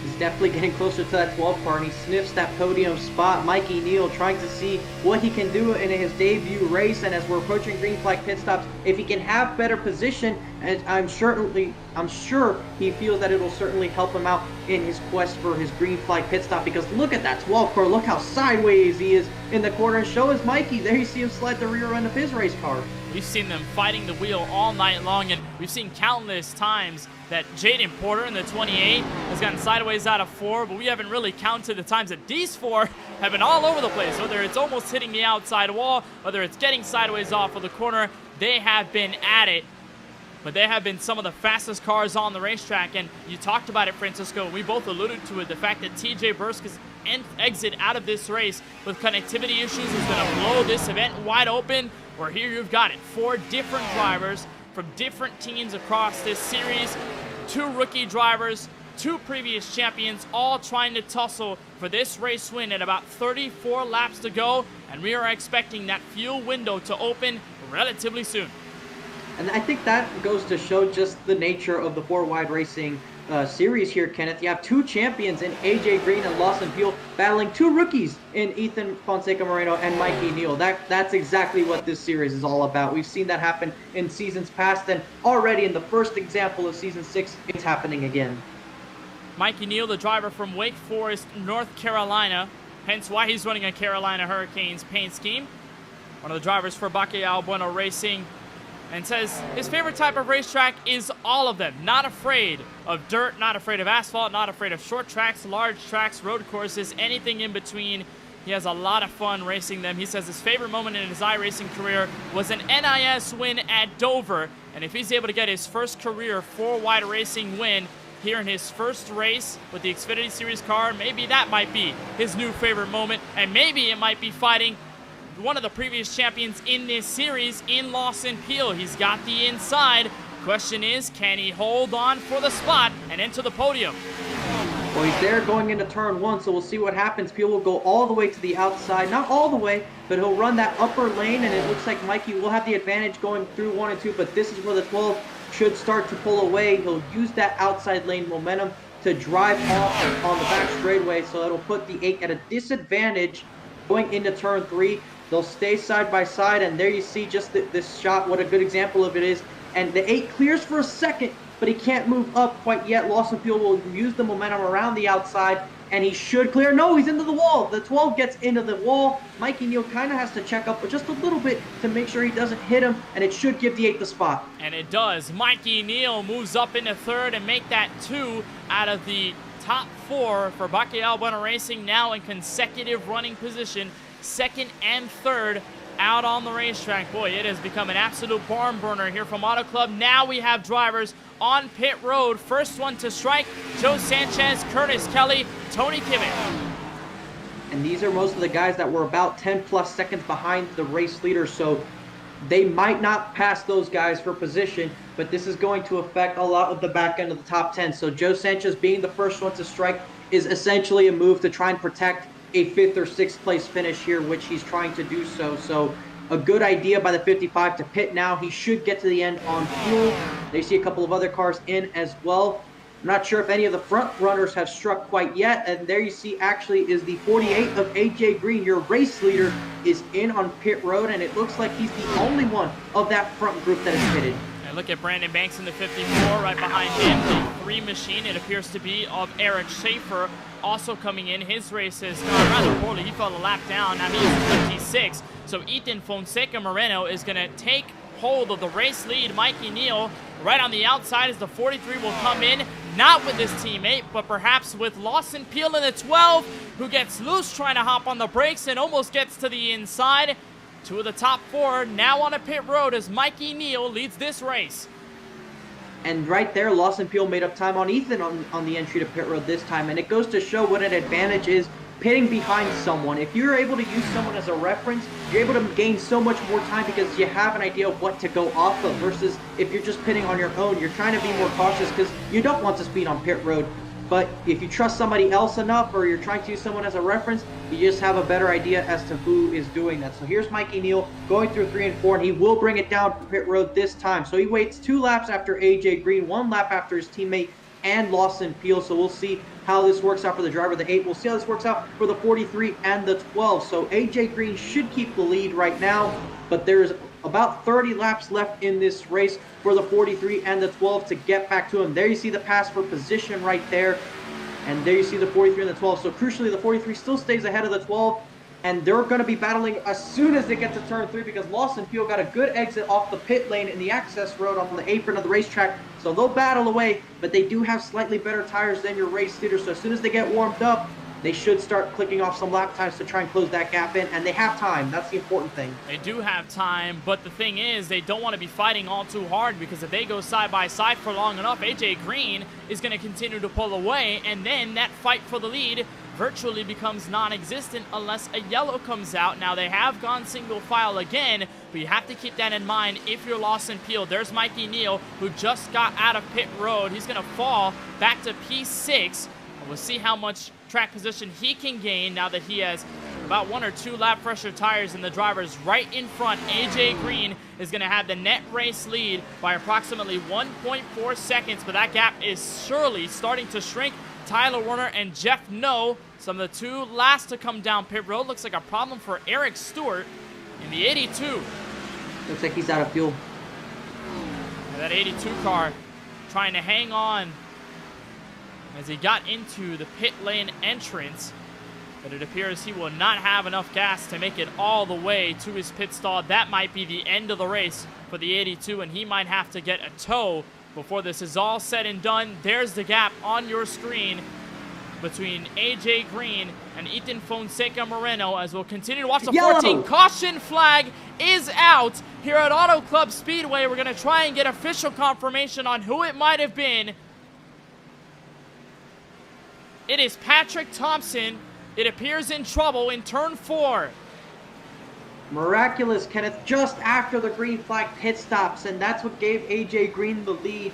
He's definitely getting closer to that 12 car, and he sniffs that podium spot. Mikey Neal trying to see what he can do in his debut race, and as we're approaching green flag pit stops, if he can have better position, and I'm sure he feels that it'll certainly help him out in his quest for his green flag pit stop, because look at that 12 car, look how sideways he is in the corner, and so is Mikey. There you see him slide the rear end of his race car. We've seen them fighting the wheel all night long, and we've seen countless times that Jaden Porter in the 28 has gotten sideways out of 4, but we haven't really counted the times that these 4 have been all over the place. Whether it's almost hitting the outside wall, whether it's getting sideways off of the corner, they have been at it. But they have been some of the fastest cars on the racetrack, and you talked about it, Francisco. We both alluded to it, the fact that TJ Burska's exit out of this race with connectivity issues is going to blow this event wide open. Where here you've got it, 4 different drivers from different teams across this series, 2 rookie drivers, 2 previous champions, all trying to tussle for this race win at about 34 laps to go, and we are expecting that fuel window to open relatively soon. And I think that goes to show just the nature of the 4-wide racing series here, Kenneth. You have 2 champions in AJ Green and Lawson Peel battling 2 rookies in Ethan Fonseca Moreno and Mikey Neal. That's exactly what this series is all about. We've seen that happen in seasons past, and already in the first example of season 6, it's happening again. Mikey Neal, the driver from Wake Forest, North Carolina, hence why he's running a Carolina Hurricanes paint scheme. One of the drivers for Bacalhau Bueno Racing, and says his favorite type of racetrack is all of them. Not afraid of dirt, not afraid of asphalt, not afraid of short tracks, large tracks, road courses, anything in between. He has a lot of fun racing them. He says his favorite moment in his iRacing career was an NIS win at Dover, and if he's able to get his first career 4-wide racing win here in his first race with the Xfinity Series car, maybe that might be his new favorite moment, and maybe it might be fighting one of the previous champions in this series in Lawson Peel. He's got the inside. Question is, can he hold on for the spot and enter the podium? Well, he's there going into turn 1, so we'll see what happens. Peel will go all the way to the outside. Not all the way, but he'll run that upper lane, and it looks like Mikey will have the advantage going through 1 and 2, but this is where the 12 should start to pull away. He'll use that outside lane momentum to drive off on the back straightaway, so it'll put the 8 at a disadvantage going into turn 3. They'll stay side by side, and there you see just this shot, what a good example of it is. And the 8 clears for a second, but he can't move up quite yet. Lawson Field will use the momentum around the outside, and he should clear. No, he's into the wall. The 12 gets into the wall. Mikey Neal kind of has to check up just a little bit to make sure he doesn't hit him, and it should give the 8 the spot. And it does. Mikey Neal moves up into third and make that 2 out of the top 4 for Baquial Bueno Racing, now in consecutive running position, second and third out on the racetrack. Boy, it has become an absolute barn burner here from Auto Club. Now we have drivers on pit road. First one to strike, Joe Sanchez, Curtis Kelly, Tony Kimmett. And these are most of the guys that were about 10 plus seconds behind the race leader, so they might not pass those guys for position, but this is going to affect a lot of the back end of the top 10. So Joe Sanchez being the first one to strike is essentially a move to try and protect a 5th or 6th place finish here, which he's trying to do so. So a good idea by the 55 to pit now. He should get to the end on fuel. They see a couple of other cars in as well. I'm not sure if any of the front runners have struck quite yet. And there you see actually is the 48 of AJ Green. Your race leader is in on pit road, and it looks like he's the only one of that front group that is pitted. And look at Brandon Banks in the 54 right behind him. The 3 machine, it appears to be of Eric Schaefer, also coming in. His race has gone rather poorly. He fell a lap down. Now he's 56. So Ethan Fonseca Moreno is going to take hold of the race lead. Mikey Neal right on the outside as the 43 will come in, not with his teammate, but perhaps with Lawson Peel in the 12, who gets loose trying to hop on the brakes and almost gets to the inside. 2 of the top 4 now on a pit road as Mikey Neal leads this race. And right there, Lawson Peel made up time on Ethan on the entry to pit road this time. And it goes to show what an advantage is pitting behind someone. If you're able to use someone as a reference, you're able to gain so much more time because you have an idea of what to go off of, versus if you're just pitting on your own, you're trying to be more cautious because you don't want to speed on pit road. But if you trust somebody else enough, or you're trying to use someone as a reference, you just have a better idea as to who is doing that. So here's Mikey Neal going through 3 and 4, and he will bring it down pit road this time. So he waits 2 laps after AJ Green, 1 lap after his teammate and Lawson Peel. So we'll see how this works out for the driver, the 8. We'll see how this works out for the 43 and the 12. So AJ Green should keep the lead right now, but there's about 30 laps left in this race for the 43 and the 12 to get back to him. There you see the pass for position right there. And there you see the 43 and the 12. So crucially, the 43 still stays ahead of the 12. And they're going to be battling as soon as they get to turn 3, because Lawson Peel got a good exit off the pit lane in the access road on the apron of the racetrack. So they'll battle away, but they do have slightly better tires than your race leader. So as soon as they get warmed up, they should start clicking off some lap times to try and close that gap in. And they have time. That's the important thing. They do have time, but the thing is, they don't want to be fighting all too hard, because if they go side by side for long enough, AJ Green is going to continue to pull away, and then that fight for the lead virtually becomes non-existent unless a yellow comes out. Now, they have gone single file again, but you have to keep that in mind if you're Lawson Peel. There's Mikey Neal, who just got out of pit road. He's going to fall back to P6. We'll see how much track position he can gain now that he has about 1 or 2 lap pressure tires, and the driver's right in front. AJ Green is going to have the net race lead by approximately 1.4 seconds, but that gap is surely starting to shrink. Tyler Warner and Jeff No, some of the 2 last to come down pit road. Looks like a problem for Eric Stewart in the 82. Looks like he's out of fuel. And that 82 car trying to hang on as he got into the pit lane entrance, but it appears he will not have enough gas to make it all the way to his pit stall. That might be the end of the race for the 82, and he might have to get a tow before this is all said and done. There's the gap on your screen between AJ Green and Ethan Fonseca Moreno, as we'll continue to watch the 14. Caution flag is out here at Auto Club Speedway. We're going to try and get official confirmation on who it might have been. It is Patrick Thompson. It appears in trouble in turn 4. Miraculous, Kenneth, just after the green flag pit stops, and that's what gave AJ Green the lead.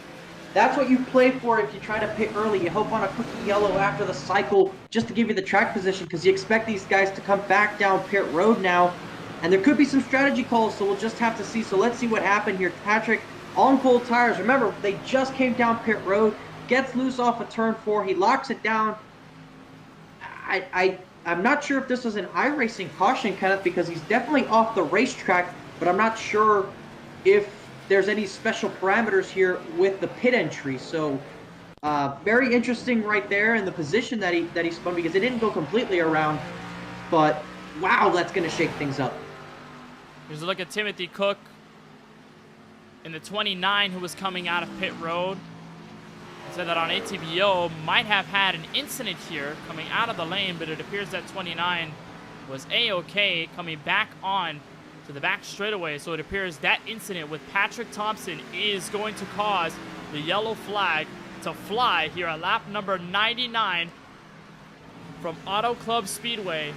That's what you play for if you try to pit early. You hope on a quickie yellow after the cycle just to give you the track position, because you expect these guys to come back down pit road now. And there could be some strategy calls, so we'll just have to see. So let's see what happened here. Patrick on cold tires. Remember, they just came down pit road. Gets loose off of turn 4. He locks it down. I'm not sure if this was an iRacing caution, Kenneth, because he's definitely off the racetrack, but I'm not sure if there's any special parameters here with the pit entry. So very interesting right there in the position that he spun, because it didn't go completely around. But wow, that's going to shake things up. Here's a look at Timothy Cook in the 29 who was coming out of pit road. Said that on ATVO might have had an incident here coming out of the lane, but it appears that 29 was A-OK coming back on to the back straightaway. So it appears that incident with Patrick Thompson is going to cause the yellow flag to fly here at lap number 99 from Auto Club Speedway.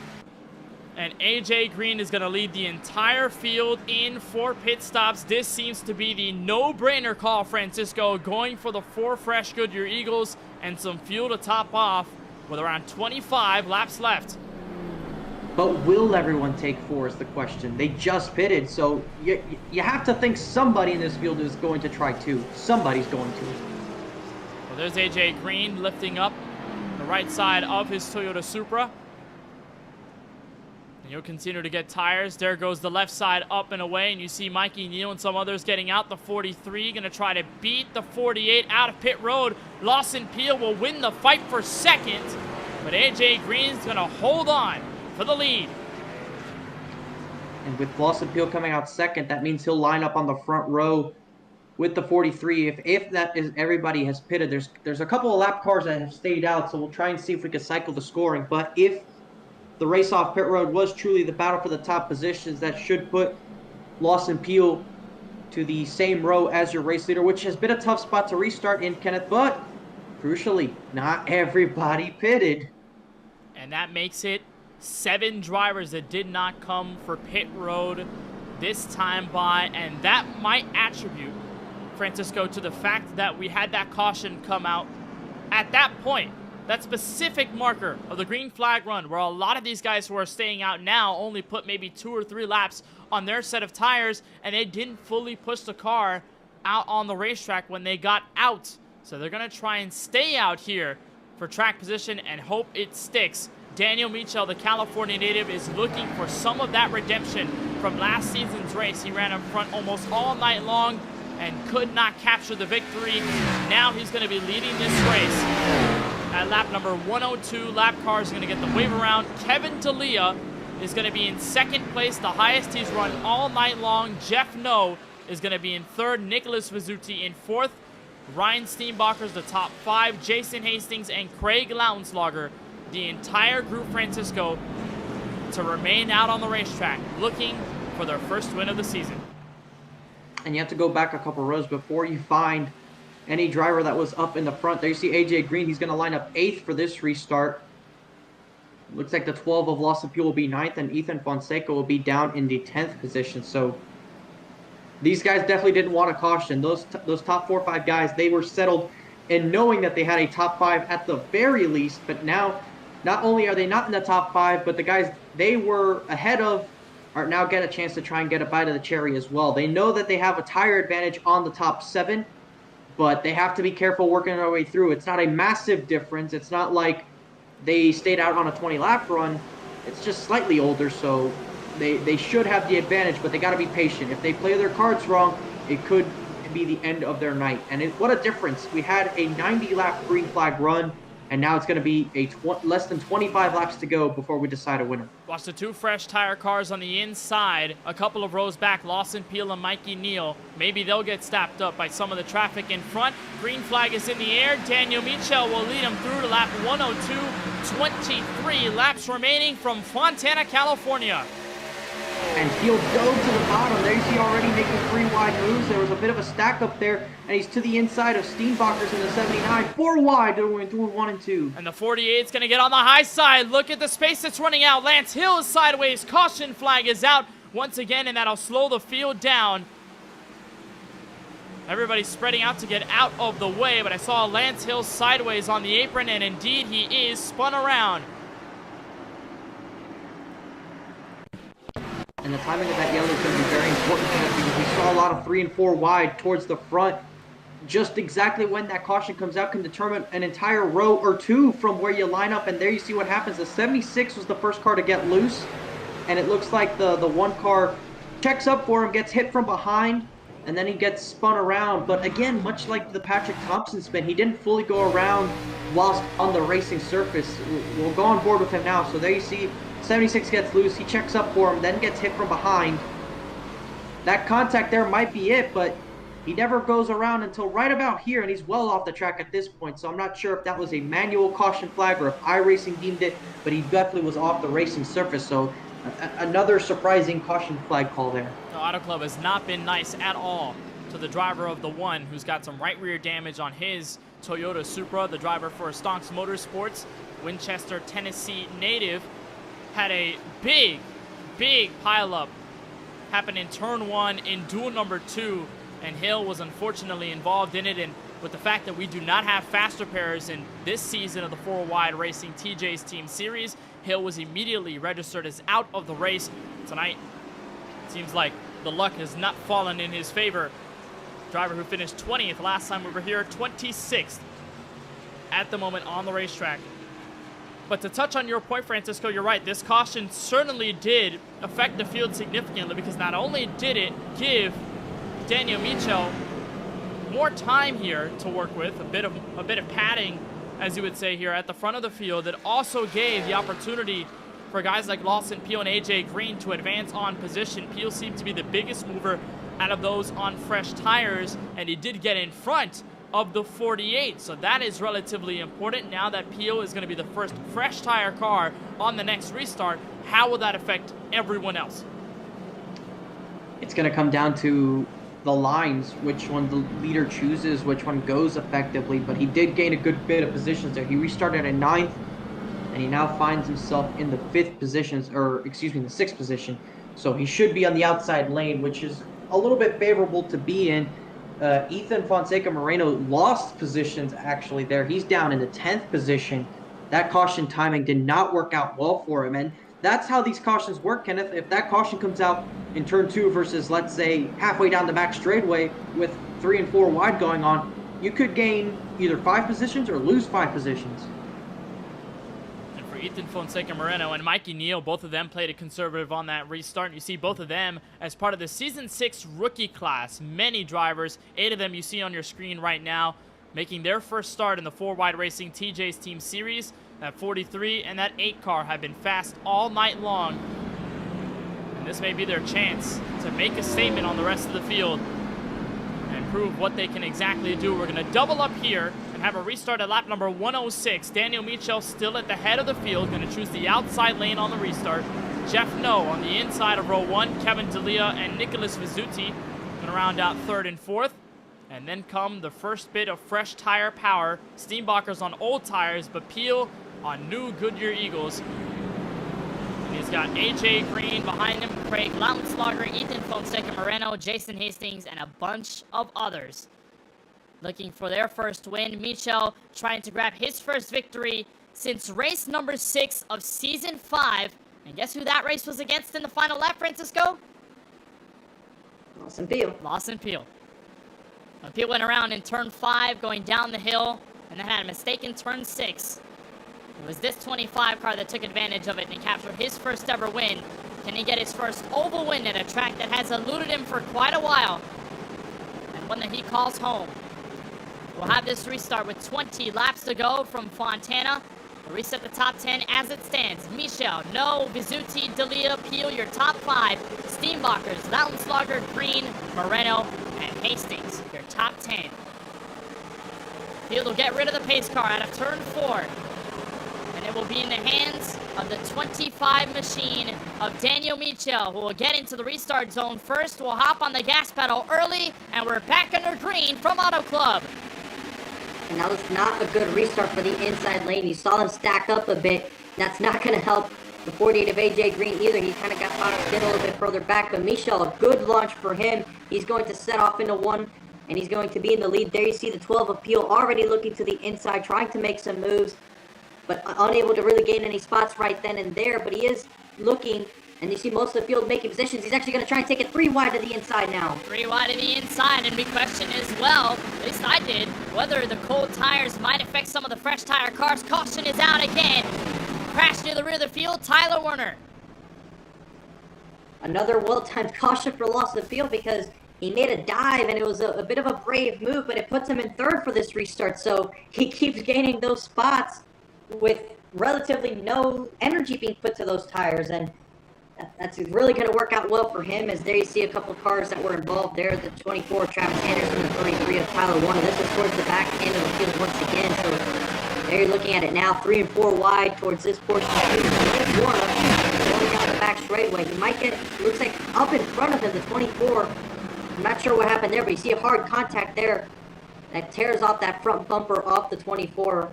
And AJ Green is going to lead the entire field in 4 pit stops. This seems to be the no-brainer call, Francisco, going for the 4 fresh Goodyear Eagles and some fuel to top off with around 25 laps left. But will everyone take 4 is the question. They just pitted, so you have to think somebody in this field is going to try 2. Somebody's going to. Well, there's AJ Green lifting up the right side of his Toyota Supra. And you'll continue to get tires. There goes the left side up and away, and you see Mikey Neal and some others getting out. The 43 going to try to beat the 48 out of pit road. Lawson Peel will win the fight for second, but AJ Green's going to hold on for the lead. And with Lawson Peel coming out second, that means he'll line up on the front row with the 43. If that is everybody has pitted, there's a couple of lap cars that have stayed out, so we'll try and see if we can cycle the scoring. But if the race off pit road was truly the battle for the top positions, that should put Lawson Peel to the same row as your race leader, which has been a tough spot to restart in, Kenneth, but crucially, not everybody pitted. And that makes it 7 drivers that did not come for pit road this time by, and that might attribute, Francisco, to the fact that we had that caution come out at that point. That specific marker of the green flag run, where a lot of these guys who are staying out now only put maybe 2 or 3 laps on their set of tires, and they didn't fully push the car out on the racetrack when they got out. So they're going to try and stay out here for track position and hope it sticks. Daniel Michel, the California native, is looking for some of that redemption from last season's race. He ran in front almost all night long and could not capture the victory. Now he's going to be leading this race. At lap number 102, lap car is going to get the wave around. Kevin D'Elia is going to be in second place, the highest he's run all night long. Jeff No is going to be in third. Nicholas Vizzuti in fourth. Ryan Steenbacher's the top 5. Jason Hastings and Craig Lautenslager, the entire group, Francisco, to remain out on the racetrack, looking for their first win of the season. And you have to go back a couple rows before you find any driver that was up in the front. There you see AJ Green. He's going to line up 8th for this restart. Looks like the 12 of Lawson Peel will be 9th, and Ethan Fonseca will be down in the 10th position. So these guys definitely didn't want a caution. Those top 4 or 5 guys, they were settled in knowing that they had a top 5 at the very least. But now, not only are they not in the top 5, but the guys they were ahead of are now get a chance to try and get a bite of the cherry as well. They know that they have a tire advantage on the top 7, but they have to be careful working their way through. It's not a massive difference. It's not like they stayed out on a 20-lap run. It's just slightly older, so they should have the advantage, but they got to be patient. If they play their cards wrong, it could be the end of their night. And what a difference. We had a 90-lap green flag run, and now it's going to be less than 25 laps to go before we decide a winner. Watch the 2 fresh tire cars on the inside. A couple of rows back, Lawson Peel and Mikey Neal. Maybe they'll get stopped up by some of the traffic in front. Green flag is in the air. Daniel Michel will lead him through to lap 102. 23 laps remaining from Fontana, California. And he'll go to the bottom. There you see already making 3 wide moves. There was a bit of a stack up there, and he's to the inside of Steenbacher's in the 79. 4 wide doing 1 and 2. And the 48's going to get on the high side. Look at the space that's running out. Lance Hill is sideways. Caution flag is out once again, and that'll slow the field down. Everybody's spreading out to get out of the way, but I saw Lance Hill sideways on the apron, and indeed he is spun around. And the timing of that yellow is going to be very important for us because we saw a lot of 3 and 4 wide towards the front. Just exactly when that caution comes out can determine an entire row or 2 from where you line up. And there you see what happens. The 76 was the first car to get loose. And it looks like the 1 car checks up for him, gets hit from behind. and then he gets spun around. But again, much like the Patrick Thompson spin, he didn't fully go around whilst on the racing surface. We'll go on board with him now. So there you see 76 gets loose. He checks up for him, then gets hit from behind. That contact there might be it, but he never goes around until right about here, and he's well off the track at this point. So I'm not sure if that was a manual caution flag or if iRacing deemed it, but he definitely was off the racing surface. So another surprising caution flag call there. The Auto Club has not been nice at all to the driver of the one who's got some right rear damage on his Toyota Supra. The driver for Stonks Motorsports, Winchester, Tennessee native, had a big pileup happen in turn 1 in duel number 2, and Hill was unfortunately involved in it. And with the fact that we do not have faster pairs in this season of the 4-wide racing TJ's Team Series, Hill was immediately registered as out of the race. Tonight, it seems like the luck has not fallen in his favor. Driver who finished 20th last time we were here, 26th at the moment on the racetrack. But to touch on your point, Francisco, you're right. This caution certainly did affect the field significantly, because not only did it give Daniel Michel more time here to work with, a bit of padding, as you would say here, at the front of the field. It also gave the opportunity for guys like Lawson Peel and AJ Green to advance on position. Peel seemed to be the biggest mover out of those on fresh tires, and he did get in front of the 48, so that is relatively important. Now that Peel is going to be the first fresh tire car on the next restart, how will that affect everyone else? It's going to come down to the lines, which one the leader chooses, which one goes effectively, but he did gain a good bit of positions there. He restarted at 9th, and he now finds himself in the 5th position, or excuse me, the 6th position. So he should be on the outside lane, which is a little bit favorable to be in. Ethan Fonseca Moreno lost positions actually there. He's down in the 10th position. That caution timing did not work out well for him, and that's how these cautions work, Kenneth. If that caution comes out in turn 2 versus, let's say, halfway down the back straightaway with 3 and 4 wide going on, you could gain either 5 positions or lose 5 positions. And for Ethan Fonseca Moreno and Mikey Neal, both of them played a conservative on that restart. You see both of them as part of the Season 6 rookie class. Many drivers, 8 of them you see on your screen right now, making their first start in the 4-wide racing TJ's Team Series. That 43 and that 8 car have been fast all night long. And this may be their chance to make a statement on the rest of the field and prove what they can exactly do. We're going to double up here and have a restart at lap number 106. Daniel Michel still at the head of the field, going to choose the outside lane on the restart. Jeff No on the inside of row 1. Kevin D'Elia and Nicholas Vizzuti going to round out 3rd and 4th. And then come the first bit of fresh tire power. Steenbacher's on old tires, but Peel on new Goodyear Eagles. And he's got AJ Green behind him, Craig Lautenslager, Ethan Fonseca Moreno, Jason Hastings, and a bunch of others looking for their first win. Michel trying to grab his first victory since race number 6 of season 5. And guess who that race was against in the final lap, Francisco? Lawson Peel. Lawson Peel. Peel went around in turn 5 going down the hill, and then had a mistake in turn 6. It was this 25 car that took advantage of it and captured his first ever win. Can he get his first oval win at a track that has eluded him for quite a while, and one that he calls home? We'll have this restart with 20 laps to go from Fontana. We'll reset the top 10 as it stands. Michel, No, Vizzuti, D'Elia, Peel, your top 5. Steenbachers, Lautenslager, Green, Moreno, and Hastings, your top 10. Peel will get rid of the pace car out of turn 4. And it will be in the hands of the 25 machine of Daniel Michel, who will get into the restart zone first. We'll hop on the gas pedal early, and we're back under green from Auto Club. And that was not a good restart for the inside lane. You saw them stack up a bit. That's not going to help the 48 of AJ Green either. He kind of got caught up, get a little bit further back. But Michel, a good launch for him. He's going to set off into 1, and he's going to be in the lead. There you see the 12 of Peel already looking to the inside, trying to make some moves, but unable to really gain any spots right then and there. But he is looking, and you see most of the field making positions. He's actually going to try and take it 3 wide to the inside now. 3 wide to the inside, and we question as well, at least I did, whether the cold tires might affect some of the fresh tire cars. Caution is out again. Crash near the rear of the field, Tyler Werner. Another well-timed caution for loss of the field, because He made a dive, and it was a bit of a brave move, but it puts him in third for this restart. So he keeps gaining those spots with relatively no energy being put to those tires, and that's really going to work out well for him. As there you see a couple cars that were involved there, the 24 Travis Anderson, the 33 of Tyler Warner. This is towards the back end of the field once again, so there you're looking at it now, 3 and 4 wide towards this portion of the field. Warner going down the back straightaway. He might get, looks like up in front of him, the 24. I'm not sure what happened there, but you see a hard contact there that tears off that front bumper off the 24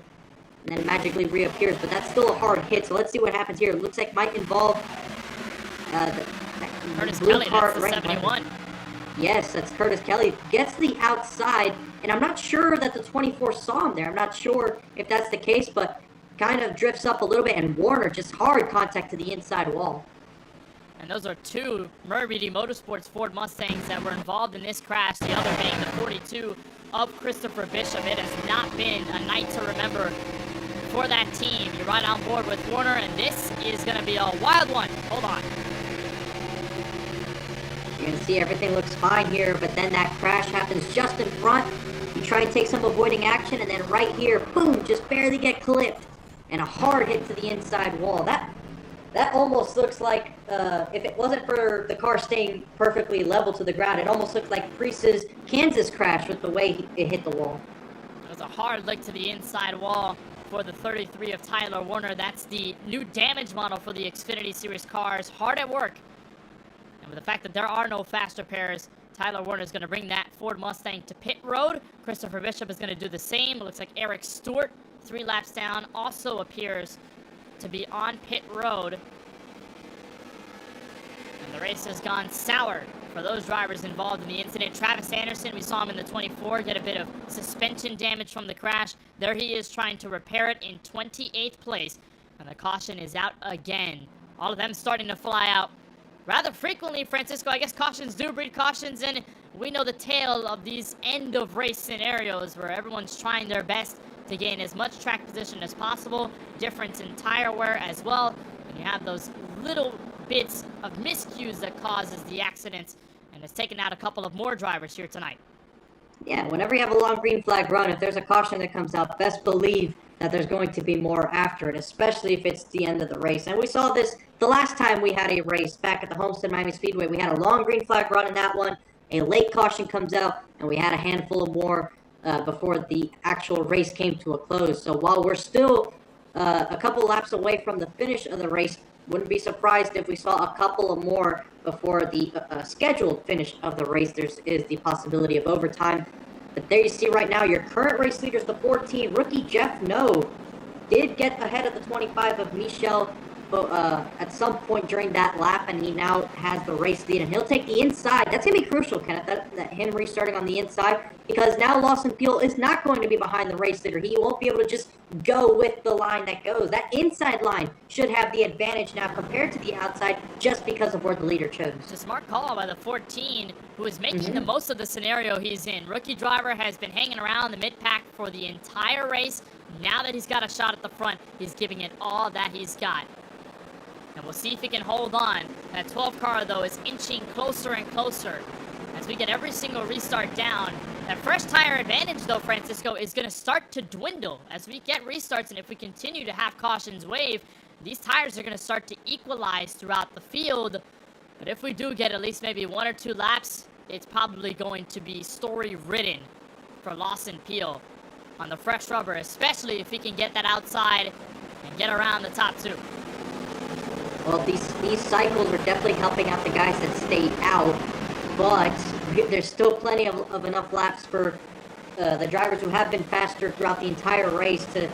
and then magically reappears, but that's still a hard hit. So let's see what happens here. It looks like it might involve Curtis blue Kelly, car that's the right 71. Yes, that's Curtis Kelly. Gets the outside, and I'm not sure that the 24 saw him there. I'm not sure if that's the case, but kind of drifts up a little bit, and Warner just hard contact to the inside wall. And those are two Murray Motorsports Ford Mustangs that were involved in this crash, the other being the 42 of Christopher Bishop. It has not been a night to remember for that team. You're right on board with Warner, and this is going to be a wild one. Hold on. You're going to see everything looks fine here, but then that crash happens just in front. You try and take some avoiding action, and then right here, boom, just barely get clipped. And a hard hit to the inside wall. That almost looks like, if it wasn't for the car staying perfectly level to the ground, it almost looked like Priest's Kansas crash with the way it hit the wall. It was a hard lick to the inside wall for the 33 of Tyler Warner. That's the new damage model for the Xfinity Series cars. Hard at work. And with the fact that there are no faster pairs, Tyler Warner is going to bring that Ford Mustang to pit road. Christopher Bishop is going to do the same. It looks like Eric Stewart, 3 laps down, also appears to be on pit road. And the race has gone sour for those drivers involved in the incident. Travis Anderson, we saw him in the 24 get a bit of suspension damage from the crash. There he is trying to repair it in 28th place. And the caution is out again. All of them starting to fly out rather frequently, Francisco. I guess cautions do breed cautions, and we know the tale of these end-of-race scenarios where everyone's trying their best to gain as much track position as possible, difference in tire wear as well, and you have those little bits of miscues that causes the accidents, and it's taken out a couple of more drivers here tonight. Yeah, whenever you have a long green flag run, if there's a caution that comes out, best believe that there's going to be more after it, especially if it's the end of the race. And we saw this the last time we had a race back at the Homestead Miami Speedway. We had a long green flag run in that one, a late caution comes out, and we had a handful of more before the actual race came to a close. So while we're still a couple laps away from the finish of the race, wouldn't be surprised if we saw a couple of more before the scheduled finish of the race. There is the possibility of overtime. But there you see right now your current race leaders, the 14, rookie Jeff No, did get ahead of the 25 of Michel at some point during that lap, and he now has the race lead, and he'll take the inside. That's going to be crucial, Kenneth, that him restarting on the inside, because now Lawson Peel is not going to be behind the race leader. He won't be able to just go with the line that goes. That inside line should have the advantage now compared to the outside just because of where the leader chose. It's a smart call by the 14, who is making the most of the scenario he's in. Rookie driver has been hanging around the mid-pack for the entire race. Now that he's got a shot at the front, he's giving it all that he's got. And we'll see if he can hold on. That 12 car, though, is inching closer and closer as we get every single restart down. That fresh tire advantage, though, Francisco, is going to start to dwindle as we get restarts. And if we continue to have cautions wave, these tires are going to start to equalize throughout the field. But if we do get at least maybe 1 or 2 laps, it's probably going to be story-ridden for Lawson Peel on the fresh rubber, especially if he can get that outside and get around the top 2. Well, these cycles are definitely helping out the guys that stayed out, but there's still plenty of enough laps for the drivers who have been faster throughout the entire race to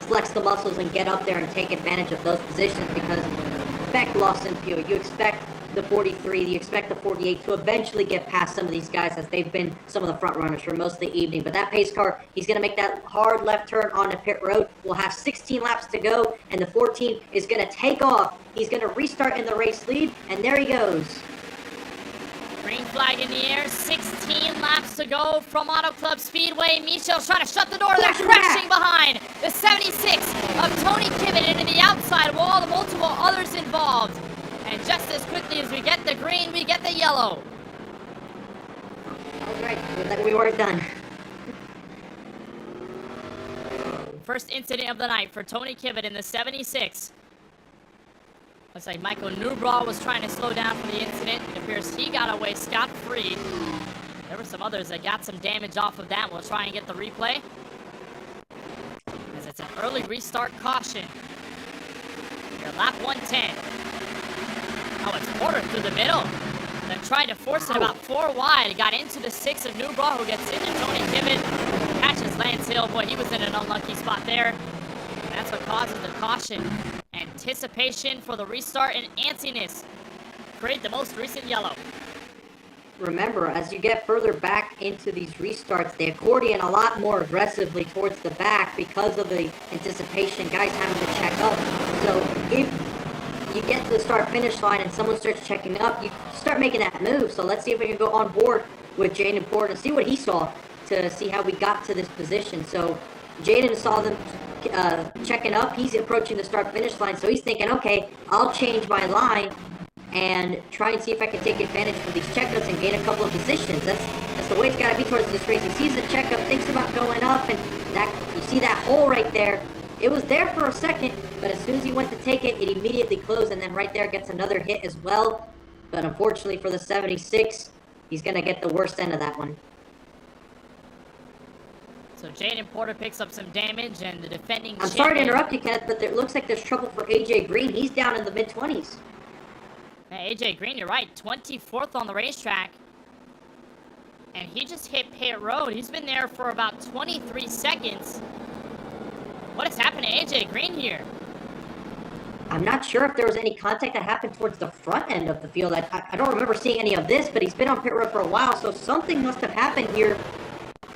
flex the muscles and get up there and take advantage of those positions, because you expect Lawson Peel, you expect the 43, you expect the 48 to eventually get past some of these guys, as they've been some of the front runners for most of the evening. But that pace car, he's going to make that hard left turn onto pit road. We'll have 16 laps to go, and the 14 is going to take off. He's going to restart in the race lead, and there he goes. Green flag in the air, 16 laps to go from Auto Club Speedway. Michel's trying to shut the door. They're crashing behind the 76 of Tony Kivet into the outside wall, the multiple others involved. And just as quickly as we get the green, we get the yellow. That's right. We weren't done. First incident of the night for Tony Kivitt in the 76. Looks like Michael Newbraw was trying to slow down from the incident. It appears he got away scot-free. There were some others that got some damage off of that. We'll try and get the replay. As it's an early restart caution. Here, lap 110. Oh, it's Porter through the middle. Then tried to force it about 4 wide. Got into the 6 of Newbraw, who gets into Tony Kivitt. Catches Lance Hill. Boy, he was in an unlucky spot there. And that's what causes the caution. Anticipation for the restart and antsiness. Create the most recent yellow. Remember, as you get further back into these restarts, they accordion a lot more aggressively towards the back because of the anticipation, guys having to check up. So if you get to the start-finish line and someone starts checking up, you start making that move. So let's see if we can go on board with Jaden Porter and see what he saw to see how we got to this position. So Jaden saw them checking up. He's approaching the start-finish line, so he's thinking, okay, I'll change my line and try and see if I can take advantage of these checkups and gain a couple of positions. That's the way it's got to be towards this race. He sees the checkup, thinks about going up, and that you see that hole right there. It was there for a second, but as soon as he went to take it, it immediately closed, and then right there gets another hit as well. But unfortunately for the 76, he's going to get the worst end of that one. So Jaden Porter picks up some damage, and the defending I'm sorry to interrupt you, Kenneth, but it looks like there's trouble for AJ Green. He's down in the mid-20s. Hey, AJ Green, you're right. 24th on the racetrack. And he just hit pit road. He's been there for about 23 seconds. What has happened to AJ Green here? I'm not sure if there was any contact that happened towards the front end of the field. I don't remember seeing any of this, but he's been on pit road for a while, so something must have happened here.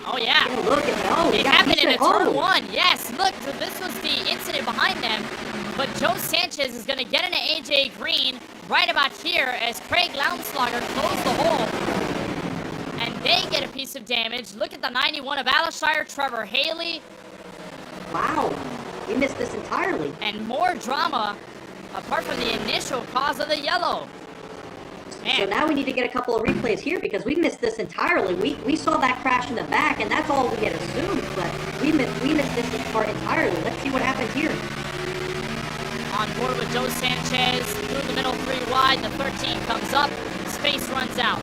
Oh, yeah. Look at that. It happened in a turn 1. Yes, look, so this was the incident behind them. But Joe Sanchez is going to get into AJ Green right about here as Craig Lounslager closed the hole. And they get a piece of damage. Look at the 91 of Alishire, Trevor Haley. Wow, we missed this entirely. And more drama apart from the initial cause of the yellow. Man. So now we need to get a couple of replays here because we missed this entirely. We saw that crash in the back, and that's all we had assumed, but we missed this part entirely. Let's see what happens here. On board with Joe Sanchez, through the middle 3 wide, the 13 comes up, space runs out.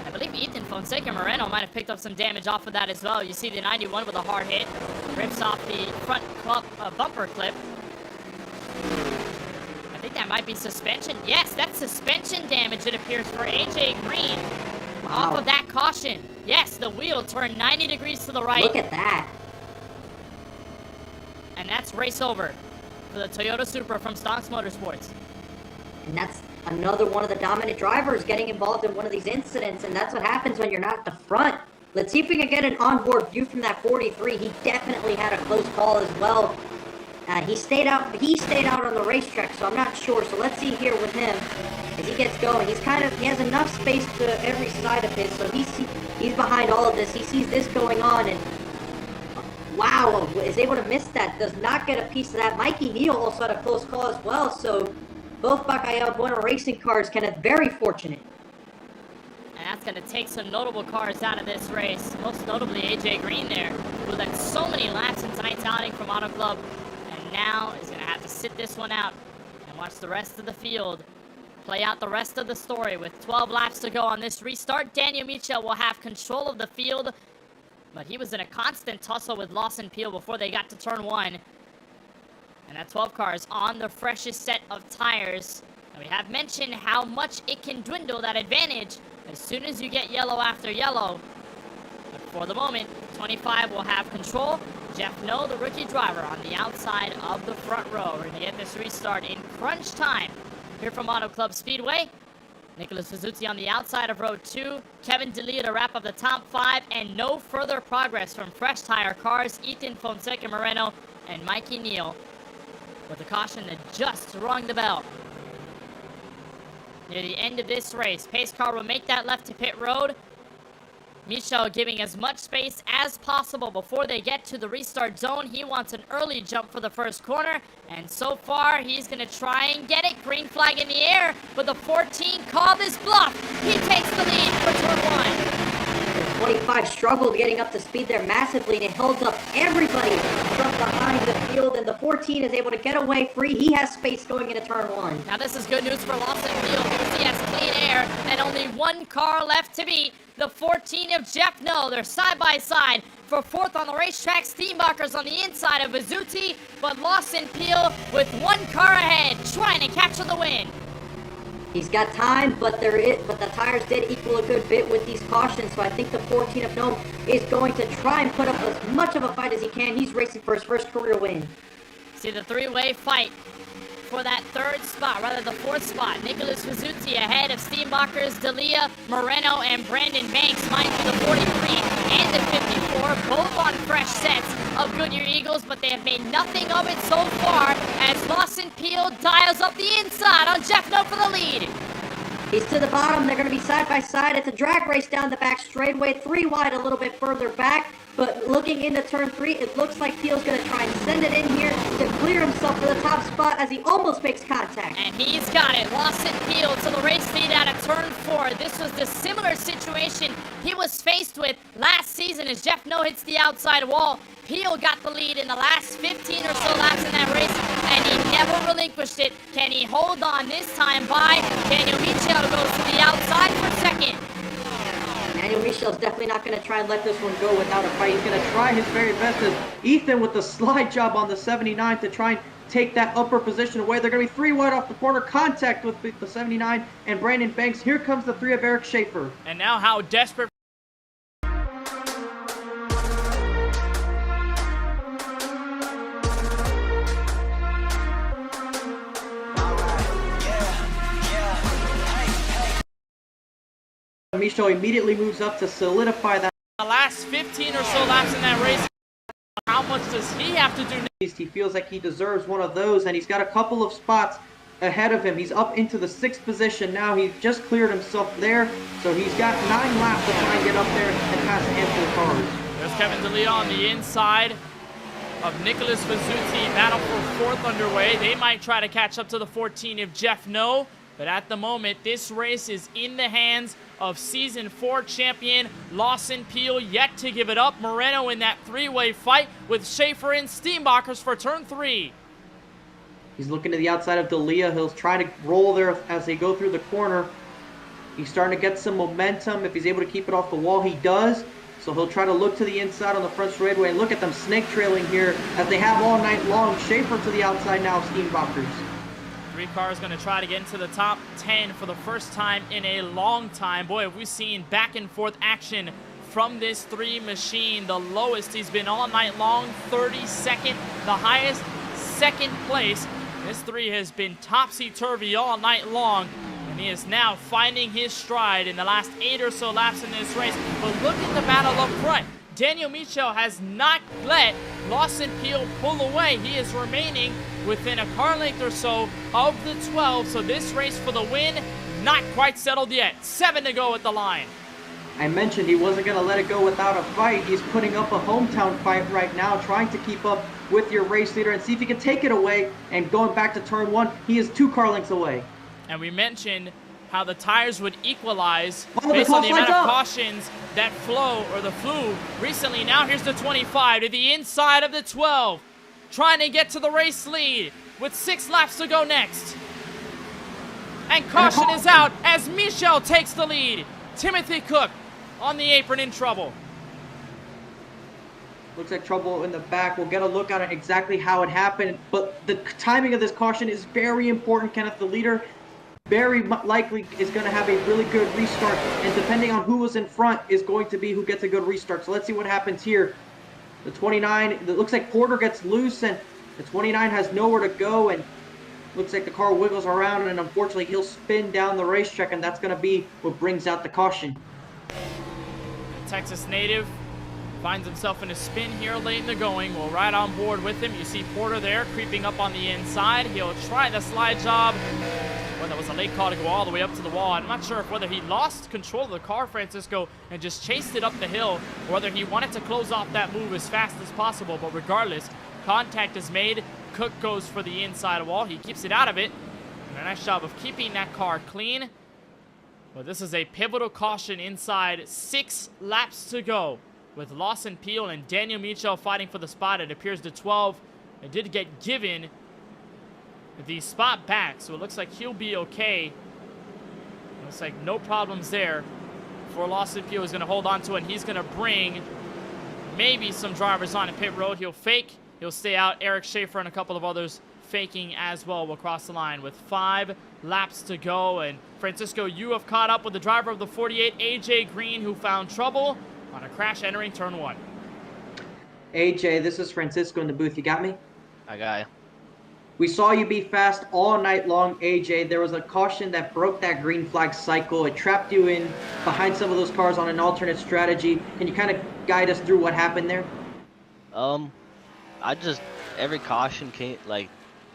I believe Ethan Fonseca Moreno might have picked up some damage off of that as well. You see the 91 with a hard hit, rips off the front bumper clip. I think that might be suspension. Yes, that's suspension damage, it appears, for AJ Green. Wow. Off of that caution. Yes, the wheel turned 90 degrees to the right. Look at that. And that's race over for the Toyota Supra from Stonks Motorsports. And that's another one of the dominant drivers getting involved in one of these incidents, and that's what happens when you're not at the front. Let's see if we can get an onboard view from that 43. He definitely had a close call as well. He stayed out on the racetrack, so I'm not sure. So let's see here with him as he gets going. He has enough space to every side of his, so he's behind all of this. He sees this going on, and wow, is able to miss that. Does not get a piece of that. Mikey Neal also had a close call as well, so both Bacalhau Bueno racing cars very fortunate. And that's going to take some notable cars out of this race, most notably AJ Green there, who led so many laps in tonight's outing from Auto Club, and now is going to have to sit this one out and watch the rest of the field play out the rest of the story. With 12 laps to go on this restart, Daniel Michel will have control of the field, but he was in a constant tussle with Lawson Peel before they got to turn 1. And that 12 car is on the freshest set of tires. And we have mentioned how much it can dwindle that advantage as soon as you get yellow after yellow. But for the moment, 25 will have control. Jeff No, the rookie driver, on the outside of the front row. We're going to get this restart in crunch time here from Auto Club Speedway. Nicholas Fazuzzi on the outside of row 2. Kevin D'Elia to wrap up the top 5. And no further progress from fresh tire cars. Ethan Fonseca Moreno and Mikey Neal with a caution that just rung the bell. Near the end of this race, pace car will make that left to pit road. Michel giving as much space as possible before they get to the restart zone. He wants an early jump for the first corner, and so far he's going to try and get it. Green flag in the air, but the 14 called his bluff. He takes the lead for turn 1. 25 struggled getting up to speed there massively, and it holds up everybody from behind the field, and the 14 is able to get away free. He has space going into turn 1. Now this is good news for Lawson Field because he has clean air and only one car left to beat. The 14 of Jeff No. They're side by side for 4th on the racetrack. Steenbachers on the inside of Vizzuti, but Lawson Peel with one car ahead, trying to capture the win. He's got time, but the tires did equal a good bit with these cautions, so I think the 14 of Gnome is going to try and put up as much of a fight as he can. He's racing for his first career win. See the three-way fight for that 3rd spot, rather the 4th spot. Nicholas Vizzuti ahead of Steenbachers, D'Elia, Moreno, and Brandon Banks. Mind you, the 43 and the 54, both on fresh sets of Goodyear Eagles, but they have made nothing of it so far as Lawson Peel dials up the inside on Jeff No for the lead. He's to the bottom. They're going to be side by side. It's a drag race down the back straightaway, 3 wide a little bit further back. But looking into turn 3, it looks like Peel's going to try and send it in here to clear himself for the top spot as he almost makes contact. And he's got it. Lawson Peel to the race lead out of turn 4. This was the similar situation he was faced with last season as Jeff No hits the outside wall. Peel got the lead in the last 15 or so laps in that race, and he never relinquished it. Can he hold on this time by? Daniel Michel goes to the outside for second. Daniel Michel's definitely not going to try and let this one go without a fight. He's going to try his very best as Ethan with the slide job on the 79 to try and take that upper position away. They're going to be 3 wide off the corner, contact with the 79 and Brandon Banks. Here comes the 3 of Eric Schaefer. And now how desperate. Michel immediately moves up to solidify that. The last 15 or so laps in that race, how much does he have to do next? He feels like he deserves one of those, and he's got a couple of spots ahead of him. He's up into the 6th position now. He's just cleared himself there, so he's got 9 laps to try and get up there and pass a handful of cars. There's Kevin D'Elia on the inside of Nicholas Vizzuti. Battle for 4th underway. They might try to catch up to the 14 if Jeff No. But at the moment, this race is in the hands of Season 4 champion Lawson Peel, yet to give it up. Moreno in that 3-way fight with Schaefer and Steenbachers for turn 3. He's looking to the outside of D'Elia. He'll try to roll there as they go through the corner. He's starting to get some momentum. If he's able to keep it off the wall, he does. So he'll try to look to the inside on the front straightaway, and look at them snake trailing here as they have all night long. Schaefer to the outside now, Steenbachers. 3 cars going to try to get into the top 10 for the first time in a long time. Boy, have we seen back and forth action from this 3 machine. The lowest he's been all night long, 32nd. The highest, 2nd place. This 3 has been topsy-turvy all night long, and he is now finding his stride in the last 8 or so laps in this race. But look at the battle up front. Daniel Michel has not let Lawson Peel pull away. He is remaining within a car length or so of the 12. So this race for the win, not quite settled yet. 7 to go at the line. I mentioned he wasn't going to let it go without a fight. He's putting up a hometown fight right now, trying to keep up with your race leader and see if he can take it away. And going back to turn 1, he is 2 car lengths away. And we mentioned how the tires would equalize Oh, based on the amount of up. cautions that flew recently. Now here's the 25 to the inside of the 12, trying to get to the race lead with 6 laps to go next. And caution is out as Michel takes the lead. Timothy Cook on the apron in trouble. Looks like trouble in the back. We'll get a look at it exactly how it happened. But the timing of this caution is very important, Kenneth. The leader very likely is going to have a really good restart, and depending on who was in front is going to be who gets a good restart. So let's see what happens here. The 29, it looks like Porter gets loose, and the 29 has nowhere to go, and looks like the car wiggles around, and unfortunately he'll spin down the racetrack, and that's going to be what brings out the caution. Texas native finds himself in a spin here late in the going. We'll ride on board with him. You see Porter there creeping up on the inside. He'll try the slide job. Well, that was a late call to go all the way up to the wall. I'm not sure if whether he lost control of the car, Francisco, and just chased it up the hill, or whether he wanted to close off that move as fast as possible. But regardless, contact is made. Cook goes for the inside wall. He keeps it out of it. And a nice job of keeping that car clean. But this is a pivotal caution inside. 6 laps to go. With Lawson Peel and Daniel Michel fighting for the spot. It appears the 12 it did get given the spot back, so it looks like he'll be okay. Looks like no problems there for Lawson Peel. Is going to hold on to it, and he's going to bring maybe some drivers on at pit road. He'll fake. He'll stay out. Eric Schaefer and a couple of others faking as well will cross the line with 5 laps to go. And Francisco, you have caught up with the driver of the 48, AJ Green, who found trouble on a crash entering turn 1. AJ, this is Francisco in the booth. You got me? I got you. We saw you be fast all night long, AJ. There was a caution that broke that green flag cycle. It trapped you in behind some of those cars on an alternate strategy. Can you kind of guide us through what happened there? Every caution came, like,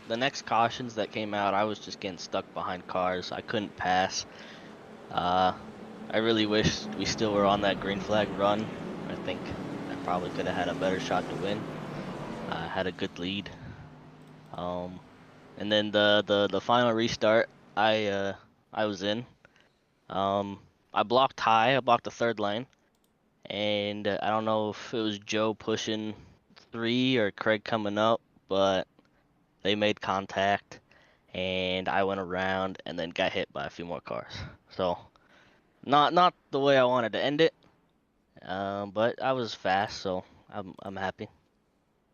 the next cautions that came out, I was just getting stuck behind cars. I couldn't pass. I really wish we still were on that green flag run. I think I probably could have had a better shot to win. I had a good lead. And then the final restart, I was in. I blocked high. I blocked the 3rd lane, and I don't know if it was Joe pushing 3 or Craig coming up, but they made contact, and I went around and then got hit by a few more cars. So not the way I wanted to end it, but I was fast, so I'm happy.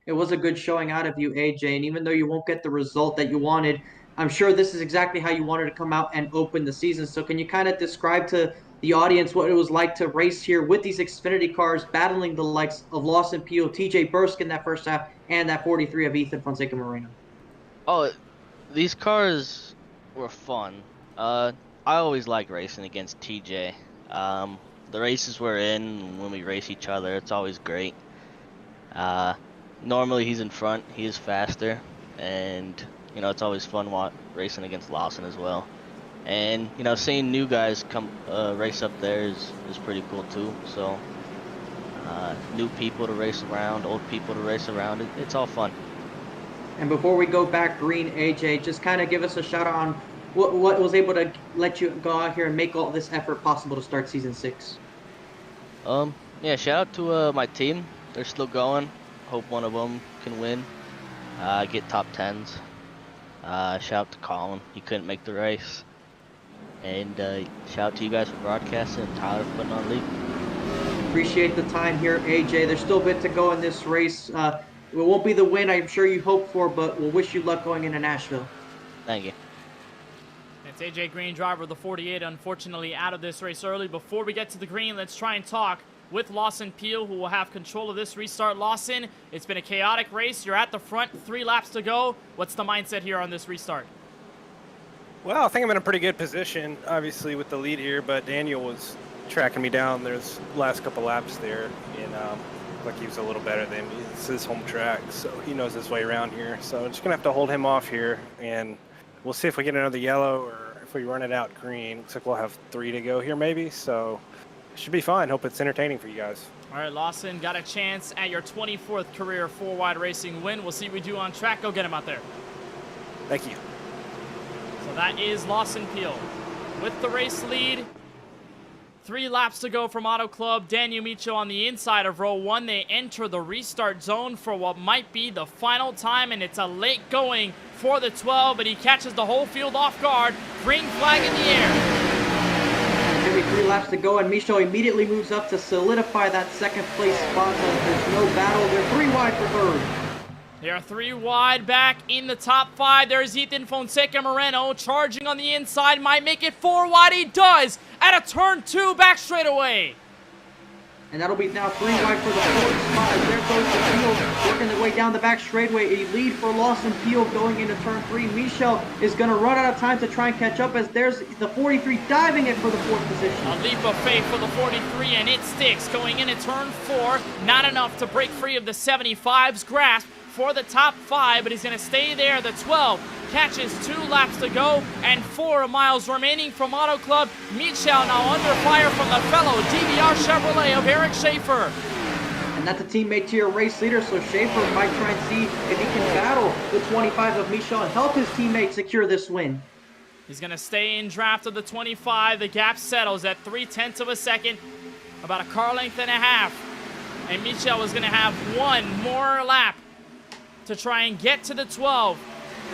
It was a good showing out of you, AJ, and even though you won't get the result that you wanted, I'm sure this is exactly how you wanted to come out and open the season. So can you kind of describe to the audience what it was like to race here with these Xfinity cars, battling the likes of Lawson Peel, TJ Bursk in that first half, and that 43 of Ethan Fonseca Moreno? Oh, these cars were fun. I always like racing against TJ. The races we're in, when we race each other, it's always great. Normally he's in front, he is faster, and it's always fun racing against Lawson as well. And seeing new guys come race up there is pretty cool too. So new people to race around, old people to race around, it's all fun. And before we go back green, AJ, just kind of give us a shout out on what was able to let you go out here and make all this effort possible to start season 6. Yeah, shout out to my team. They're still going. Hope one of them can win, get top 10s. Shout out to Colin, he couldn't make the race. And shout out to you guys for broadcasting and Tyler for putting on lead. Appreciate the time here, AJ. There's still a bit to go in this race. It won't be the win I'm sure you hope for, but we'll wish you luck going into Nashville. Thank you. It's AJ Green, driver of the 48, unfortunately out of this race early. Before we get to the green, let's try and talk with Lawson Peel, who will have control of this restart. Lawson, it's been a chaotic race. You're at the front, 3 laps to go. What's the mindset here on this restart? Well, I think I'm in a pretty good position, obviously, with the lead here, but Daniel was tracking me down. There's last couple laps there, and like he was a little better than me. It's his home track, so he knows his way around here. So I'm just going to have to hold him off here, and we'll see if we get another yellow or if we run it out green. Looks like we'll have 3 to go here maybe, so should be fine. Hope it's entertaining for you guys. All right, Lawson, got a chance at your 24th career 4-wide racing win. We'll see what we do on track. Go get him out there. Thank you. So that is Lawson Peel with the race lead. 3 laps to go from Auto Club. Daniel Micho on the inside of row 1. They enter the restart zone for what might be the final time, and it's a late going for the 12, but he catches the whole field off guard. Green flag in the air. Maybe 3 laps to go, and Micho immediately moves up to solidify that second place spot. There's no battle. They're 3 wide for 3rd. They are 3 wide back in the top 5. There's Ethan Fonseca Moreno charging on the inside. Might make it 4 wide. He does at a turn 2 back straightaway. And that'll be now 3 wide for the 4th spot. There goes the Peel working their way down the back straightaway. A lead for Lawson Peel going into turn 3. Michel is going to run out of time to try and catch up as there's the 43 diving it for the 4th position. A leap of faith for the 43, and it sticks going into turn 4. Not enough to break free of the 75's grasp. for the top 5, but he's going to stay there. The 12 catches 2 laps to go and 4 miles remaining from Auto Club. Michel now under fire from the fellow DBR Chevrolet of Eric Schaefer. And that's a teammate to your race leader, so Schaefer might try and see if he can battle the 25 of Michel and help his teammate secure this win. He's going to stay in draft of the 25. The gap settles at 0.3 of a second, about a car length and a half. And Michel is going to have one more lap to try and get to the 12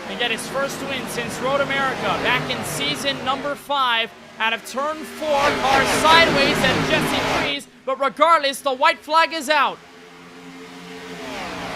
and get his first win since Road America back in season number 5 out of turn 4. Car sideways at Jesse Freeze, but regardless, the white flag is out.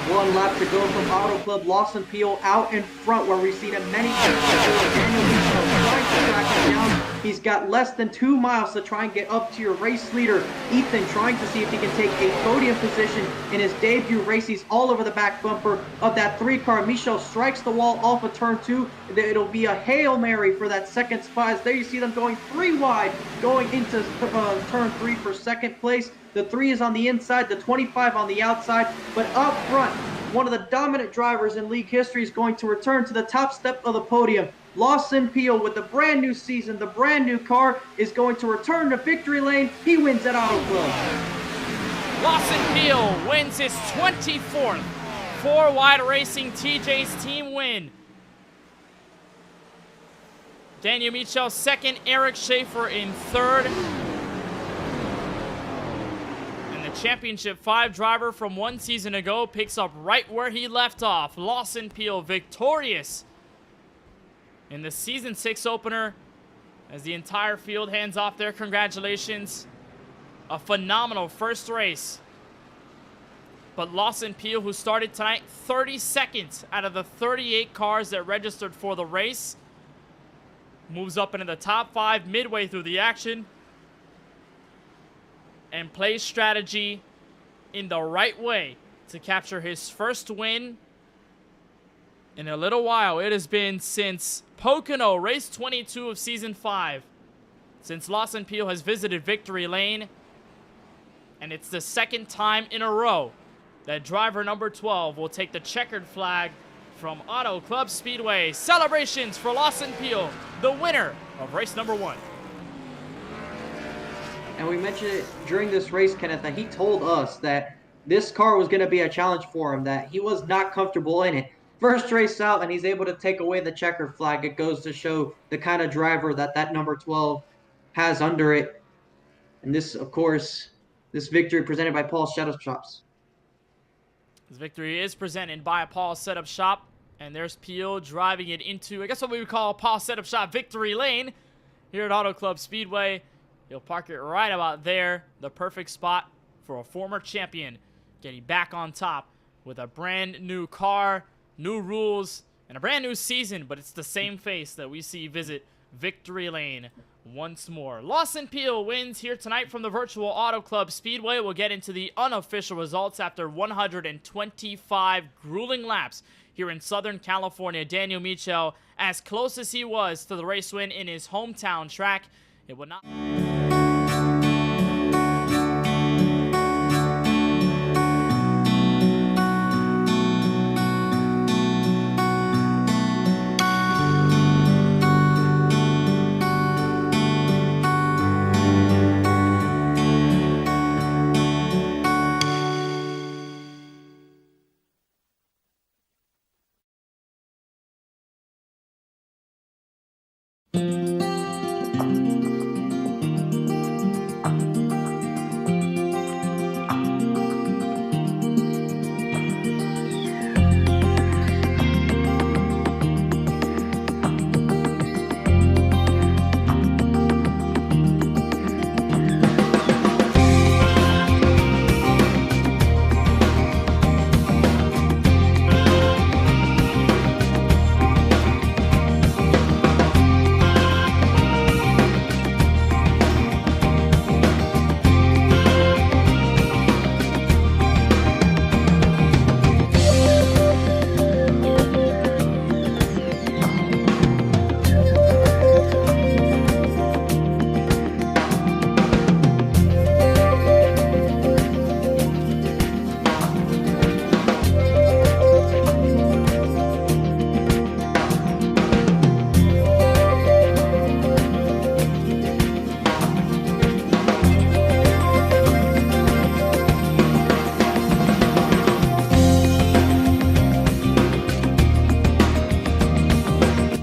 1 lap to go from Auto Club. Lawson Peel out in front where we've seen him many times before. Daniel Michel trying to track him down. He's got less than 2 miles to try and get up to your race leader. Ethan trying to see if he can take a podium position in his debut race. He's all over the back bumper of that 3 car. Michel strikes the wall off of turn 2. It'll be a Hail Mary for that second spot. As there you see them going 3 wide, going into turn 3 for second place. The 3 is on the inside, the 25 on the outside, but up front, one of the dominant drivers in league history is going to return to the top step of the podium. Lawson Peel with the brand new season, the brand new car, is going to return to victory lane. He wins at Auto Club. Lawson Peel wins his 24th 4-wide Racing TJ's team win. Daniel Michel second, Eric Schaefer in third. Championship 5 driver from 1 season ago picks up right where he left off. Lawson Peel victorious in the season 6 opener as the entire field hands off their congratulations. A phenomenal first race. But Lawson Peel, who started tonight 32nd out of the 38 cars that registered for the race, moves up into the top 5 midway through the action and plays strategy in the right way to capture his first win in a little while. It has been since Pocono, race 22 of season 5, since Lawson Peel has visited victory lane, and it's the 2nd time in a row that driver number 12 will take the checkered flag from Auto Club Speedway. Celebrations for Lawson Peel, the winner of race number 1. And we mentioned it during this race, Kenneth, that he told us that this car was going to be a challenge for him, that he was not comfortable in it. First race out, and he's able to take away the checkered flag. It goes to show the kind of driver that number 12 has under it. And this, of course, this victory presented by Paul's Setup Shops. This victory is presented by Paul's Setup Shop. And there's Peel driving it into, I guess what we would call Paul's Setup Shop victory lane here at Auto Club Speedway. He'll park it right about there. The perfect spot for a former champion getting back on top with a brand new car, new rules, and a brand new season. But it's the same face that we see visit victory lane once more. Lawson Peel wins here tonight from the virtual Auto Club Speedway. We'll get into the unofficial results after 125 grueling laps here in Southern California. Daniel Michel, as close as he was to the race win in his hometown track, it would not...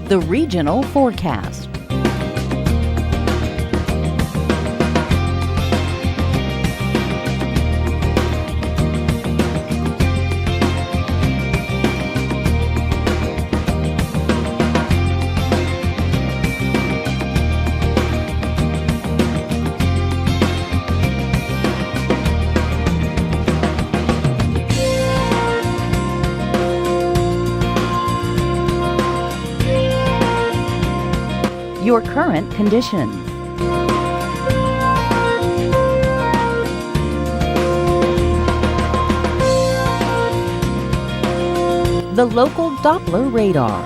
The regional forecast. Your current conditions. The local Doppler radar.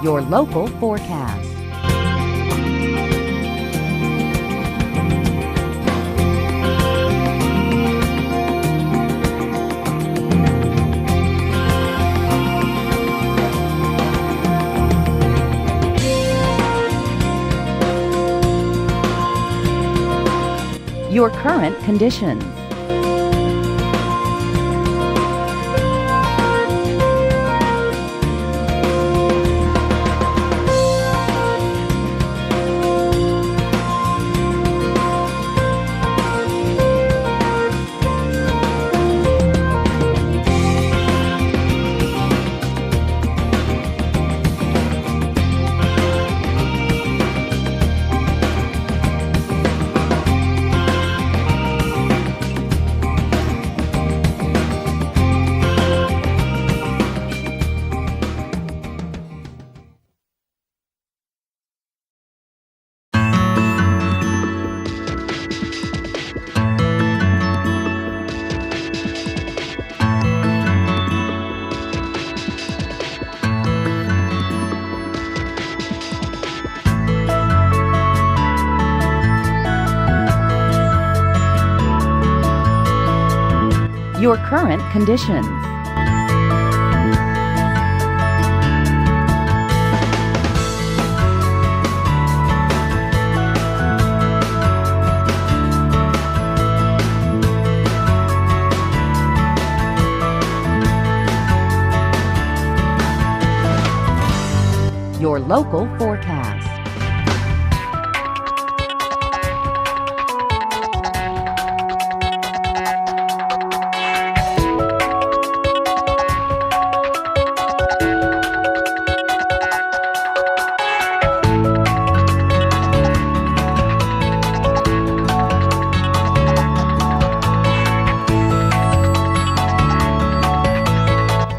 Your local forecast. Your current conditions. Your current conditions. Your local forecast.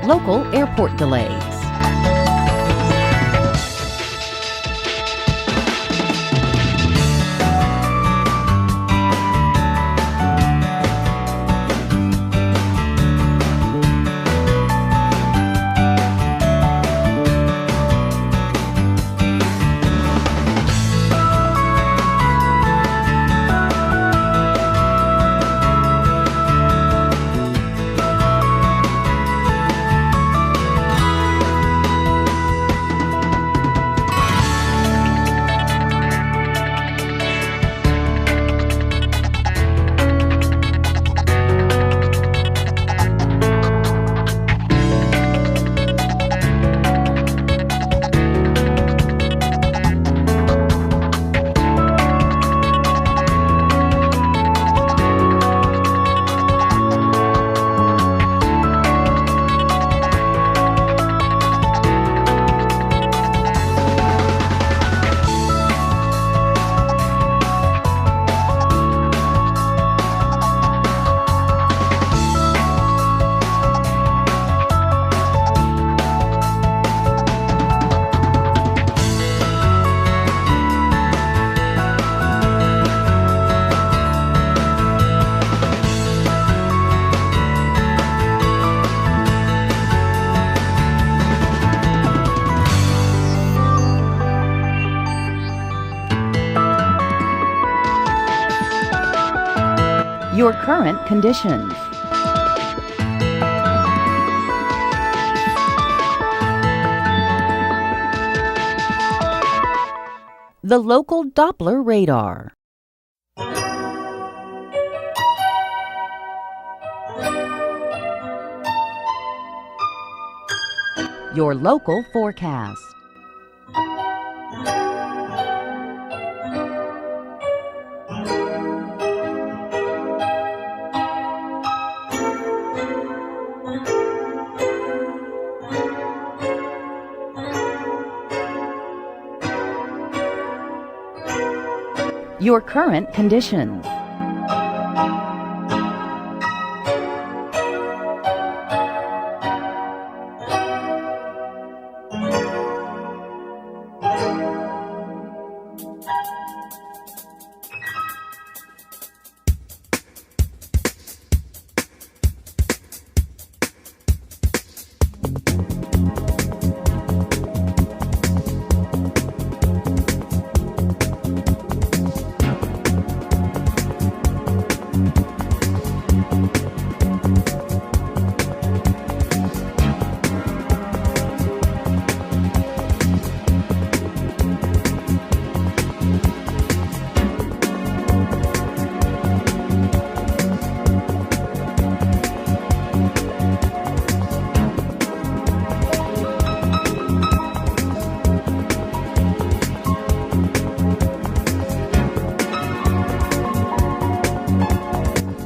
Local airport delays. Your current conditions. The local Doppler radar. Your local forecast. Your current conditions.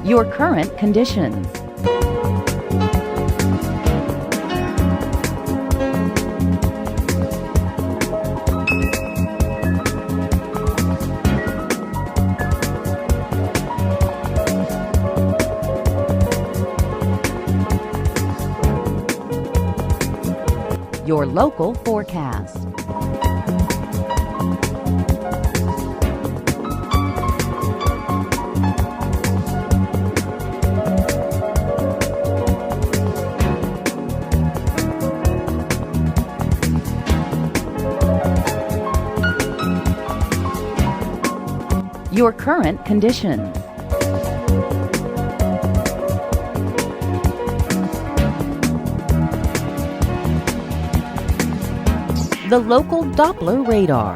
Your current conditions. Your local forecast. Your current conditions. The local Doppler radar.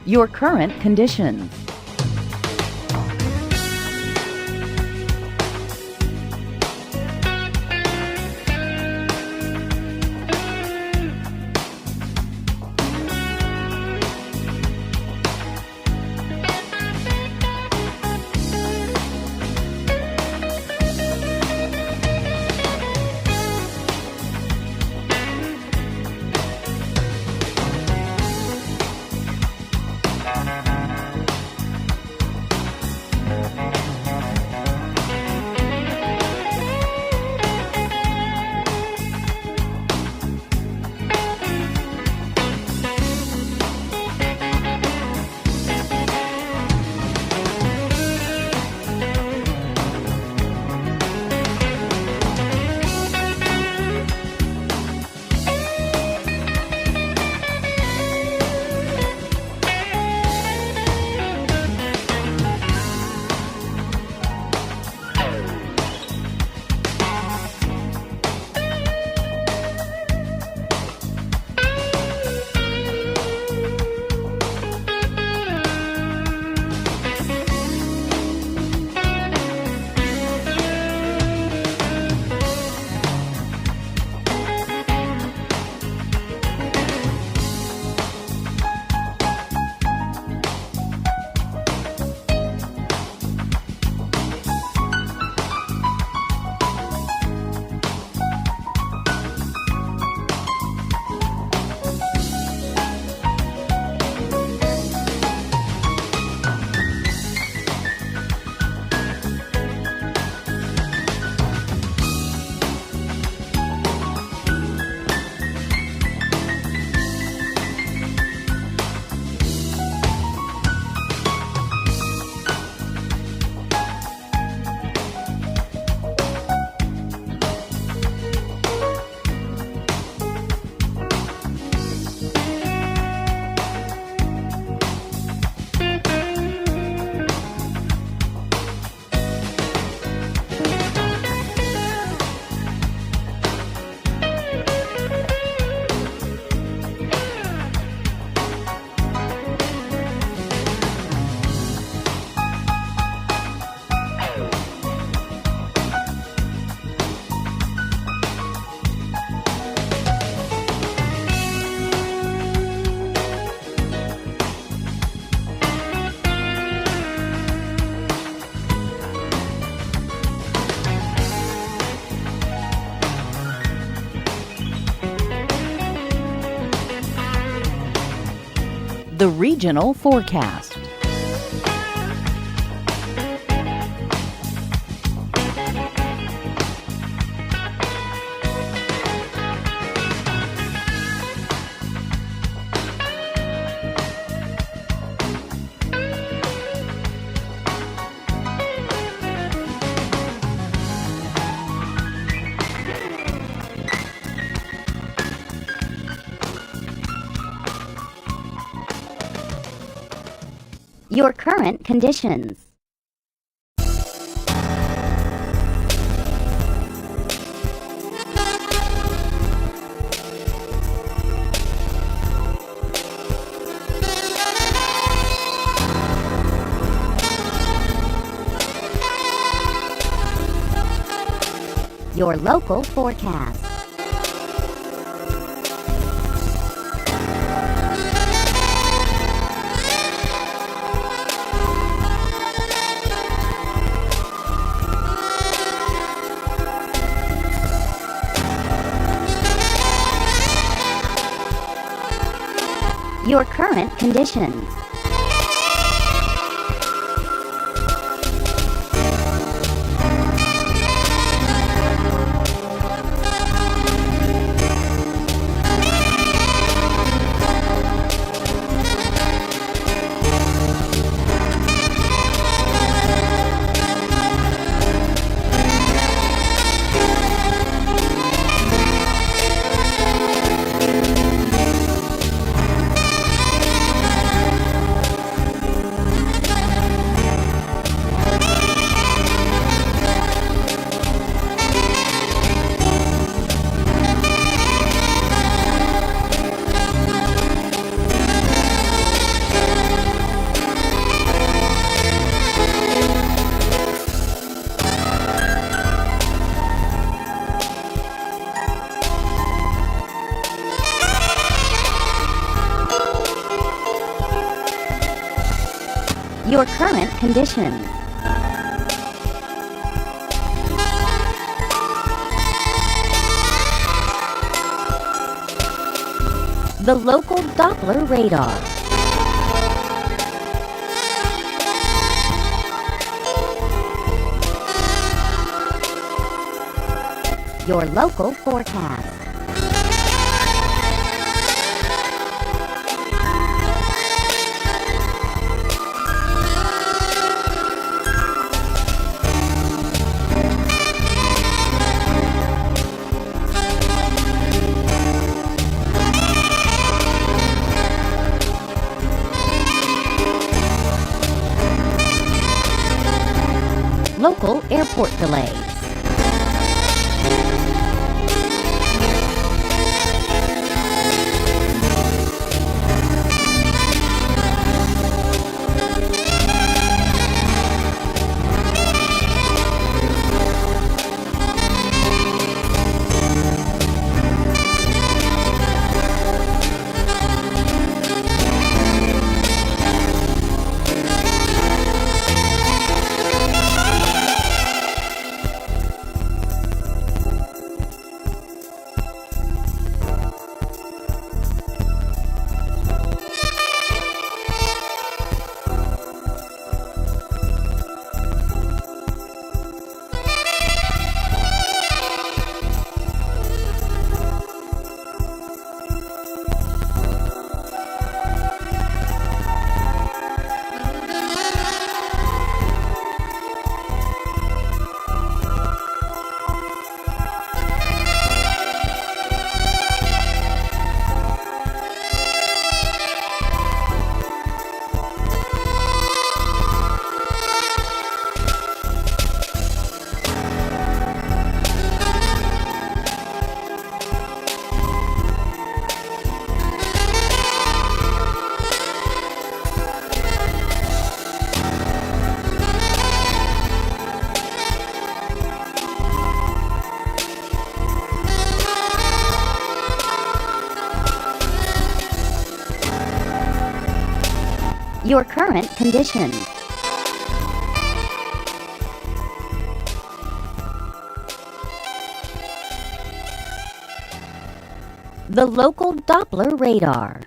Your current conditions. The regional forecast. Your current conditions. Your local forecast. Your current conditions. Your current conditions. The local Doppler radar. Your local forecast. Local airport delays. Your current conditions. The local Doppler radar.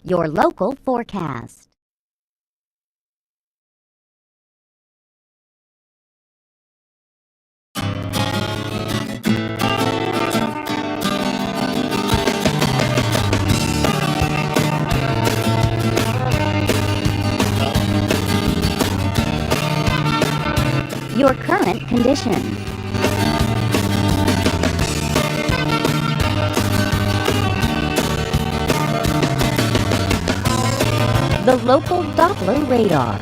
Your local forecast. Your current condition. The local Doppler radar.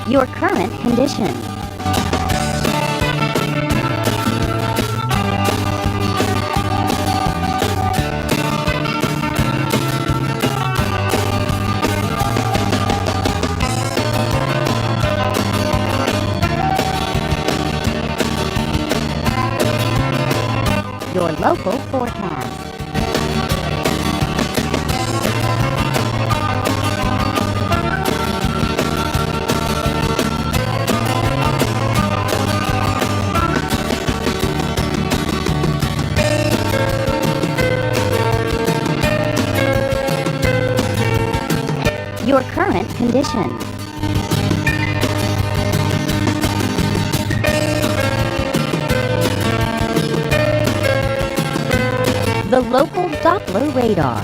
Your current condition. Your local forecast. Your current condition. The local Doppler radar.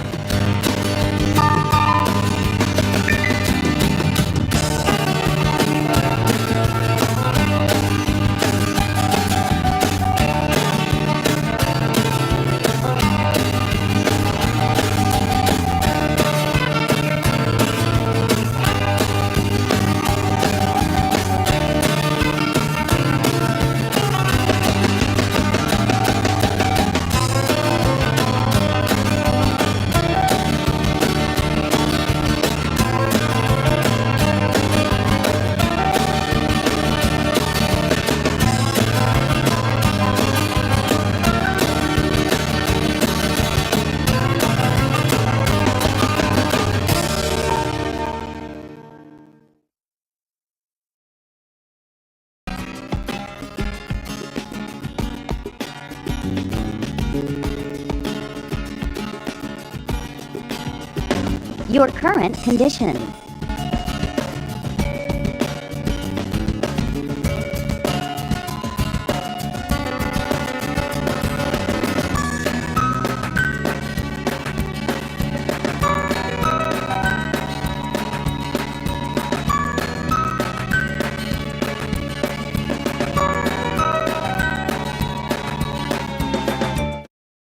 Your current condition.